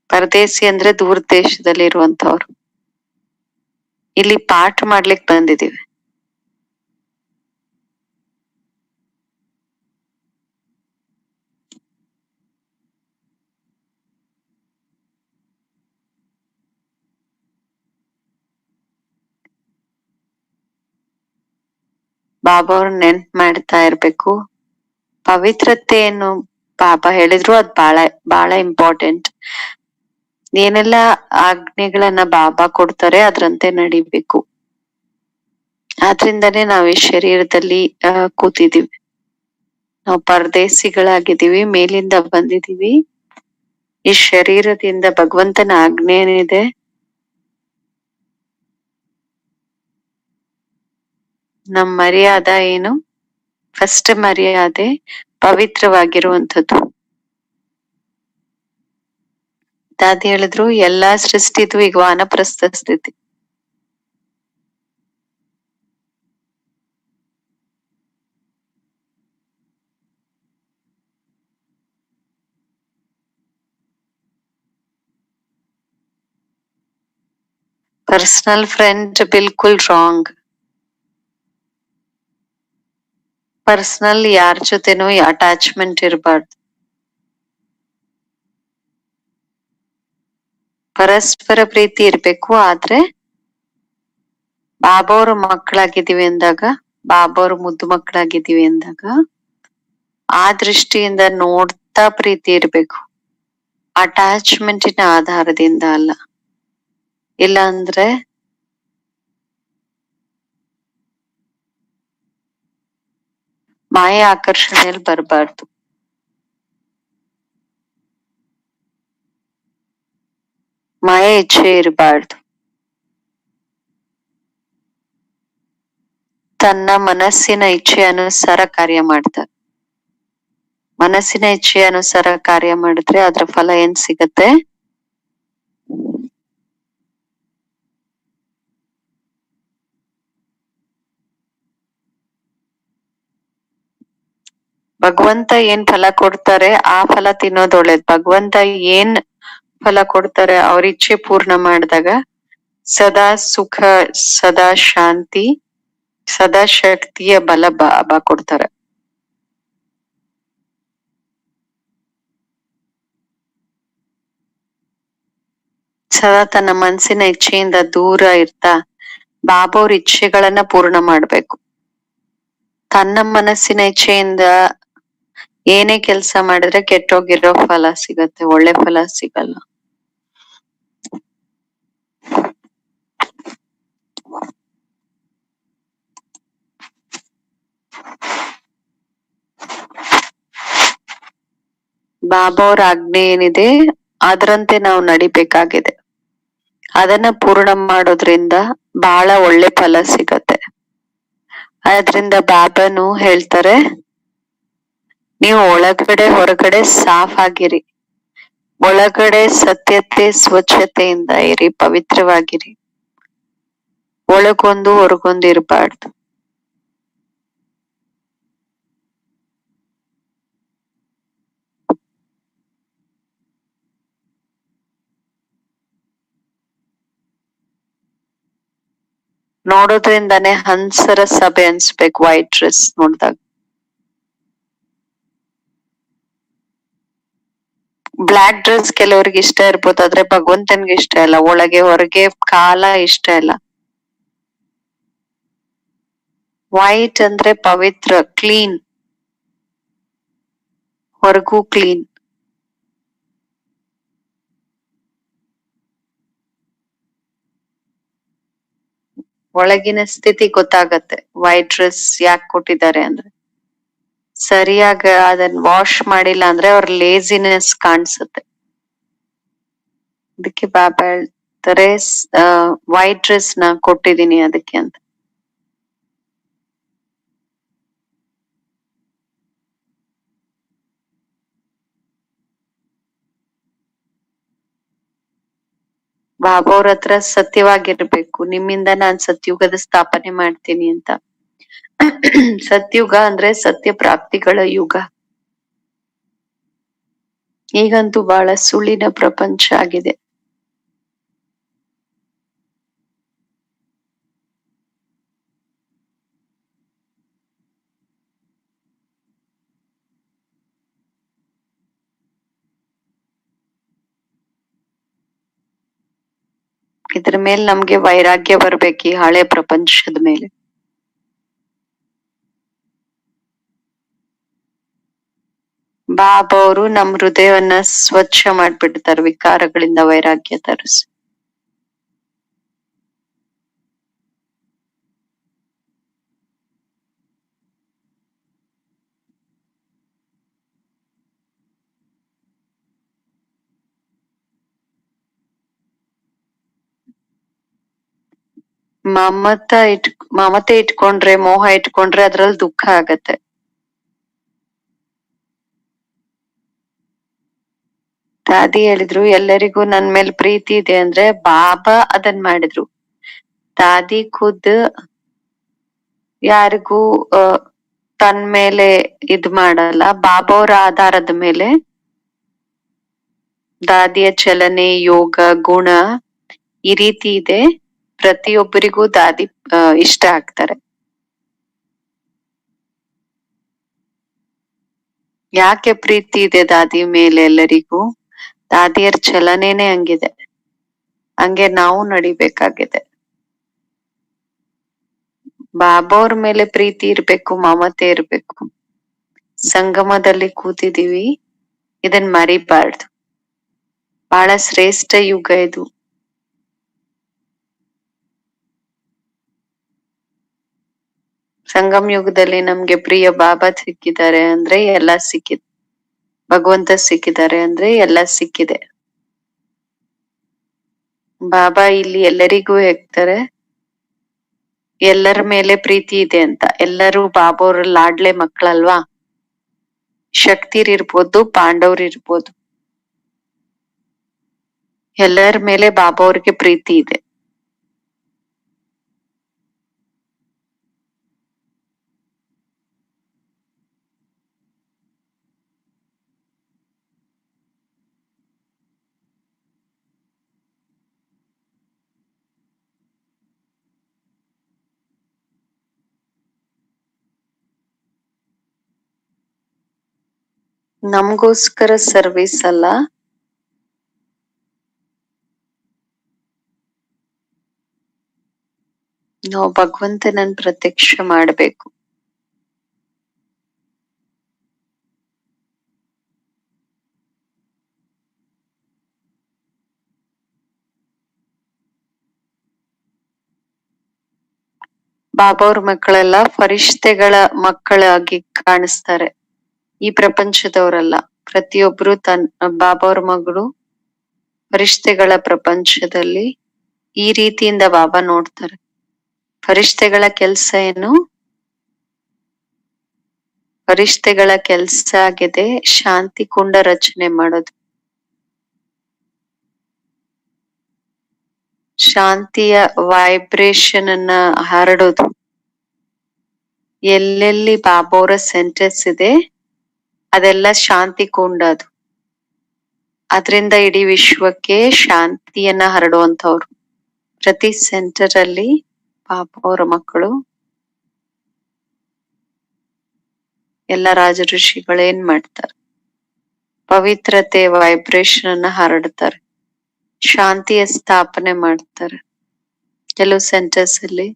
Speaker 1: ಪರದೇಶಿ ಅಂದ್ರೆ ದೂರ ದೇಶದಲ್ಲಿ ಇರುವಂತವ್ರು. ಇಲ್ಲಿ ಪಾಠ ಮಾಡ್ಲಿಕ್ ಬಂದಿದೀವಿ. ಬಾಬಾ ಅವ್ರ ನೆನ್ಪ್ ಮಾಡ್ತಾ ಇರ್ಬೇಕು. ಪವಿತ್ರತೆಯನ್ನು ಬಾಬಾ ಹೇಳಿದ್ರು ಅದ್ ಬಾಳ ಬಾಳ ಇಂಪಾರ್ಟೆಂಟ್. ಏನೆಲ್ಲ ಆಜ್ಞೆಗಳನ್ನ ಬಾಬಾ ಕೊಡ್ತಾರೆ ಅದ್ರಂತೆ ನಡಿಬೇಕು. ಆದ್ರಿಂದಾನೇ ನಾವ್ ಈ ಶರೀರದಲ್ಲಿ ಕೂತಿದೀವಿ. ನಾವು ಪರದೇಶಿಗಳಾಗಿದ್ದೀವಿ, ಮೇಲಿಂದ ಬಂದಿದೀವಿ. ಈ ಶರೀರದಿಂದ ಭಗವಂತನ ಆಜ್ಞೆ ಏನಿದೆ, ನಮ್ ಮರ್ಯಾದ ಏನು, ಫಸ್ಟ್ ಮರ್ಯಾದೆ ಪವಿತ್ರವಾಗಿರುವಂಥದ್ದು. ದಾದಿ ಹೇಳಿದ್ರು ಎಲ್ಲಾ ಸೃಷ್ಟಿದು ಈಗ ವಾನಪ್ರಸ್ಥ ಸ್ಥಿತಿ. ಪರ್ಸನಲ್ ಫ್ರೆಂಡ್ ಬಿಲ್ಕುಲ್ ರಾಂಗ್. ಪರ್ಸನಲ್ ಯಾರ ಜೊತೆನೂ ಅಟ್ಯಾಚ್ಮೆಂಟ್ ಇರಬಾರ್ದು. ಪರಸ್ಪರ ಪ್ರೀತಿ ಇರ್ಬೇಕು. ಆದ್ರೆ ಬಾಬಾ ಅವ್ರ ಮಕ್ಕಳಾಗಿದ್ದೀವಿ ಅಂದಾಗ, ಬಾಬಾ ಅವ್ರ ಮುದ್ದು ಮಕ್ಕಳಾಗಿದ್ದೀವಿ ಅಂದಾಗ ಆ ದೃಷ್ಟಿಯಿಂದ ನೋಡ್ತಾ ಪ್ರೀತಿ ಇರ್ಬೇಕು, ಅಟ್ಯಾಚ್ಮೆಂಟಿನ ಆಧಾರದಿಂದ ಅಲ್ಲ. ಇಲ್ಲ ಅಂದ್ರೆ ಮಾಯೆ ಆಕರ್ಷಣೆಯಲ್ಲಿ ಬರಬಾರ್ದು. ಮಾಯೆ ಇಚ್ಛೆ ಇರಬಾರ್ದು. ತನ್ನ ಮನಸ್ಸಿನ ಇಚ್ಛೆ ಅನುಸಾರ ಕಾರ್ಯ ಮಾಡ್ತಾರೆ. ಮನಸ್ಸಿನ ಇಚ್ಛೆ ಅನುಸಾರ ಕಾರ್ಯ ಮಾಡಿದ್ರೆ ಅದ್ರ ಫಲ ಏನ್ ಸಿಗತ್ತೆ? ಭಗವಂತ ಏನ್ ಫಲ ಕೊಡ್ತಾರೆ ಆ ಫಲ ತಿನ್ನೋದು ಒಳ್ಳೇದು. ಭಗವಂತ ಏನ್ ಫಲ ಕೊಡ್ತಾರೆ ಅವ್ರ ಇಚ್ಛೆ ಪೂರ್ಣ ಮಾಡಿದಾಗ ಸದಾ ಸುಖ, ಸದಾ ಶಾಂತಿ, ಸದಾ ಶಕ್ತಿಯ ಬಲ ಬಾಬಾ ಕೊಡ್ತಾರೆ. ಸದಾ ತನ್ನ ಮನಸ್ಸಿನ ಇಚ್ಛೆಯಿಂದ ದೂರ ಇರ್ತಾ ಬಾಬಾ ಅವ್ರ ಇಚ್ಛೆಗಳನ್ನ ಪೂರ್ಣ ಮಾಡ್ಬೇಕು. ತನ್ನ ಮನಸ್ಸಿನ ಇಚ್ಛೆಯಿಂದ ಏನೇ ಕೆಲ್ಸ ಮಾಡಿದ್ರೆ ಕೆಟ್ಟೋಗಿರೋ ಫಲ ಸಿಗತ್ತೆ, ಒಳ್ಳೆ ಫಲ ಸಿಗಲ್ಲ. ಬಾಬಾ ಅವ್ರ ಆಜ್ಞೆ ಏನಿದೆ ಅದರಂತೆ ನಾವು ನಡಿಬೇಕಾಗಿದೆ. ಅದನ್ನ ಪೂರ್ಣ ಮಾಡೋದ್ರಿಂದ ಬಹಳ ಒಳ್ಳೆ ಫಲ ಸಿಗತ್ತೆ. ಆದ್ರಿಂದ ಬಾಬಾನು ಹೇಳ್ತಾರೆ, ನೀವು ಒಳಗಡೆ ಹೊರಗಡೆ ಸಾಫ್ ಆಗಿರಿ, ಒಳಗಡೆ ಸತ್ಯತೆ ಸ್ವಚ್ಛತೆಯಿಂದ ಇರಿ, ಪವಿತ್ರವಾಗಿರಿ. ಒಳಗೊಂದು ಹೊರಗೊಂದು ಇರಬಾರ್ದು. ನೋಡೋದ್ರಿಂದಾನೇ ಹಂಸರ ಸಭೆ ಅನ್ಸ್ಬೇಕು. ವೈಟ್ ಡ್ರೆಸ್ ನೋಡ್ದಾಗ ಬ್ಲ್ಯಾಕ್ ಡ್ರೆಸ್ ಕೆಲವ್ರಿಗೆ ಇಷ್ಟ ಇರ್ಬೋದು, ಆದ್ರೆ ಭಗವಂತನ್ಗೆ ಇಷ್ಟ ಇಲ್ಲ. ಒಳಗೆ ಹೊರಗೆ ಕಾಲ ಇಷ್ಟ ಇಲ್ಲ. ವೈಟ್ ಅಂದ್ರೆ ಪವಿತ್ರ, ಕ್ಲೀನ್, ಹೊರಗೂ ಕ್ಲೀನ್. ಒಳಗಿನ ಸ್ಥಿತಿ ಗೊತ್ತಾಗತ್ತೆ ವೈಟ್ ಡ್ರೆಸ್ ಯಾಕೆ ಕೊಟ್ಟಿದ್ದಾರೆ ಅಂದ್ರೆ. ಸರಿಯಾಗಿ ಅದನ್ನ ವಾಶ್ ಮಾಡಿಲ್ಲ ಅಂದ್ರೆ ಅವ್ರ ಲೇಜಿನೆಸ್ ಕಾಣಿಸುತ್ತೆ. ಅದಕ್ಕೆ ಬಾಬಾ ಹೇಳ್ತಾರೆ ವೈಟ್ ಡ್ರೆಸ್ ನ ಕೊಟ್ಟಿದೀನಿ ಅದಕ್ಕೆ ಅಂತ. ಬಾಬಾ ಅವ್ರ ಹತ್ರ ಸತ್ಯವಾಗಿರ್ಬೇಕು, ನಿಮ್ಮಿಂದ ನಾನ್ ಸತ್ಯುಗದ ಸ್ಥಾಪನೆ ಮಾಡ್ತೀನಿ ಅಂತ. ಸತ್ಯುಗ ಅಂದ್ರೆ ಸತ್ಯ ಪ್ರಾಪ್ತಿಗಳ ಯುಗ. ಈಗಂತೂ ಬಹಳ ಸುಳ್ಳಿನ ಪ್ರಪಂಚ ಆಗಿದೆ. ಇದ್ರ ಮೇಲೆ ನಮ್ಗೆ ವೈರಾಗ್ಯ ಬರ್ಬೇಕು, ಈ ಹಳೆ ಪ್ರಪಂಚದ ಮೇಲೆ. ಬಾಬಾ ಅವರು ನಮ್ ಹೃದಯವನ್ನ ಸ್ವಚ್ಛ ಮಾಡ್ಬಿಡ್ತಾರೆ ವಿಕಾರಗಳಿಂದ ವೈರಾಗ್ಯ ತರಿಸಿ. ಮಮತೆ ಇಟ್ಕೊಂಡ್ರೆ, ಮೋಹ ಇಟ್ಕೊಂಡ್ರೆ ಅದ್ರಲ್ಲಿ ದುಃಖ ಆಗತ್ತೆ. ದಾದಿ ಹೇಳಿದ್ರು ಎಲ್ಲರಿಗೂ ನನ್ ಮೇಲೆ ಪ್ರೀತಿ ಇದೆ ಅಂದ್ರೆ ಬಾಬಾ ಅದನ್ ಮಾಡಿದ್ರು. ದಾದಿ ಖುದ್ ಯಾರಿಗೂ ತನ್ ಮೇಲೆ ಇದ್ ಮಾಡಲ್ಲ, ಬಾಬಾ ಅವ್ರ ಆಧಾರದ ಮೇಲೆ ದಾದಿಯ ಚಲನೆ, ಯೋಗ, ಗುಣ ಈ ರೀತಿ ಇದೆ. ಪ್ರತಿಯೊಬ್ಬರಿಗೂ ದಾದಿ ಇಷ್ಟ ಆಗ್ತಾರೆ. ಯಾಕೆ ಪ್ರೀತಿ ಇದೆ ದಾದಿ ಮೇಲೆ ಎಲ್ಲರಿಗೂ? ದಾದಿಯರ್ ಚಲನೆನೆ ಹಂಗಿದೆ, ಹಂಗೆ ನಾವು ನಡಿಬೇಕಾಗಿದೆ. ಬಾಬಾ ಅವ್ರ ಮೇಲೆ ಪ್ರೀತಿ ಇರ್ಬೇಕು, ಮಮತೆ ಇರ್ಬೇಕು. ಸಂಗಮದಲ್ಲಿ ಕೂತಿದೀವಿ, ಇದನ್ ಮರಿಬಾರ್ದು. ಬಹಳ ಶ್ರೇಷ್ಠ ಯುಗ ಇದು. ಸಂಗಮ್ ಯುಗದಲ್ಲಿ ನಮ್ಗೆ ಪ್ರಿಯ ಬಾಬಾ ಸಿಕ್ಕಿದ್ದಾರೆ ಅಂದ್ರೆ ಎಲ್ಲ ಸಿಕ್ಕಿದೆ, ಭಗವಂತ ಸಿಕ್ಕಿದ್ದಾರೆ ಅಂದ್ರೆ ಎಲ್ಲ ಸಿಕ್ಕಿದೆ. ಬಾಬಾ ಇಲ್ಲಿ ಎಲ್ಲರಿಗೂ ಹೇಳ್ತಾರೆ ಎಲ್ಲರ ಮೇಲೆ ಪ್ರೀತಿ ಇದೆ ಅಂತ. ಎಲ್ಲರೂ ಬಾಬಾ ಅವ್ರ ಲಾಡ್ಲೆ ಮಕ್ಕಳಲ್ವಾ. ಶಕ್ತಿರ್ ಇರ್ಬೋದು, ಪಾಂಡವ್ರು ಇರ್ಬೋದು, ಎಲ್ಲರ ಮೇಲೆ ಬಾಬಾ ಅವ್ರಿಗೆ ಪ್ರೀತಿ ಇದೆ. ನಮ್ಗೋಸ್ಕರ ಸರ್ವಿಸ್ ಅಲ್ಲ, ನಾವು ಭಗವಂತನನ್ನ ಪ್ರತ್ಯಕ್ಷ ಮಾಡ್ಬೇಕು. ಬಾಬಾ ಅವ್ರ ಮಕ್ಕಳೆಲ್ಲ ಫರಿಷ್ತೆಗಳ ಮಕ್ಕಳಾಗಿ ಕಾಣಿಸ್ತಾರೆ. ಈ ಪ್ರಪಂಚದವರಲ್ಲ. ಪ್ರತಿಯೊಬ್ರು ಬಾಬಾ ಅವ್ರ ಮಗಳು ಫರಿಷ್ತೆಗಳ ಪ್ರಪಂಚದಲ್ಲಿ ಈ ರೀತಿಯಿಂದ ಬಾಬಾ ನೋಡ್ತಾರೆ. ಫರಿಷ್ತೆಗಳ ಕೆಲ್ಸ ಏನು? ಫರಿಷ್ತೆಗಳ ಕೆಲ್ಸ ಆಗಿದೆ ಶಾಂತಿ ಕುಂಡ ರಚನೆ ಮಾಡೋದು, ಶಾಂತಿಯ ವೈಬ್ರೇಷನ್ ಅನ್ನ ಹರಡೋದು. ಎಲ್ಲೆಲ್ಲಿ ಬಾಬಾ ಅವರ ಸೆಂಟೆನ್ಸ್ ಇದೆ ಅದೆಲ್ಲ ಶಾಂತಿ ಕುಂಡ ಅದು. ಅದ್ರಿಂದ ಇಡೀ ವಿಶ್ವಕ್ಕೆ ಶಾಂತಿಯನ್ನ ಹರಡುವಂತವ್ರು. ಪ್ರತಿ ಸೆಂಟರ್ ಅಲ್ಲಿ ಬಾಬಾ ಅವರ ಮಕ್ಕಳು, ಎಲ್ಲ ರಾಜ ಋಷಿಗಳು ಏನ್ ಮಾಡ್ತಾರೆ? ಪವಿತ್ರತೆ ವೈಬ್ರೇಷನ್ ಅನ್ನ ಹರಡ್ತಾರೆ, ಶಾಂತಿಯ ಸ್ಥಾಪನೆ ಮಾಡ್ತಾರೆ. ಕೆಲವು ಸೆಂಟರ್ಸ್ ಅಲ್ಲಿ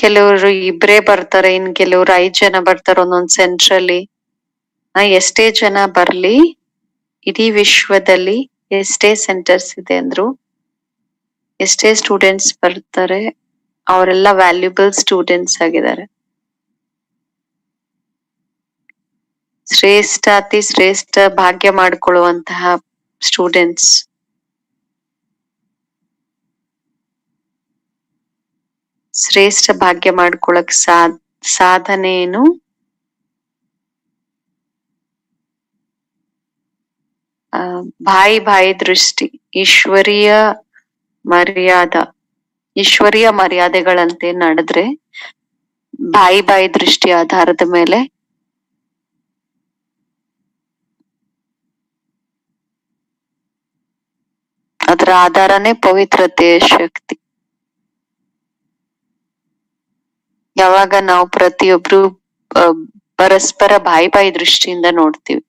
Speaker 1: ಕೆಲವರು ಇಬ್ರೇ ಬರ್ತಾರೆ, ಇನ್ ಕೆಲವ್ರು 5 ಜನ ಬರ್ತಾರೆ ಒಂದೊಂದ್ ಸೆಂಟ್ರಲ್ಲಿ. ಎಷ್ಟೇ ಜನ ಬರ್ಲಿ, ಇಡೀ ವಿಶ್ವದಲ್ಲಿ ಎಷ್ಟೇ ಸೆಂಟರ್ಸ್ ಇದೆ ಅಂದ್ರು, ಎಷ್ಟೇ ಸ್ಟೂಡೆಂಟ್ಸ್ ಬರ್ತಾರೆ, ಅವರೆಲ್ಲ ವ್ಯಾಲ್ಯೂಬಲ್ ಸ್ಟೂಡೆಂಟ್ಸ್ ಆಗಿದ್ದಾರೆ. ಶ್ರೇಷ್ಠಾತಿ ಶ್ರೇಷ್ಠ ಭಾಗ್ಯ ಮಾಡ್ಕೊಳ್ಳುವಂತಹ ಸ್ಟೂಡೆಂಟ್ಸ್. ಶ್ರೇಷ್ಠ ಭಾಗ್ಯ ಮಾಡ್ಕೊಳಕ್ ಸಾಧನೆ ಏನು? ಬಾಯಿ ದೃಷ್ಟಿ, ಈಶ್ವರೀಯ ಮರ್ಯಾದೆಗಳಂತೆ ನಡೆದ್ರೆ, ಬಾಯಿ ದೃಷ್ಟಿ ಆಧಾರದ ಮೇಲೆ ಅದರ ಆಧಾರನೇ ಪವಿತ್ರತೆಯ ಶಕ್ತಿ. ಯಾವಾಗ ನಾವು ಪ್ರತಿಯೊಬ್ರು ಪರಸ್ಪರ ಬಾಯಿ ದೃಷ್ಟಿಯಿಂದ ನೋಡ್ತೀವಿ,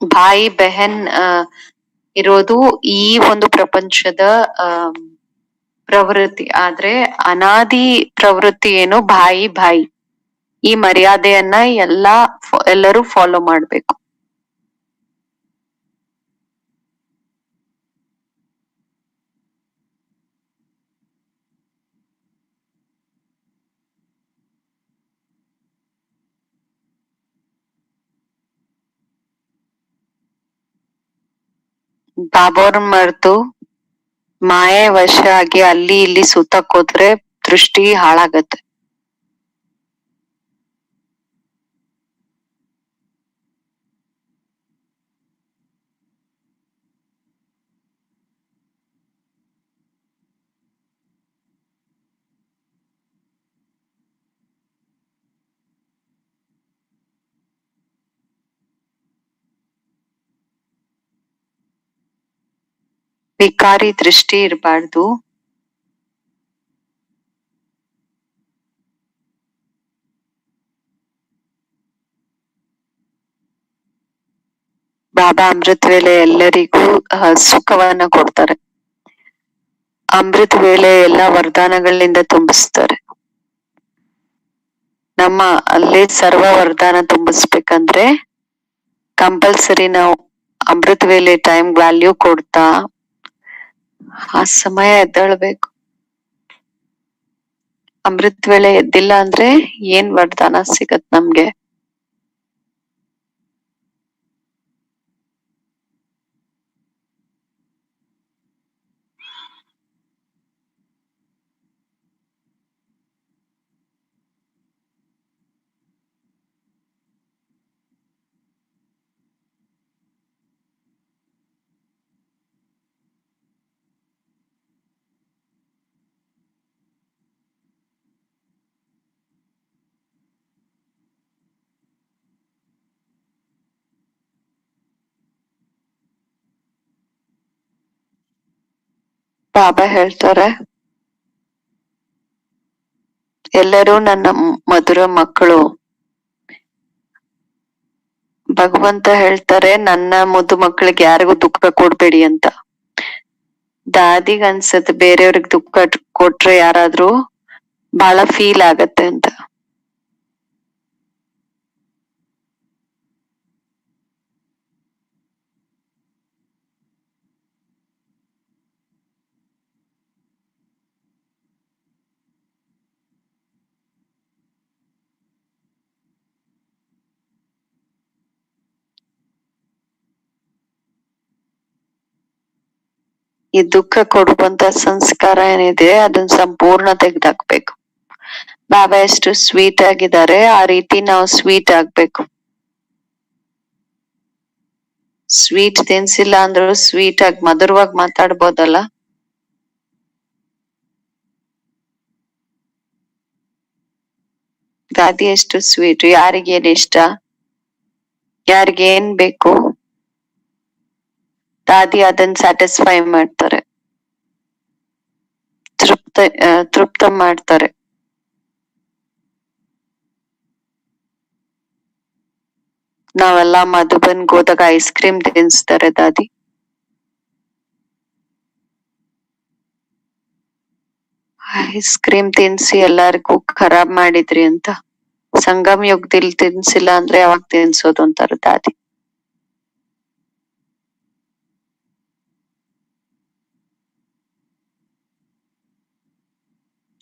Speaker 1: ಭಾಯಿ ಬೆಹನ್ ಇರೋದು ಈ ಒಂದು ಪ್ರಪಂಚದ ಪ್ರವೃತ್ತಿ. ಆದ್ರೆ ಅನಾದಿ ಪ್ರವೃತ್ತಿ ಏನು? ಬಾಯಿ. ಈ ಮರ್ಯಾದೆಯನ್ನ ಎಲ್ಲರೂ ಫಾಲೋ ಮಾಡ್ಬೇಕು. ಬಾಬೋರ್ ಮರ್ತು ಮಾಯೆ ವಶ ಆಗಿ ಅಲ್ಲಿ ಇಲ್ಲಿ ಸುತ್ತಕ್ ಹೋದ್ರೆ ದೃಷ್ಟಿ ಹಾಳಾಗತ್ತೆ. ವಿಕಾರಿ ದೃಷ್ಟಿ ಇರಬಾರ್ದು. ಬಾಬಾ ಅಮೃತ್ ವೇಳೆ ಎಲ್ಲರಿಗೂ ಸುಖವನ್ನ ಕೊಡ್ತಾರೆ. ಅಮೃತ್ ವೇಳೆ ಎಲ್ಲಾ ವರದಾನಗಳಿಂದ ತುಂಬಿಸ್ತಾರೆ. ನಮ್ಮ ಅಲ್ಲೇ ಸರ್ವ ವರದಾನ ತುಂಬಿಸ್ಬೇಕಂದ್ರೆ ಕಂಪಲ್ಸರಿ ನಾವು ಅಮೃತ್ ವೇಳೆ ಟೈಮ್ ವ್ಯಾಲ್ಯೂ ಕೊಡ್ತಾ ಆ ಸಮಯ ಎದ್ದೇಳ್ಬೇಕು. ಅಮೃತ್ ವೇಳೆ ಎದ್ದಿಲ್ಲ ಅಂದ್ರೆ ಏನ್ ವರದಾನ ಸಿಗತ್ ನಮ್ಗೆ? ಬಾಬಾ ಹೇಳ್ತಾರೆ, ಎಲ್ಲರೂ ನನ್ನ ಮಧುರ ಮಕ್ಕಳು. ಭಗವಂತ ಹೇಳ್ತಾರೆ, ನನ್ನ ಮುದ್ದು ಮಕ್ಕಳಿಗೆ ಯಾರಿಗೂ ದುಃಖ ಕೊಡ್ಬೇಡಿ ಅಂತ. ದಾದಿಗ್ ಅನ್ಸತ್ ಬೇರೆಯವ್ರಿಗೆ ದುಃಖ ಕೊಟ್ರೆ ಯಾರಾದ್ರೂ ಬಹಳ ಫೀಲ್ ಆಗತ್ತೆ ಅಂತ. ಈ ದುಃಖ ಕೊಡುವಂತ ಸಂಸ್ಕಾರ ಏನಿದೆ ಅದನ್ನ ಸಂಪೂರ್ಣ ತೆಗ್ದಾಕ್ಬೇಕು. ಬಾಬಾ ಎಷ್ಟು ಸ್ವೀಟ್ ಆಗಿದ್ದಾರೆ, ಆ ರೀತಿ ನಾವು ಸ್ವೀಟ್ ಆಗ್ಬೇಕು. ಸ್ವೀಟ್ ತಿನ್ಸಿಲ್ಲ ಅಂದ್ರು ಸ್ವೀಟ್ ಆಗಿ ಮಧುರವಾಗಿ ಮಾತಾಡ್ಬೋದಲ್ಲ. ದಾದಿ ಎಷ್ಟು ಸ್ವೀಟ್, ಯಾರಿಗೇನ್ ಇಷ್ಟ, ಯಾರಿಗೇನ್ ಬೇಕು ದಾದಿ ಅದನ್ನ ಸ್ಯಾಟಿಸ್ಫೈ ಮಾಡ್ತಾರೆ, ತೃಪ್ತ ಮಾಡ್ತಾರೆ. ನಾವೆಲ್ಲ ಮಧುಬನ್ಗ್ ಹೋದಾಗ ಐಸ್ ಕ್ರೀಮ್ ತಿನ್ಸ್ತಾರೆ ದಾದಿ. ಐಸ್ ಕ್ರೀಮ್ ತಿನ್ಸಿ ಎಲ್ಲಾರ್ಗೂ ಖರಾಬ್ ಮಾಡಿದ್ರಿ ಅಂತ. ಸಂಗಮ್ ಯುಗದಲ್ಲಿ ತಿನ್ಸಿಲ್ಲ ಅಂದ್ರೆ ಯಾವಾಗ ತಿನ್ಸೋದು ಅಂತಾರ ದಾದಿ.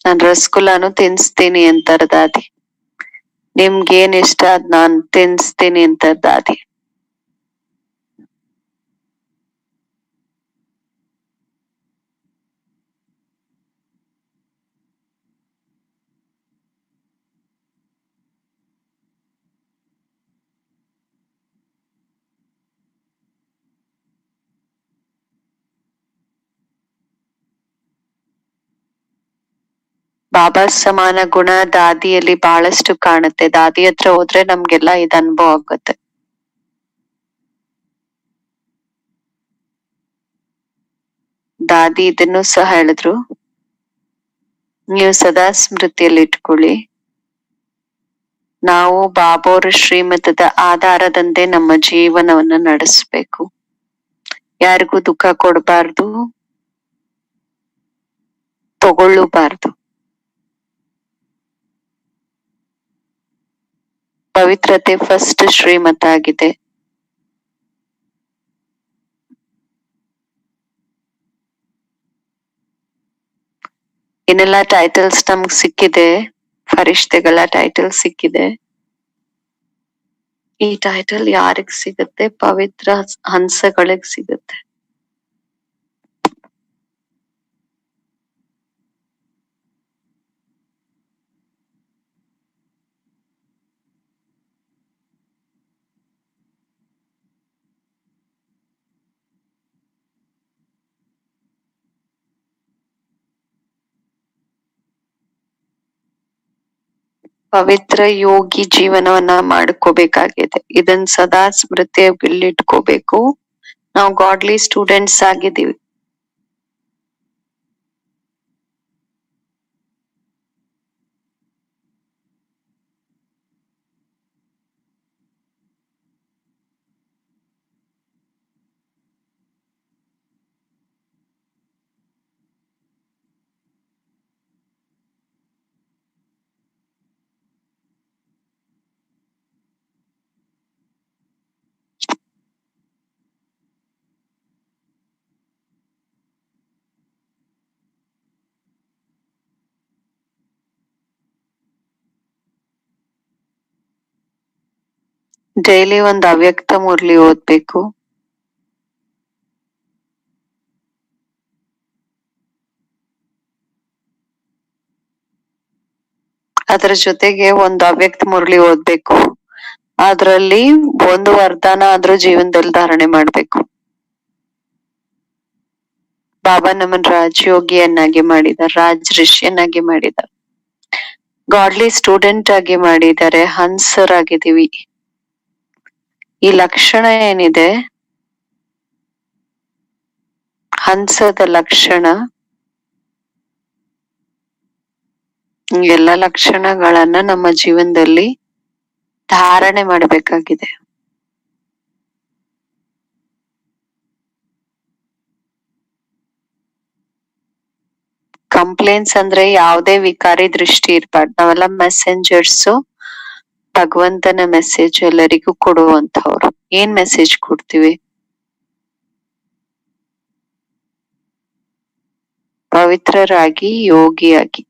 Speaker 1: ನಾನ್ ರಸಗುಲ್ಲಾನು ತಿನ್ಸ್ತೀನಿ ಅಂತಾರ ದಾದಿ. ನಿಮ್ಗೇನ್ ಇಷ್ಟ ಅದ್ ನಾನ್ ತಿನ್ಸ್ತೀನಿ ಅಂತಾರ ದಾದಿ. ಬಾಬಾ ಸಮಾನ ಗುಣ ದಾದಿಯಲ್ಲಿ ಬಹಳಷ್ಟು ಕಾಣುತ್ತೆ. ದಾದಿ ಹತ್ರ ಹೋದ್ರೆ ನಮ್ಗೆಲ್ಲ ಇದ್ ಅನುಭವ ಆಗುತ್ತೆ. ದಾದಿ ಇದನ್ನು ಸಹ ಹೇಳಿದ್ರು, ನೀವು ಸದಾ ಸ್ಮೃತಿಯಲ್ಲಿ ಇಟ್ಕೊಳ್ಳಿ, ನಾವು ಬಾಬೋರ್ ಶ್ರೀಮತದ ಆಧಾರದಂತೆ ನಮ್ಮ ಜೀವನವನ್ನ ನಡೆಸ್ಬೇಕು. ಯಾರಿಗೂ ದುಃಖ ಕೊಡಬಾರ್ದು, ತಗೊಳ್ಳಬಾರ್ದು. ಪವಿತ್ರತೆ ಫಸ್ಟ್ ಶ್ರೀಮತ ಆಗಿದೆ. ಏನೆಲ್ಲ ಟೈಟಲ್ಸ್ ನಮ್ಗ್ ಸಿಕ್ಕಿದೆ, ಫರಿಷ್ಠೆಗಳ ಟೈಟಲ್ ಸಿಕ್ಕಿದೆ. ಈ ಟೈಟಲ್ ಯಾರಿಗ್ ಸಿಗುತ್ತೆ? ಪವಿತ್ರ ಹಂಸಗಳಿಗ್ ಸಿಗುತ್ತೆ. ಪವಿತ್ರ ಯೋಗಿ ಜೀವನವನ್ನ ಮಾಡ್ಕೋಬೇಕಾಗಿದೆ. ಇದನ್ ಸದಾ ಸ್ಮೃತಿಯಲ್ಲಿ ಇಟ್ಕೋಬೇಕು. ನಾವು ಗಾಡ್ಲಿ ಸ್ಟೂಡೆಂಟ್ಸ್ ಆಗಿದ್ದೀವಿ. ಡೈಲಿ ಒಂದು ಅವ್ಯಕ್ತ ಮುರಳಿ ಓದ್ಬೇಕು. ಅದರ ಜೊತೆಗೆ ಒಂದು ಅವ್ಯಕ್ತ ಮುರಳಿ ಓದ್ಬೇಕು. ಅದ್ರಲ್ಲಿ ಒಂದು ವರದಾನ ಆದ್ರೂ ಜೀವನದಲ್ಲಿ ಧಾರಣೆ ಮಾಡ್ಬೇಕು. ಬಾಬಾ ನಮ್ಮನ್ ರಾಜಯೋಗಿಯನ್ನಾಗಿ ಮಾಡಿದಾರೆ, ರಾಜ್ ಋಷಿಯನ್ನಾಗಿ ಮಾಡಿದಾರೆ, ಗಾಡ್ಲಿ ಸ್ಟೂಡೆಂಟ್ ಆಗಿ ಮಾಡಿದ್ದಾರೆ, ಹನ್ಸರಾಗಿದ್ದೀವಿ. ಈ ಲಕ್ಷಣ ಏನಿದೆ, ಹಂಸದ ಲಕ್ಷಣ, ಎಲ್ಲ ಲಕ್ಷಣಗಳನ್ನ ನಮ್ಮ ಜೀವನದಲ್ಲಿ ಧಾರಣೆ ಮಾಡಬೇಕಾಗಿದೆ. ಕಂಪ್ಲೇಂಟ್ಸ್ ಅಂದ್ರೆ ಯಾವುದೇ ವಿಕಾರಿ ದೃಷ್ಟಿ ಇರ್ಬಾರ್ದು. ನಾವೆಲ್ಲ ಮೆಸೆಂಜರ್ಸ್, ಭಗವಂತನ ಮೆಸೇಜ್ ಎಲ್ಲರಿಗೂ ಕೊಡುವಂತವ್ರು. ಏನ್ ಮೆಸೇಜ್ ಕೊಡ್ತೀವಿ? ಪವಿತ್ರರಾಗಿ, ಯೋಗಿಯಾಗಿ.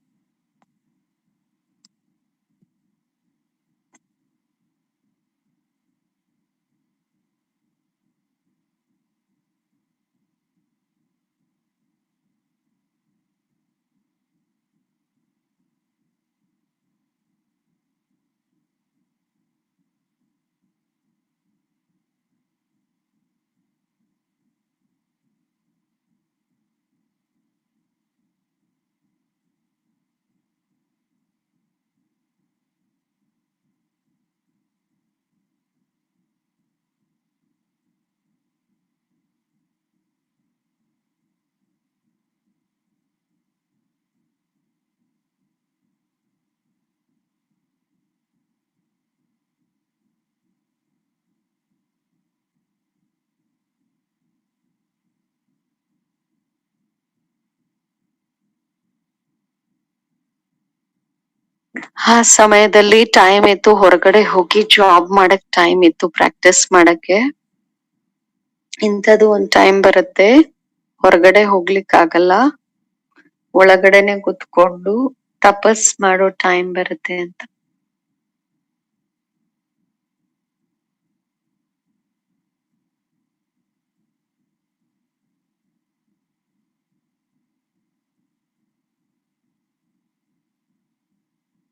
Speaker 1: ಆ ಸಮಯದಲ್ಲಿ ಟೈಮ್ ಇತ್ತು, ಹೊರಗಡೆ ಹೋಗಿ ಜಾಬ್ ಮಾಡಕ್ ಟೈಮ್ ಇತ್ತು, ಪ್ರಾಕ್ಟೀಸ್ ಮಾಡಕ್ಕೆ. ಇಂಥದ್ದು ಒಂದ್ ಟೈಮ್ ಬರುತ್ತೆ, ಹೊರಗಡೆ ಹೋಗ್ಲಿಕ್ ಆಗಲ್ಲ, ಒಳಗಡೆನೆ ಕುತ್ಕೊಂಡು ತಪಸ್ ಮಾಡೋ ಟೈಮ್ ಬರುತ್ತೆ ಅಂತ.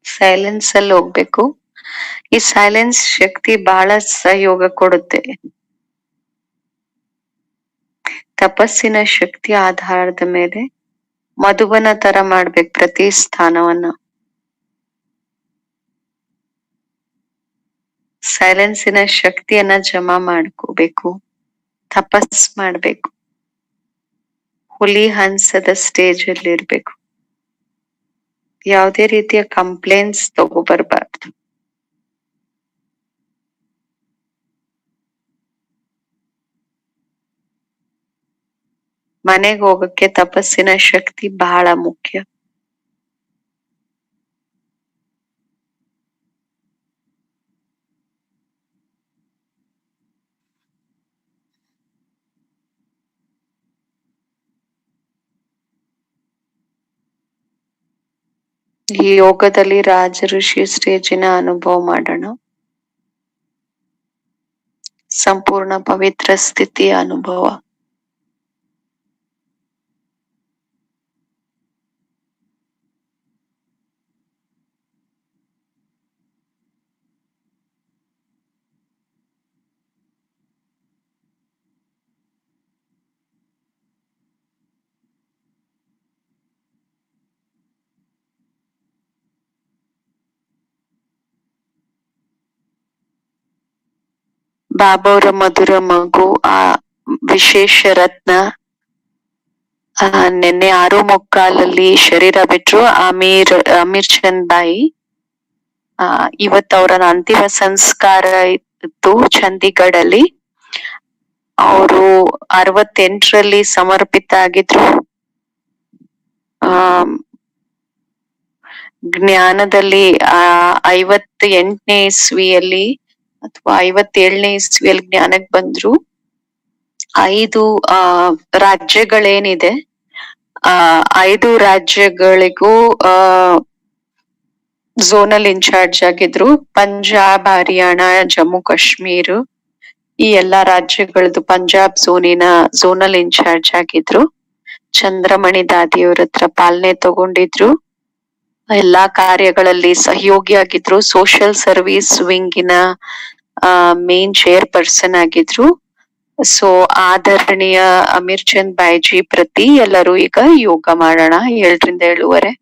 Speaker 1: ಸೈಲೆನ್ಸ್ ಅಲ್ಲಿ ಹೋಗ್ಬೇಕು. ಈ ಸೈಲೆನ್ಸ್ ಶಕ್ತಿ ಬಹಳ ಸಹಯೋಗ ಕೊಡುತ್ತೆ. ತಪಸ್ಸಿನ ಶಕ್ತಿ ಆಧಾರದ ಮೇಲೆ ಮಧುಬನ ತರ ಮಾಡ್ಬೇಕು ಪ್ರತಿ ಸ್ಥಾನವನ್ನ. ಸೈಲೆನ್ಸಿನ ಶಕ್ತಿಯನ್ನ ಜಮಾ ಮಾಡ್ಕೋಬೇಕು, ತಪಸ್ ಮಾಡ್ಬೇಕು, ಹುಲಿ ಹಂಸದ ಸ್ಟೇಜ್ ಅಲ್ಲಿ ಇರ್ಬೇಕು. ಯಾವುದೇ ರೀತಿಯ ಕಂಪ್ಲೇಂಟ್ಸ್ ತಗೋಬರ್ಬಾರ್ದು. ಮನೆಗೆ ಹೋಗಕ್ಕೆ ತಪಸ್ಸಿನ ಶಕ್ತಿ ಬಹಳ ಮುಖ್ಯ. ಈ ಯೋಗದಲ್ಲಿ ರಾಜ ಋಷಿ ಸ್ಟೇಜಿನ ಅನುಭವ ಮಾಡೋಣ. ಸಂಪೂರ್ಣ ಪವಿತ್ರ ಸ್ಥಿತಿಯ ಅನುಭವ. ಬಾಬಾ ಅವರ ಮಧುರ ಮಗು, ಆ ವಿಶೇಷ ರತ್ನ ನಿನ್ನೆ 6:45 ಶರೀರ ಬಿಟ್ರು. ಅಮೀರ್ ಚಂದ್ ಬಾಯಿ. ಇವತ್ತು ಅವರ ಅಂತಿಮ ಸಂಸ್ಕಾರ ಇತ್ತು ಚಂಡೀಗಢ ಅಲ್ಲಿ. ಅವರು 68ರಲ್ಲಿ ಸಮರ್ಪಿತ ಆಗಿದ್ರು. ಜ್ಞಾನದಲ್ಲಿ 58ನೇ ಇಸ್ವಿಯಲ್ಲಿ ಅಥವಾ 57ನೇ ಇಸ್ವಿಯಲ್ಲಿ ಜ್ಞಾನಕ್ ಬಂದ್ರು. 5 ರಾಜ್ಯಗಳೇನಿದೆ, 5 ರಾಜ್ಯಗಳಿಗೂ ಝೋನಲ್ ಇನ್ಚಾರ್ಜ್ ಆಗಿದ್ರು. ಪಂಜಾಬ್, ಹರಿಯಾಣ, ಜಮ್ಮು ಕಾಶ್ಮೀರ್, ಈ ಎಲ್ಲಾ ರಾಜ್ಯಗಳದ್ದು ಪಂಜಾಬ್ ಝೋನಲ್ ಇನ್ಚಾರ್ಜ್ ಆಗಿದ್ರು. ಚಂದ್ರಮಣಿ ದಾದಿಯವ್ರ ಹತ್ರ ಪಾಲನೆ ತಗೊಂಡಿದ್ರು. ಎಲ್ಲಾ ಕಾರ್ಯಗಳಲ್ಲಿ ಸಹಯೋಗಿ ಆಗಿದ್ರು. ಸೋಷಿಯಲ್ ಸರ್ವಿಸ್ ವಿಂಗಿನ ಮೇನ್ ಚೇರ್ ಪರ್ಸನ್ ಆಗಿದ್ರು. ಸೊ ಆದರಣೀಯ ಅಮೀರ್ ಚಂದ್ ಬಾಯ್ಜಿ ಪ್ರತಿ ಎಲ್ಲರೂ ಈಗ ಯೋಗ ಮಾಡೋಣ 7 ರಿಂದ 7:30.